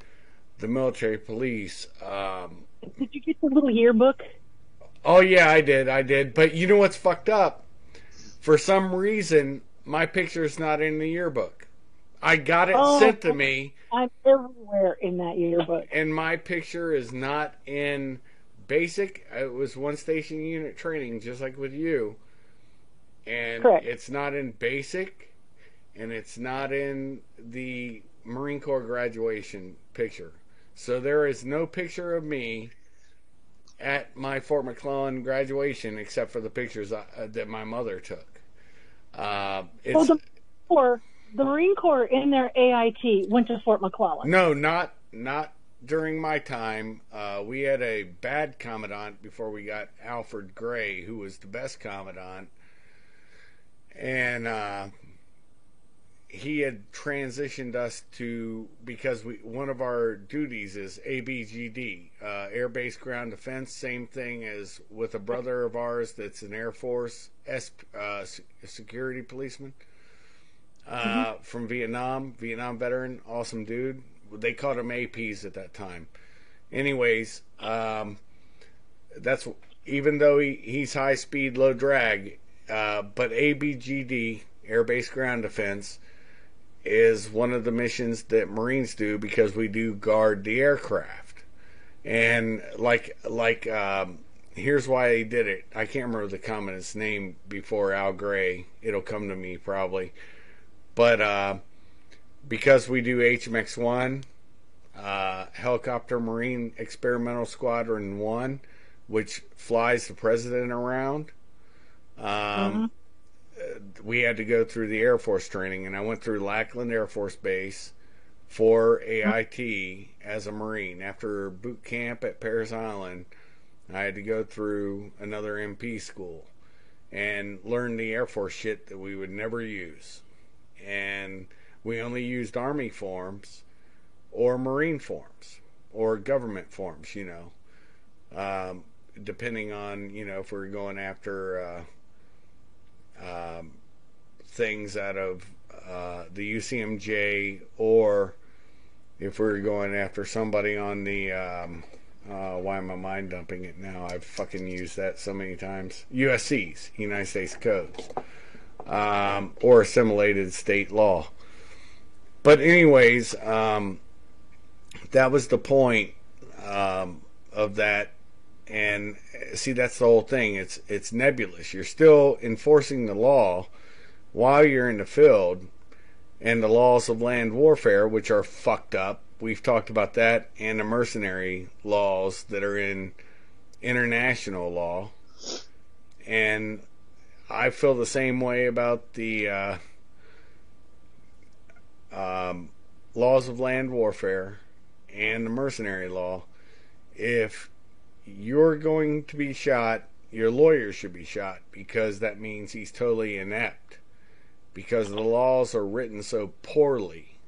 Speaker 1: the military police.
Speaker 3: Did you get the little yearbook?
Speaker 1: Oh, yeah, I did. But you know what's fucked up? For some reason, my picture's not in the yearbook. I got it sent to me.
Speaker 3: I'm everywhere in that yearbook.
Speaker 1: And my picture is not in basic. It was one station unit training, just like with you. And
Speaker 3: correct.
Speaker 1: It's not in basic, and it's not in the Marine Corps graduation picture. So there is no picture of me at my Fort McClellan graduation except for the pictures that my mother took.
Speaker 3: The Marine Corps in their AIT went to Fort McClellan.
Speaker 1: No, not during my time. We had a bad commandant before we got Alfred Gray, who was the best commandant. And he had transitioned us to, because one of our duties is ABGD, Air Base Ground Defense, same thing as with a brother of ours that's an Air Force security policeman from Vietnam veteran, awesome dude. They called him APs at that time. Anyways, that's, even though he's high speed, low drag, but ABGD, Air Base Ground Defense, is one of the missions that Marines do because we do guard the aircraft. And here's why they did it. I can't remember the commandant's name before Al Gray. It'll come to me probably. But because we do HMX-1, Helicopter Marine Experimental Squadron 1, which flies the president around, we had to go through the Air Force training, and I went through Lackland Air Force Base for AIT as a Marine. After boot camp at Parris Island, I had to go through another MP school and learn the Air Force shit that we would never use. And we only used Army forms or Marine forms or government forms, depending on, if we're going after things out of the UCMJ, or if we're going after somebody on the why am I mind dumping it now? I've fucking used that so many times. USC's, United States Codes, or assimilated state law. But anyways, that was the point of that. And see, that's the whole thing. It's nebulous. You're still enforcing the law while you're in the field, and the laws of land warfare, which are fucked up. We've talked about that, and the mercenary laws that are in international law. And I feel the same way about the laws of land warfare and the mercenary law. If you're going to be shot, your lawyer should be shot, because that means he's totally inept, because the laws are written so poorly,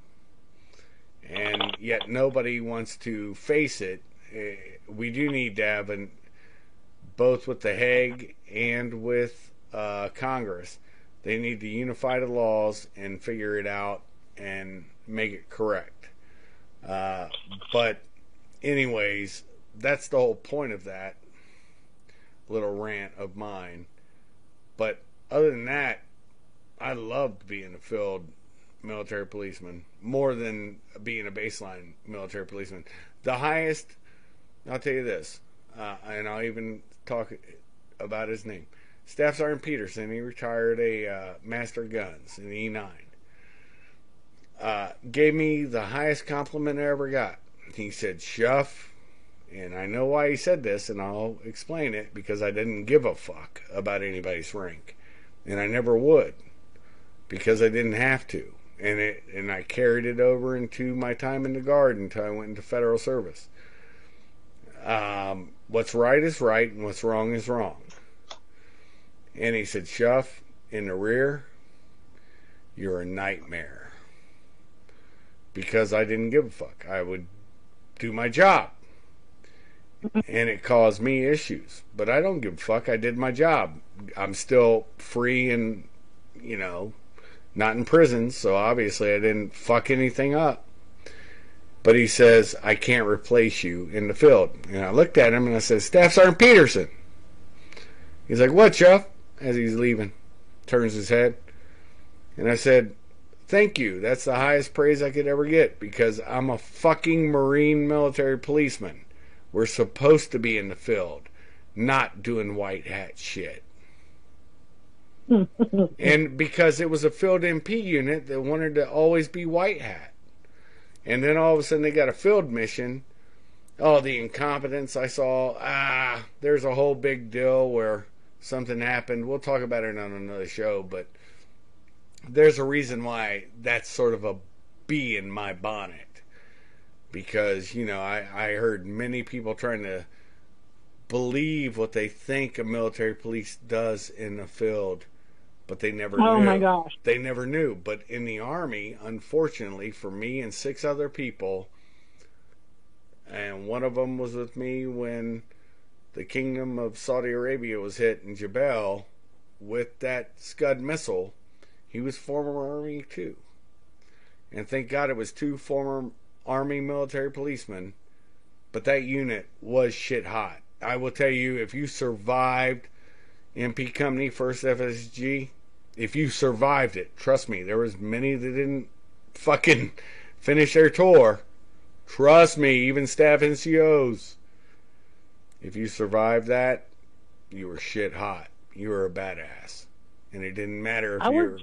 Speaker 1: and yet nobody wants to face it. We do need to have both with the Hague and with Congress, they need to unify the laws and figure it out and make it correct. But anyways, that's the whole point of that little rant of mine. But other than that, I loved being a field military policeman more than being a baseline military policeman. The highest, I'll tell you this, and I'll even talk about his name. Staff Sergeant Peterson, he retired a Master Guns, an E9. Gave me the highest compliment I ever got. He said, Shuff, and I know why he said this, and I'll explain it, because I didn't give a fuck about anybody's rank. And I never would, because I didn't have to. And I carried it over into my time in the Guard until I went into federal service. What's right is right, and what's wrong is wrong. And he said, Shuff, in the rear, you're a nightmare. Because I didn't give a fuck. I would do my job. And it caused me issues. But I don't give a fuck. I did my job. I'm still free and, not in prison, so obviously I didn't fuck anything up. But he says, I can't replace you in the field. And I looked at him and I said, Staff Sergeant Peterson. He's like, what, Chuff? As he's leaving. Turns his head. And I said, thank you. That's the highest praise I could ever get, because I'm a fucking Marine military policeman. We're supposed to be in the field, not doing white hat shit. And because it was a field MP unit that wanted to always be white hat. And then all of a sudden they got a field mission. Oh, the incompetence I saw. There's a whole big deal where something happened. We'll talk about it on another show, but there's a reason why that's sort of a bee in my bonnet. Because, I heard many people trying to believe what they think a military police does in the field, but they never knew.
Speaker 3: Oh my gosh.
Speaker 1: They never knew. But in the Army, unfortunately, for me and 6 other people, and one of them was with me when the Kingdom of Saudi Arabia was hit in Jebel with that Scud missile, he was former Army too. And thank God it was 2 former Army military policemen, but that unit was shit hot. I will tell you, if you survived MP Company 1st FSG, if you survived it, trust me, there was many that didn't fucking finish their tour. Trust me, even staff NCOs. If you survived that, you were shit hot. You were a badass. And it didn't matter if
Speaker 3: Our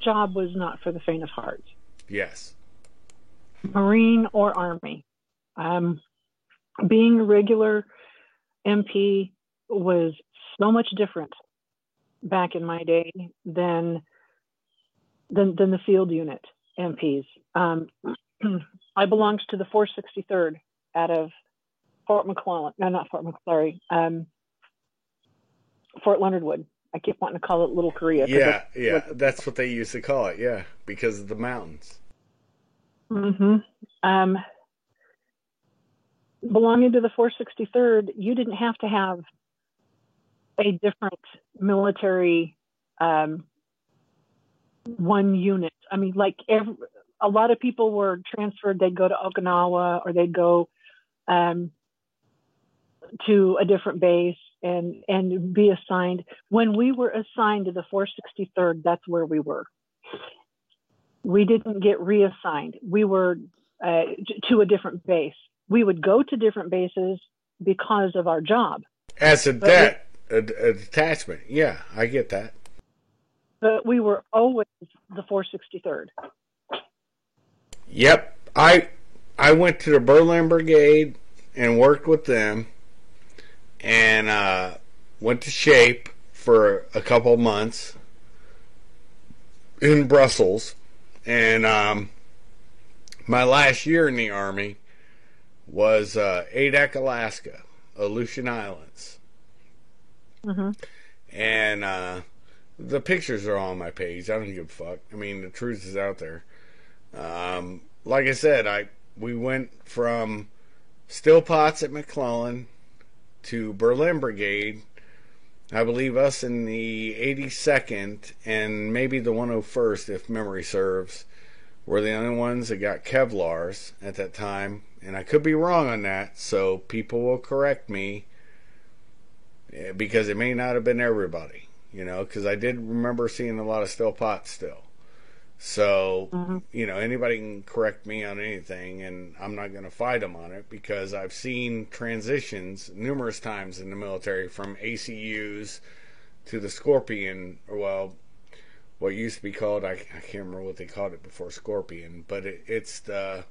Speaker 3: job was not for the faint of heart.
Speaker 1: Yes.
Speaker 3: Marine or Army. Being a regular MP was so much different back in my day than the field unit MPs. I belonged to the 463rd out of Fort McClellan. No, not Fort McClellan. Fort Leonard Wood. I keep wanting to call it Little Korea.
Speaker 1: Yeah, that's what they used to call it, yeah, because of the mountains.
Speaker 3: Mm-hmm. Belonging to the 463rd, you didn't have to have a different military one unit. I mean, like a lot of people were transferred. They'd go to Okinawa or they'd go to a different base and be assigned. When we were assigned to the 463rd, that's where we were. We didn't get reassigned. We were to a different base. We would go to different bases because of our job.
Speaker 1: As a detachment. Yeah, I get that.
Speaker 3: But we were always the 463rd.
Speaker 1: Yep. I went to the Berlin Brigade and worked with them, and went to SHAPE for a couple months in Brussels. And my last year in the Army was Adak, Alaska, Aleutian Islands.
Speaker 3: Mm-hmm.
Speaker 1: And the pictures are all on my page. I don't give a fuck. I mean, the truth is out there. Like I said, we went from Still Pots at McClellan to Berlin Brigade. I believe us in the 82nd and maybe the 101st, if memory serves, were the only ones that got Kevlars at that time. And I could be wrong on that, so people will correct me, because it may not have been everybody, because I did remember seeing a lot of Still Pots still. So,
Speaker 3: Mm-hmm.
Speaker 1: anybody can correct me on anything, and I'm not going to fight them on it because I've seen transitions numerous times in the military from ACUs to the Scorpion, or well, what used to be called, I can't remember what they called it before Scorpion, but it's the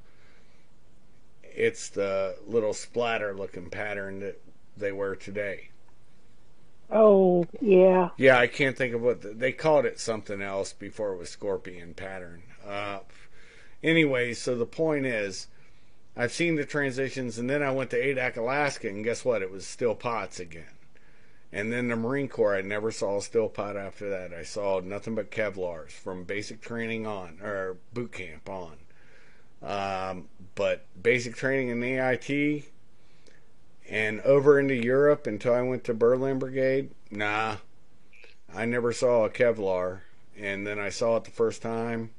Speaker 1: little splatter looking pattern that they wear today.
Speaker 3: Oh, yeah.
Speaker 1: Yeah, I can't think of what they called it, something else before it was Scorpion pattern. Anyway, so the point is, I've seen the transitions, and then I went to ADAC Alaska, and guess what? It was still POTS again. And then the Marine Corps, I never saw a still pot after that. I saw nothing but Kevlars from basic training on, or boot camp on. But basic training in the AIT and over into Europe until I went to Berlin Brigade, nah, I never saw a Kevlar. And then I saw it the first time,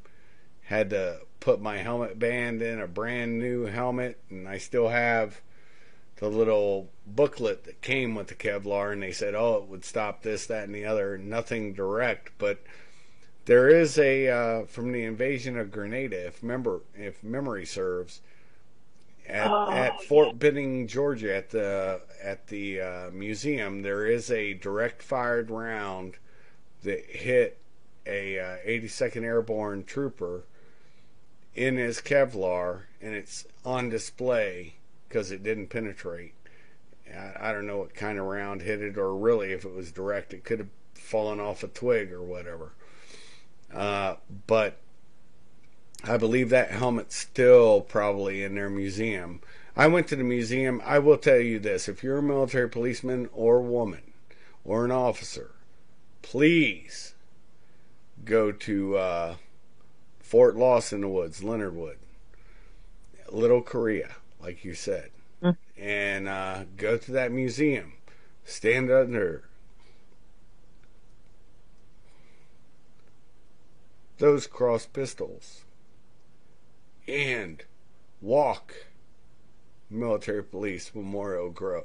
Speaker 1: had to put my helmet band in a brand new helmet, and I still have the little booklet that came with the Kevlar, and they said, oh, it would stop this, that, and the other. Nothing direct, but there is a from the invasion of Grenada, if memory serves, at Fort Benning, Georgia, at the museum, there is a direct fired round that hit a 82nd Airborne trooper in his Kevlar, and it's on display because it didn't penetrate. I don't know what kind of round hit it, or really if it was direct, it could have fallen off a twig or whatever. But I believe that helmet's still probably in their museum. I went to the museum. I will tell you this: if you're a military policeman or woman or an officer, please go to Fort Lost in the Woods, Leonard Wood, Little Korea, like you said, and go to that museum. Stand under those cross pistols and walk Military Police Memorial Grove.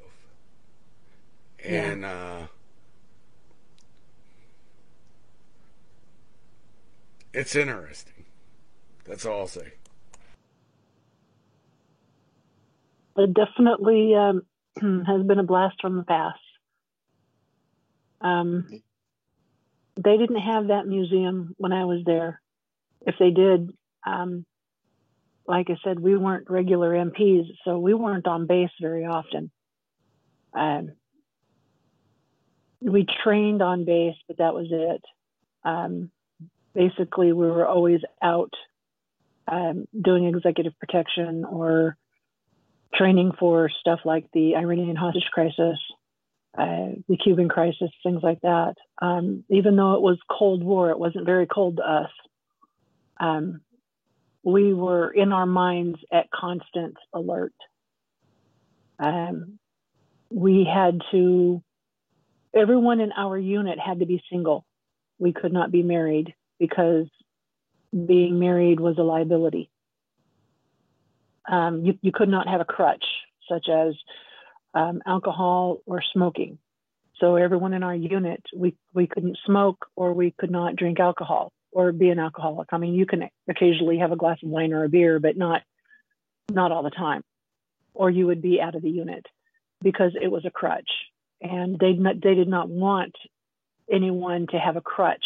Speaker 1: And it's interesting. That's all I'll say.
Speaker 3: It definitely has been a blast from the past. They didn't have that museum when I was there. If they did, like I said, we weren't regular MPs, so we weren't on base very often. We trained on base, but that was it. Basically, we were always out doing executive protection or training for stuff like the Iranian hostage crisis, the Cuban crisis, things like that. Even though it was Cold War, it wasn't very cold to us. We were in our minds at constant alert. We had to, everyone in our unit had to be single. We could not be married because being married was a liability. You could not have a crutch, such as alcohol or smoking. So everyone in our unit, we couldn't smoke, or we could not drink alcohol or be an alcoholic. I mean, you can occasionally have a glass of wine or a beer, but not all the time. Or you would be out of the unit because it was a crutch. And they did not want anyone to have a crutch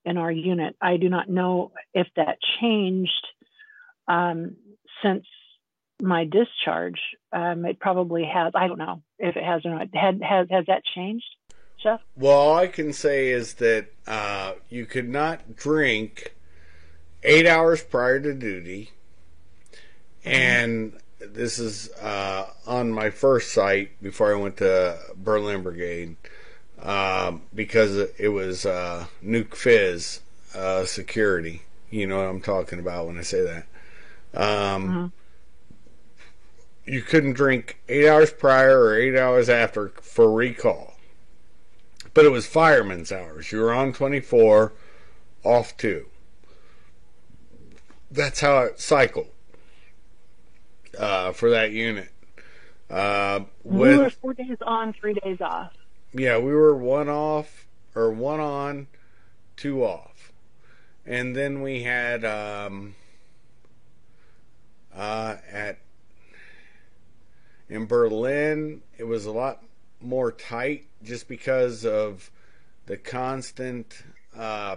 Speaker 3: in our unit. I do not know if that changed since my discharge. It probably has. I don't know if it has or not. Has that changed, Jeff?
Speaker 1: Well, all I can say is that you could not drink 8 hours prior to duty, and this is on my first site before I went to Berlin Brigade, because it was Nuke Fizz security. You know what I'm talking about when I say that. You couldn't drink 8 hours prior or 8 hours after for recall. But it was fireman's hours. You were on 24, off 2. That's how it cycled for that unit.
Speaker 3: We were 4 days on, 3 days off.
Speaker 1: Yeah, we were 1 off, or 1 on, 2 off. And then we had in Berlin, it was a lot more tight just because of the constant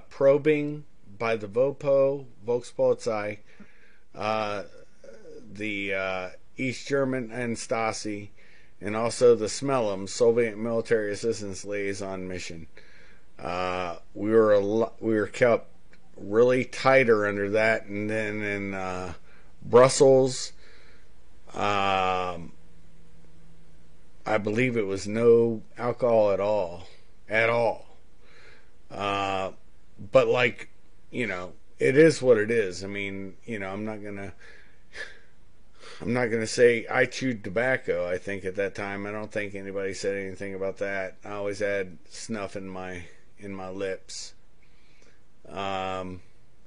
Speaker 1: probing by the VOPO, Volkspolizei, uh, the East German and Stasi, and also the SMELM, Soviet Military Assistance Liaison Mission. We were kept really tighter under that, and then in Brussels, I believe it was no alcohol at all. But like, it is what it is. I mean, I'm not gonna say I chewed tobacco. I think at that time, I don't think anybody said anything about that. I always had snuff in my lips,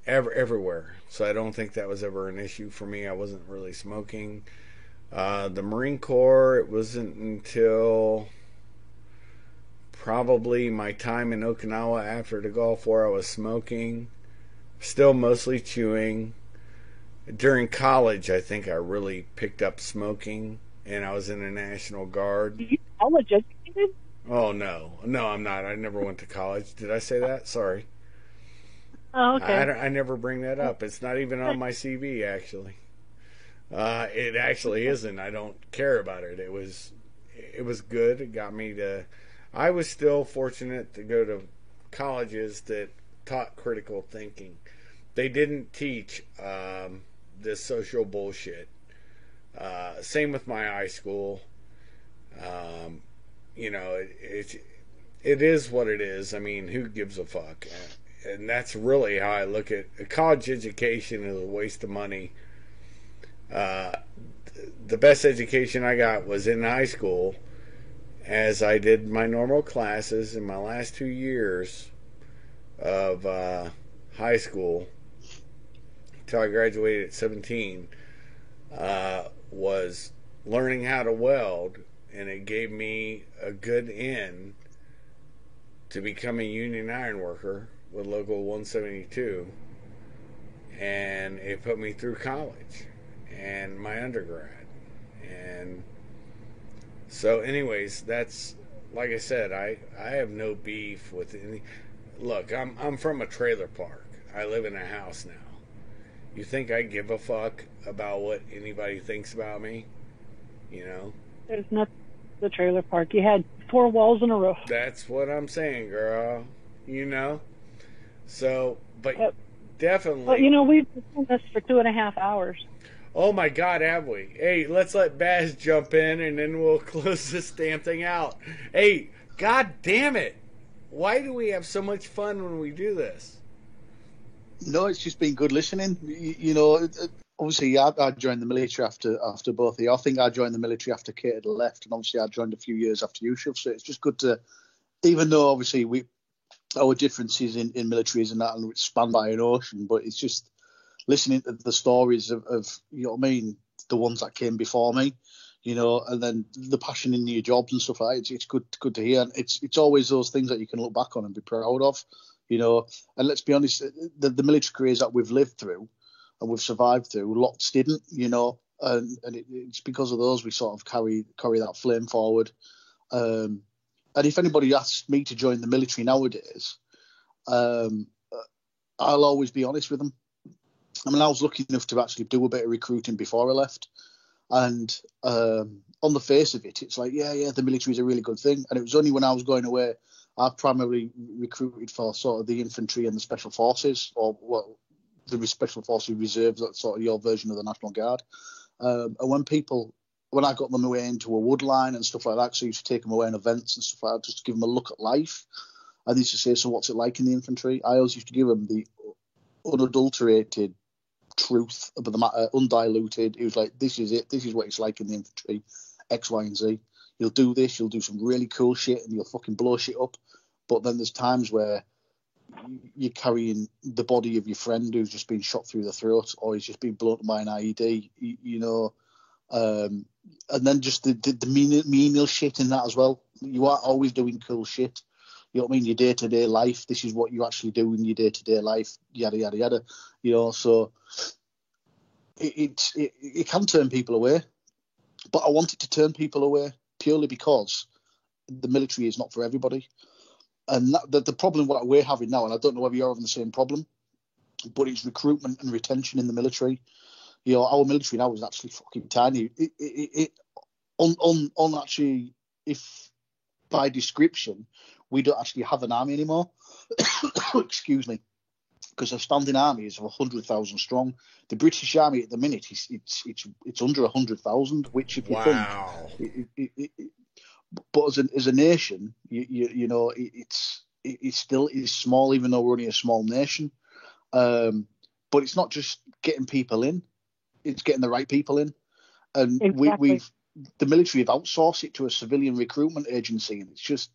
Speaker 1: everywhere. So I don't think that was ever an issue for me. I wasn't really smoking. The Marine Corps, it wasn't until probably my time in Okinawa after the Gulf War I was smoking, still mostly chewing. During college, I think I really picked up smoking, and I was in the National Guard.
Speaker 3: Are you college educated?
Speaker 1: Oh, no, I'm not. I never went to college. Did I say that? Sorry.
Speaker 3: Oh, okay.
Speaker 1: I never bring that up. It's not even on my CV, actually. It actually isn't. I don't care about it. It was good. It got me to. I was still fortunate to go to colleges that taught critical thinking. They didn't teach this social bullshit. Same with my high school. It is what it is. I mean, who gives a fuck? And that's really how I look at it. College education is a waste of money. The best education I got was in high school, as I did my normal classes in my last 2 years of high school until I graduated at 17, was learning how to weld, and it gave me a good in to become a union iron worker with Local 172, and it put me through college and my undergrad. And so anyways, that's, like I said, I have no beef with any. Look, I'm from a trailer park. I live in a house now. You think I give a fuck about what anybody thinks about me?
Speaker 3: There's nothing. The trailer park. You had 4 walls and a roof.
Speaker 1: That's what I'm saying, girl. So, but definitely.
Speaker 3: Well, we've been doing this for 2.5 hours.
Speaker 1: Oh my God, have we? Hey, let's let Baz jump in, and then we'll close this damn thing out. Hey, God damn it! Why do we have so much fun when we do this?
Speaker 2: No, it's just been good listening. Obviously, I joined the military after both of you. I think I joined the military after Kate had left, and obviously I joined a few years after Yusuf. So it's just good to, even though obviously our differences in militaries and that, and it's spanned by an ocean, but it's just listening to the stories of the ones that came before me, and then the passion in your jobs and stuff like that. It's good to hear, and it's always those things that you can look back on and be proud of, And let's be honest, the military careers that we've lived through and we've survived through, lots didn't, and it's because of those we sort of carry that flame forward. And if anybody asks me to join the military nowadays, I'll always be honest with them. I mean, I was lucky enough to actually do a bit of recruiting before I left, and on the face of it, it's like, yeah, the military is a really good thing. And it was only when I was going away, I primarily recruited for sort of the infantry and the special forces, or the special forces reserves, that's sort of your version of the National Guard. And when I got them away into a wood line and stuff like that, so I used to take them away on events and stuff like that, just to give them a look at life. I used to say, so what's it like in the infantry? I always used to give them the unadulterated truth about the matter, undiluted. It was like, this is it. This is what it's like in the infantry, X, Y, and Z. You'll do this, you'll do some really cool shit, and you'll fucking blow shit up. But then there's times where you're carrying the body of your friend who's just been shot through the throat, or he's just been blown up by an IED, and then just the menial shit in that as well. You are always doing cool shit, You know what I mean? Your day-to-day life. This is what you actually do in your day-to-day life. Yada yada yada. You know, so it can turn people away. But I wanted to turn people away purely because the military is not for everybody. And the problem what we're having now, and I don't know whether you're having the same problem, but it's recruitment and retention in the military. You know, our military now is actually fucking tiny. Actually, if by description, we don't actually have an army anymore. Excuse me. Because a standing army is of 100,000 strong. The British Army at the minute it's under 100,000, which if you think, but as a nation, you know, it's still is small, even though we're only a small nation. But it's not just getting people in; it's getting the right people in. And
Speaker 3: exactly.
Speaker 2: the military have outsourced it to a civilian recruitment agency, and it's just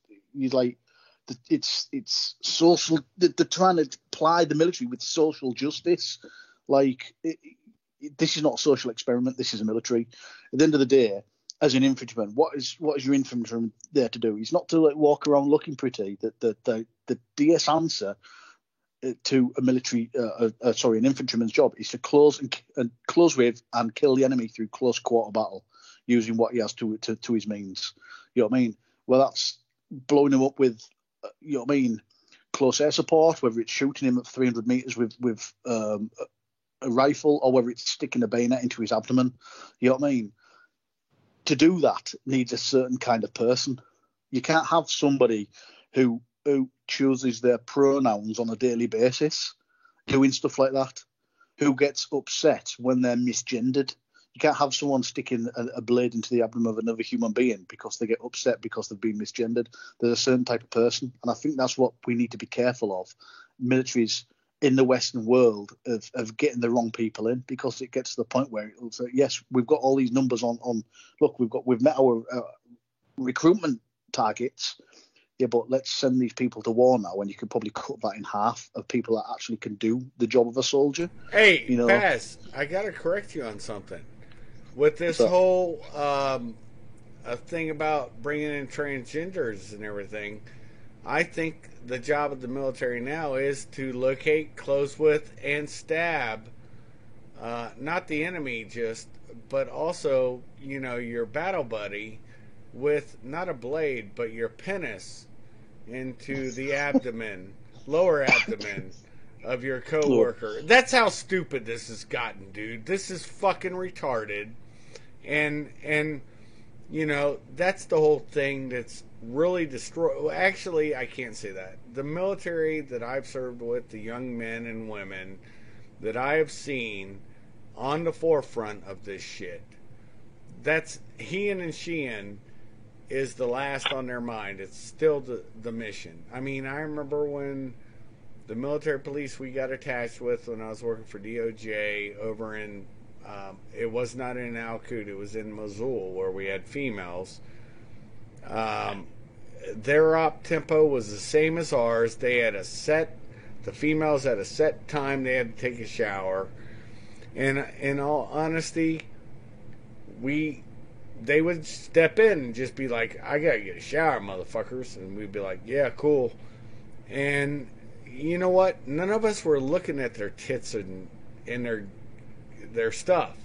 Speaker 2: it's social. They're trying to apply the military with social justice. Like this is not a social experiment. This is a military. At the end of the day, as an infantryman, what is your infantryman there to do? He's not to like walk around looking pretty. The DS answer to a military, an infantryman's job is to close with and kill the enemy through close quarter battle, using what he has to his means. You know what I mean? Well, that's blowing him up with, you know what I mean, close air support, whether it's shooting him at 300 meters with a rifle, or whether it's sticking a bayonet into his abdomen. You know what I mean? To do that needs a certain kind of person. You can't have somebody who chooses their pronouns on a daily basis doing stuff like that, who gets upset when they're misgendered. You can't have someone sticking a blade into the abdomen of another human being because they get upset because they've been misgendered. There's a certain type of person, and I think that's what we need to be careful of. Militaries in the Western world of getting the wrong people in, because it gets to the point where it'll say, yes, we've got all these numbers on. Look, we've met our recruitment targets. Yeah, but let's send these people to war now, and you could probably cut that in half of people that actually can do the job of a soldier.
Speaker 1: Hey,
Speaker 2: you know?
Speaker 1: Paz, I got to correct you on something. With this whole thing about bringing in transgenders and everything, I think the job of the military now is to locate, close with, and stab not the enemy but also, you know, your battle buddy with not a blade, but your penis into the abdomen, lower abdomen of your coworker. That's how stupid this has gotten, dude. This is fucking retarded. And you know, that's the whole thing that's really destroyed. Well, actually, I can't say that. The military that I've served with, the young men and women that I have seen on the forefront of this shit, that's Hean and Sheehan is the last on their mind. It's still the mission. I mean, I remember when the military police we got attached with when I was working for DOJ over in, it was not in Al Qud, it was in Mosul, where we had females. Their op tempo was the same as ours. They had the females had a set time they had to take a shower. And in all honesty, they would step in and just be like, I gotta get a shower, motherfuckers. And we'd be like, yeah, cool. And you know what? None of us were looking at their tits and their stuff.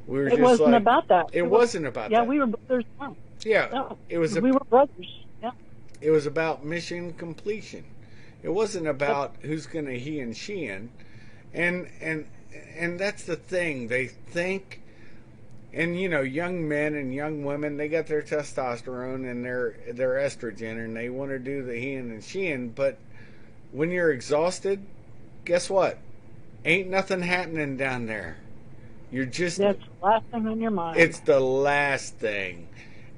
Speaker 1: We were
Speaker 3: it wasn't about that.
Speaker 1: It wasn't about that.
Speaker 3: Yeah, we were brothers. No.
Speaker 1: Yeah.
Speaker 3: No.
Speaker 1: We
Speaker 3: were brothers. Yeah.
Speaker 1: It was about mission completion. It wasn't about who's gonna he and she in. And that's the thing. They think. And, you know, young men and young women, they got their testosterone and their estrogen, and they want to do the he and sheeing. But when you're exhausted, guess what? Ain't nothing happening down there. You're just...
Speaker 3: That's the last thing on your mind.
Speaker 1: It's the last thing.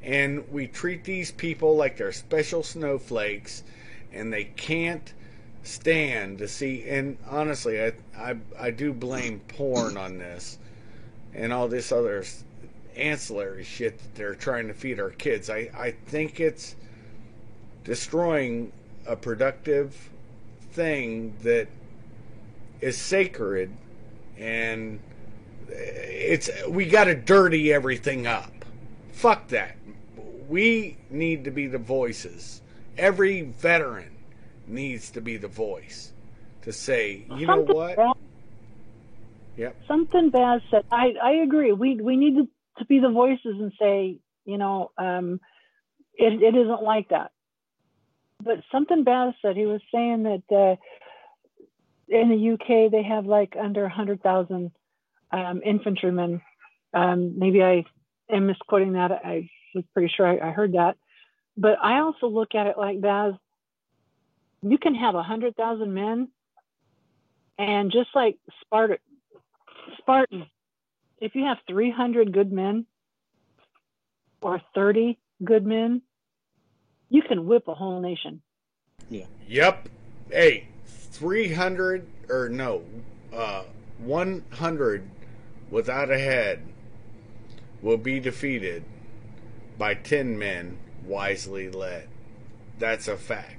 Speaker 1: And we treat these people like they're special snowflakes, and they can't stand to see... And honestly, I do blame porn on this and all this other ancillary shit that they're trying to feed our kids. I think it's destroying a productive thing that is sacred, and we got to dirty everything up. Fuck that. We need to be the voices every veteran needs to be the voice to say, you know
Speaker 3: Something
Speaker 1: what?
Speaker 3: Baz,
Speaker 1: Yep.
Speaker 3: something Baz said. I agree. We need to be the voices and say, it isn't like that. But something Baz said, he was saying that in the UK they have like under 100,000 infantrymen. Maybe I am misquoting that. I was pretty sure I heard that. But I also look at it like, Baz, you can have 100,000 men, and just like Spartan, if you have 300 good men or 30 good men, you can whip a whole nation.
Speaker 2: Yeah.
Speaker 1: Yep. Hey, 100 without a head will be defeated by 10 men wisely led. That's a fact.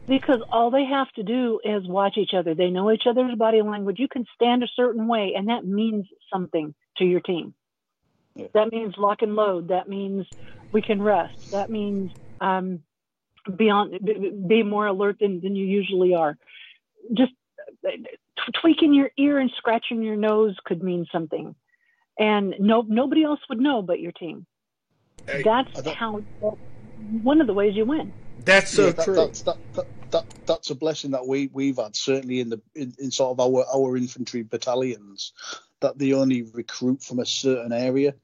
Speaker 3: Because all they have to do is watch each other. They know each other's body language. You can stand a certain way, and that means something to your team.
Speaker 2: Yeah.
Speaker 3: That means lock and load. That means we can rest. That means be more alert than you usually are. Just tweaking your ear and scratching your nose could mean something, and nobody else would know but your team.
Speaker 1: Hey,
Speaker 3: that's how one of the ways you win.
Speaker 1: That's so true.
Speaker 2: That's a blessing that we've had, certainly in sort of our infantry battalions, that they only recruit from a certain area,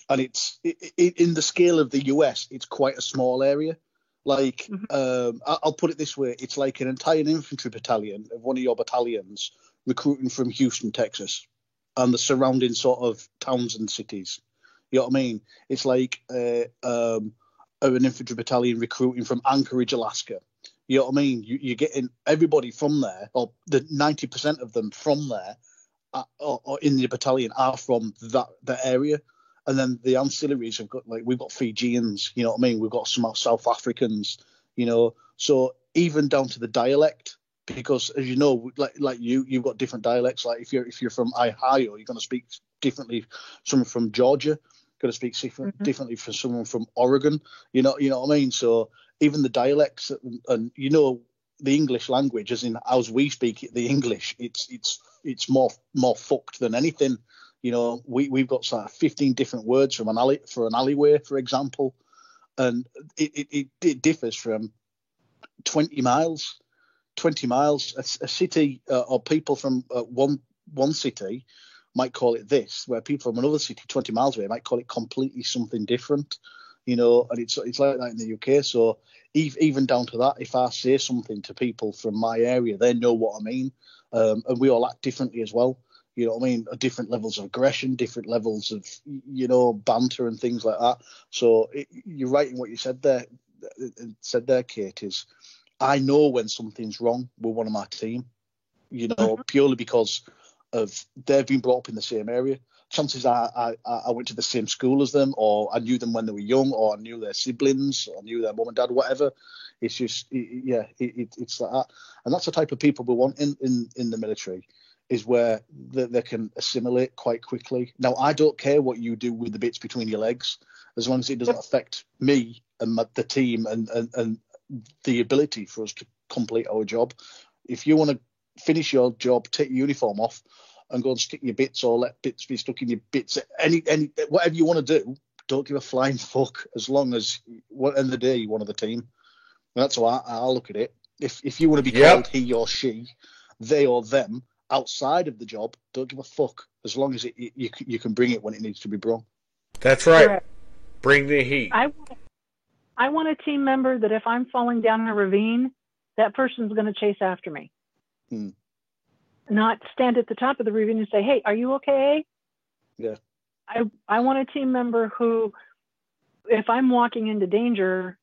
Speaker 2: and it's in the scale of the US, it's quite a small area. Like, I'll put it this way: it's like an entire infantry battalion of one of your battalions recruiting from Houston, Texas, and the surrounding sort of towns and cities. You know what I mean? It's like an infantry battalion recruiting from Anchorage, Alaska. You know what I mean? You're getting everybody from there, or the 90% of them from there, or in the battalion are from that area. And then the ancillaries have got, like, we've got Fijians, you know what I mean? We've got some South Africans, you know. So even down to the dialect, because as you know, like you've got different dialects. Like if you're from Ohio, you're going to speak differently. Someone from Georgia going to speak differently from someone from Oregon. You know what I mean? So even the dialects and you know the English language, as in as we speak it, the English, it's more fucked than anything. You know, we've got sort of 15 different words for an alleyway, for example, and it differs from 20 miles. 20 miles, a city or people from one city might call it this, where people from another city 20 miles away might call it completely something different. You know, and it's like that in the UK. So even down to that, if I say something to people from my area, they know what I mean, and we all act differently as well. You know what I mean? Different levels of aggression, different levels of, you know, banter and things like that. So you're right in what you said there. Kate, is I know when something's wrong with one of my team, you know, purely because of they've been brought up in the same area. Chances are I went to the same school as them, or I knew them when they were young, or I knew their siblings, or I knew their mum and dad, whatever. It's just, it's like that. And that's the type of people we want in the military, is where they can assimilate quite quickly. Now, I don't care what you do with the bits between your legs, as long as it doesn't affect me and the team and the ability for us to complete our job. If you want to finish your job, take your uniform off and go and stick your bits, or let bits be stuck in your bits, any whatever you want to do, don't give a flying fuck, as long as at the end of the day you're one of the team. And that's how I look at it. If you want to be called he or she, they or them, outside of the job, don't give a fuck, as long as you can bring it when it needs to be brought.
Speaker 1: That's right.
Speaker 3: Correct.
Speaker 1: Bring the heat.
Speaker 3: I want a team member that if I'm falling down a ravine, that person's going to chase after me. Not stand at the top of the ravine and say, hey, are you okay?
Speaker 2: Yeah.
Speaker 3: I want a team member who, if I'm walking into danger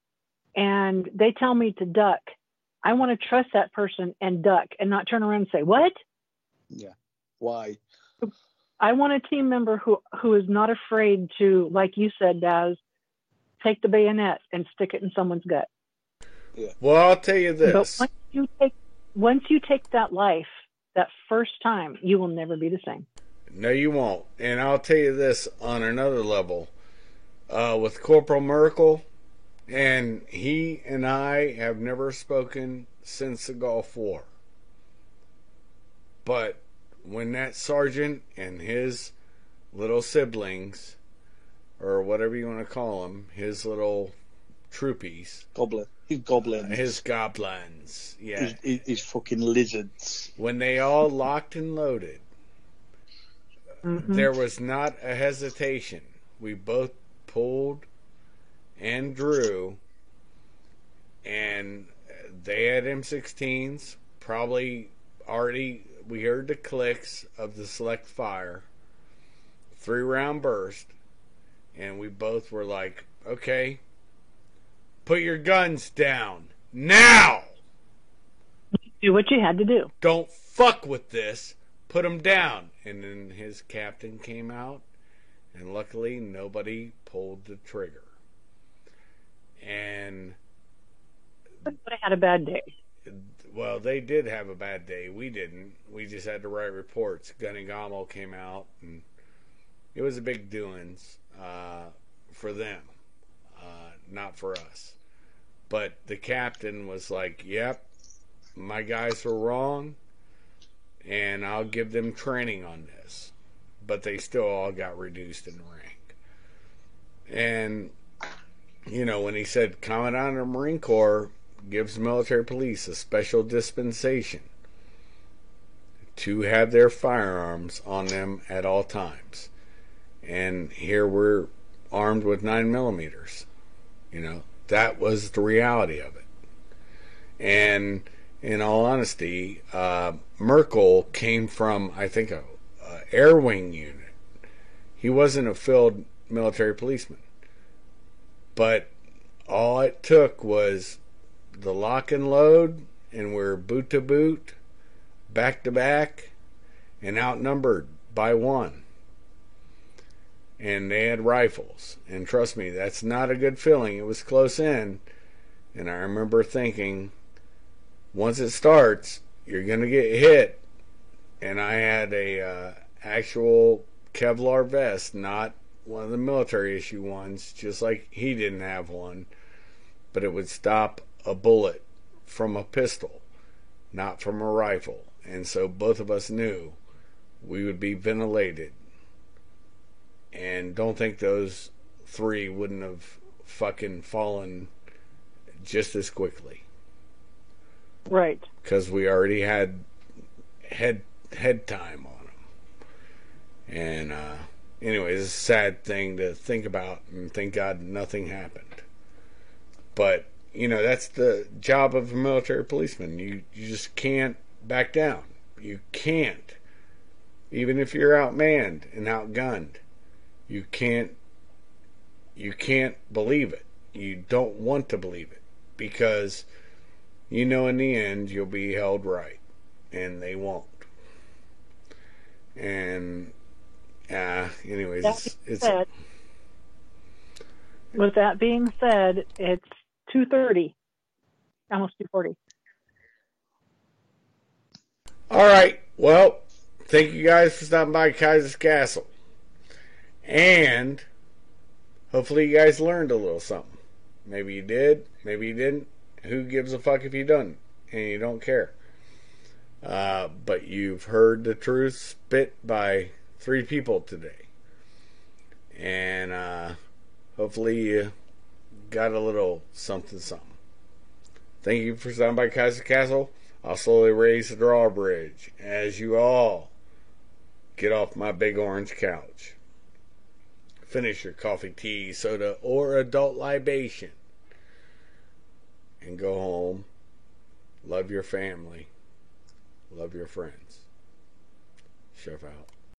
Speaker 3: and they tell me to duck, I want to trust that person and duck and not turn around and say, what?
Speaker 2: Yeah. Why?
Speaker 3: I want a team member who is not afraid to, like you said, Baz, take the bayonet and stick it in someone's gut.
Speaker 1: Yeah. Well, I'll tell you this.
Speaker 3: But once you take that life, that first time, you will never be the same.
Speaker 1: No, you won't. And I'll tell you this on another level. With Corporal Merkel, And he and I have never spoken since the Gulf War. But when that sergeant and his little siblings, or whatever you want to call them, his little troopies.
Speaker 2: His goblins.
Speaker 1: His goblins. Yeah.
Speaker 2: His fucking lizards.
Speaker 1: When they all locked and loaded, there was not a hesitation. We both pulled and drew, and they had M16s, probably already, we heard the clicks of the select fire, 3-round burst, and we both were like, okay, put your guns down, now!
Speaker 3: Do what you had to do.
Speaker 1: Don't fuck with this, put them down. And then his captain came out, and luckily nobody pulled the trigger. And
Speaker 3: But I had a bad day.
Speaker 1: well, they did have a bad day. We didn't. We just had to write reports. Gunny Gamo came out, and it was a big doings for them, not for us. But the captain was like, yep, my guys were wrong, and I'll give them training on this. But they still all got reduced in rank. And you know, when he said Commandant of the Marine Corps gives military police a special dispensation to have their firearms on them at all times. And here we're armed with 9mm. You know, that was the reality of it. And in all honesty, Merkel came from, I think, a air wing unit. He wasn't a field military policeman. But all it took was the lock and load, and we're boot to boot, back to back, and outnumbered by one. And they had rifles. And trust me, that's not a good feeling. It was close in. And I remember thinking, once it starts, you're going to get hit. And I had a actual Kevlar vest, not one of the military issue ones, just like he didn't have one, but it would stop a bullet from a pistol, not from a rifle. And so both of us knew we would be ventilated. And don't think those three wouldn't have fucking fallen just as quickly.
Speaker 3: Right.
Speaker 1: Because we already had head time on them. And anyways, it's a sad thing to think about, and thank God nothing happened. But, you know, that's the job of a military policeman. You just can't back down. You can't. Even if you're outmanned and outgunned, you can't believe it. You don't want to believe it, because you know in the end you'll be held right, and they won't. And anyways, it's
Speaker 3: with that being said, it's 2:30, almost 2:40.
Speaker 1: All right. Well, thank you guys for stopping by Kaiser's Castle, and hopefully you guys learned a little something. Maybe you did, maybe you didn't. Who gives a fuck if you don't, and you don't care? But you've heard the truth spit by 3 people today. And hopefully you got a little something. Thank you for stopping by Kaiser Castle. I'll slowly raise the drawbridge as you all get off my big orange couch. Finish your coffee, tea, soda, or adult libation. And go home. Love your family. Love your friends. Chef out.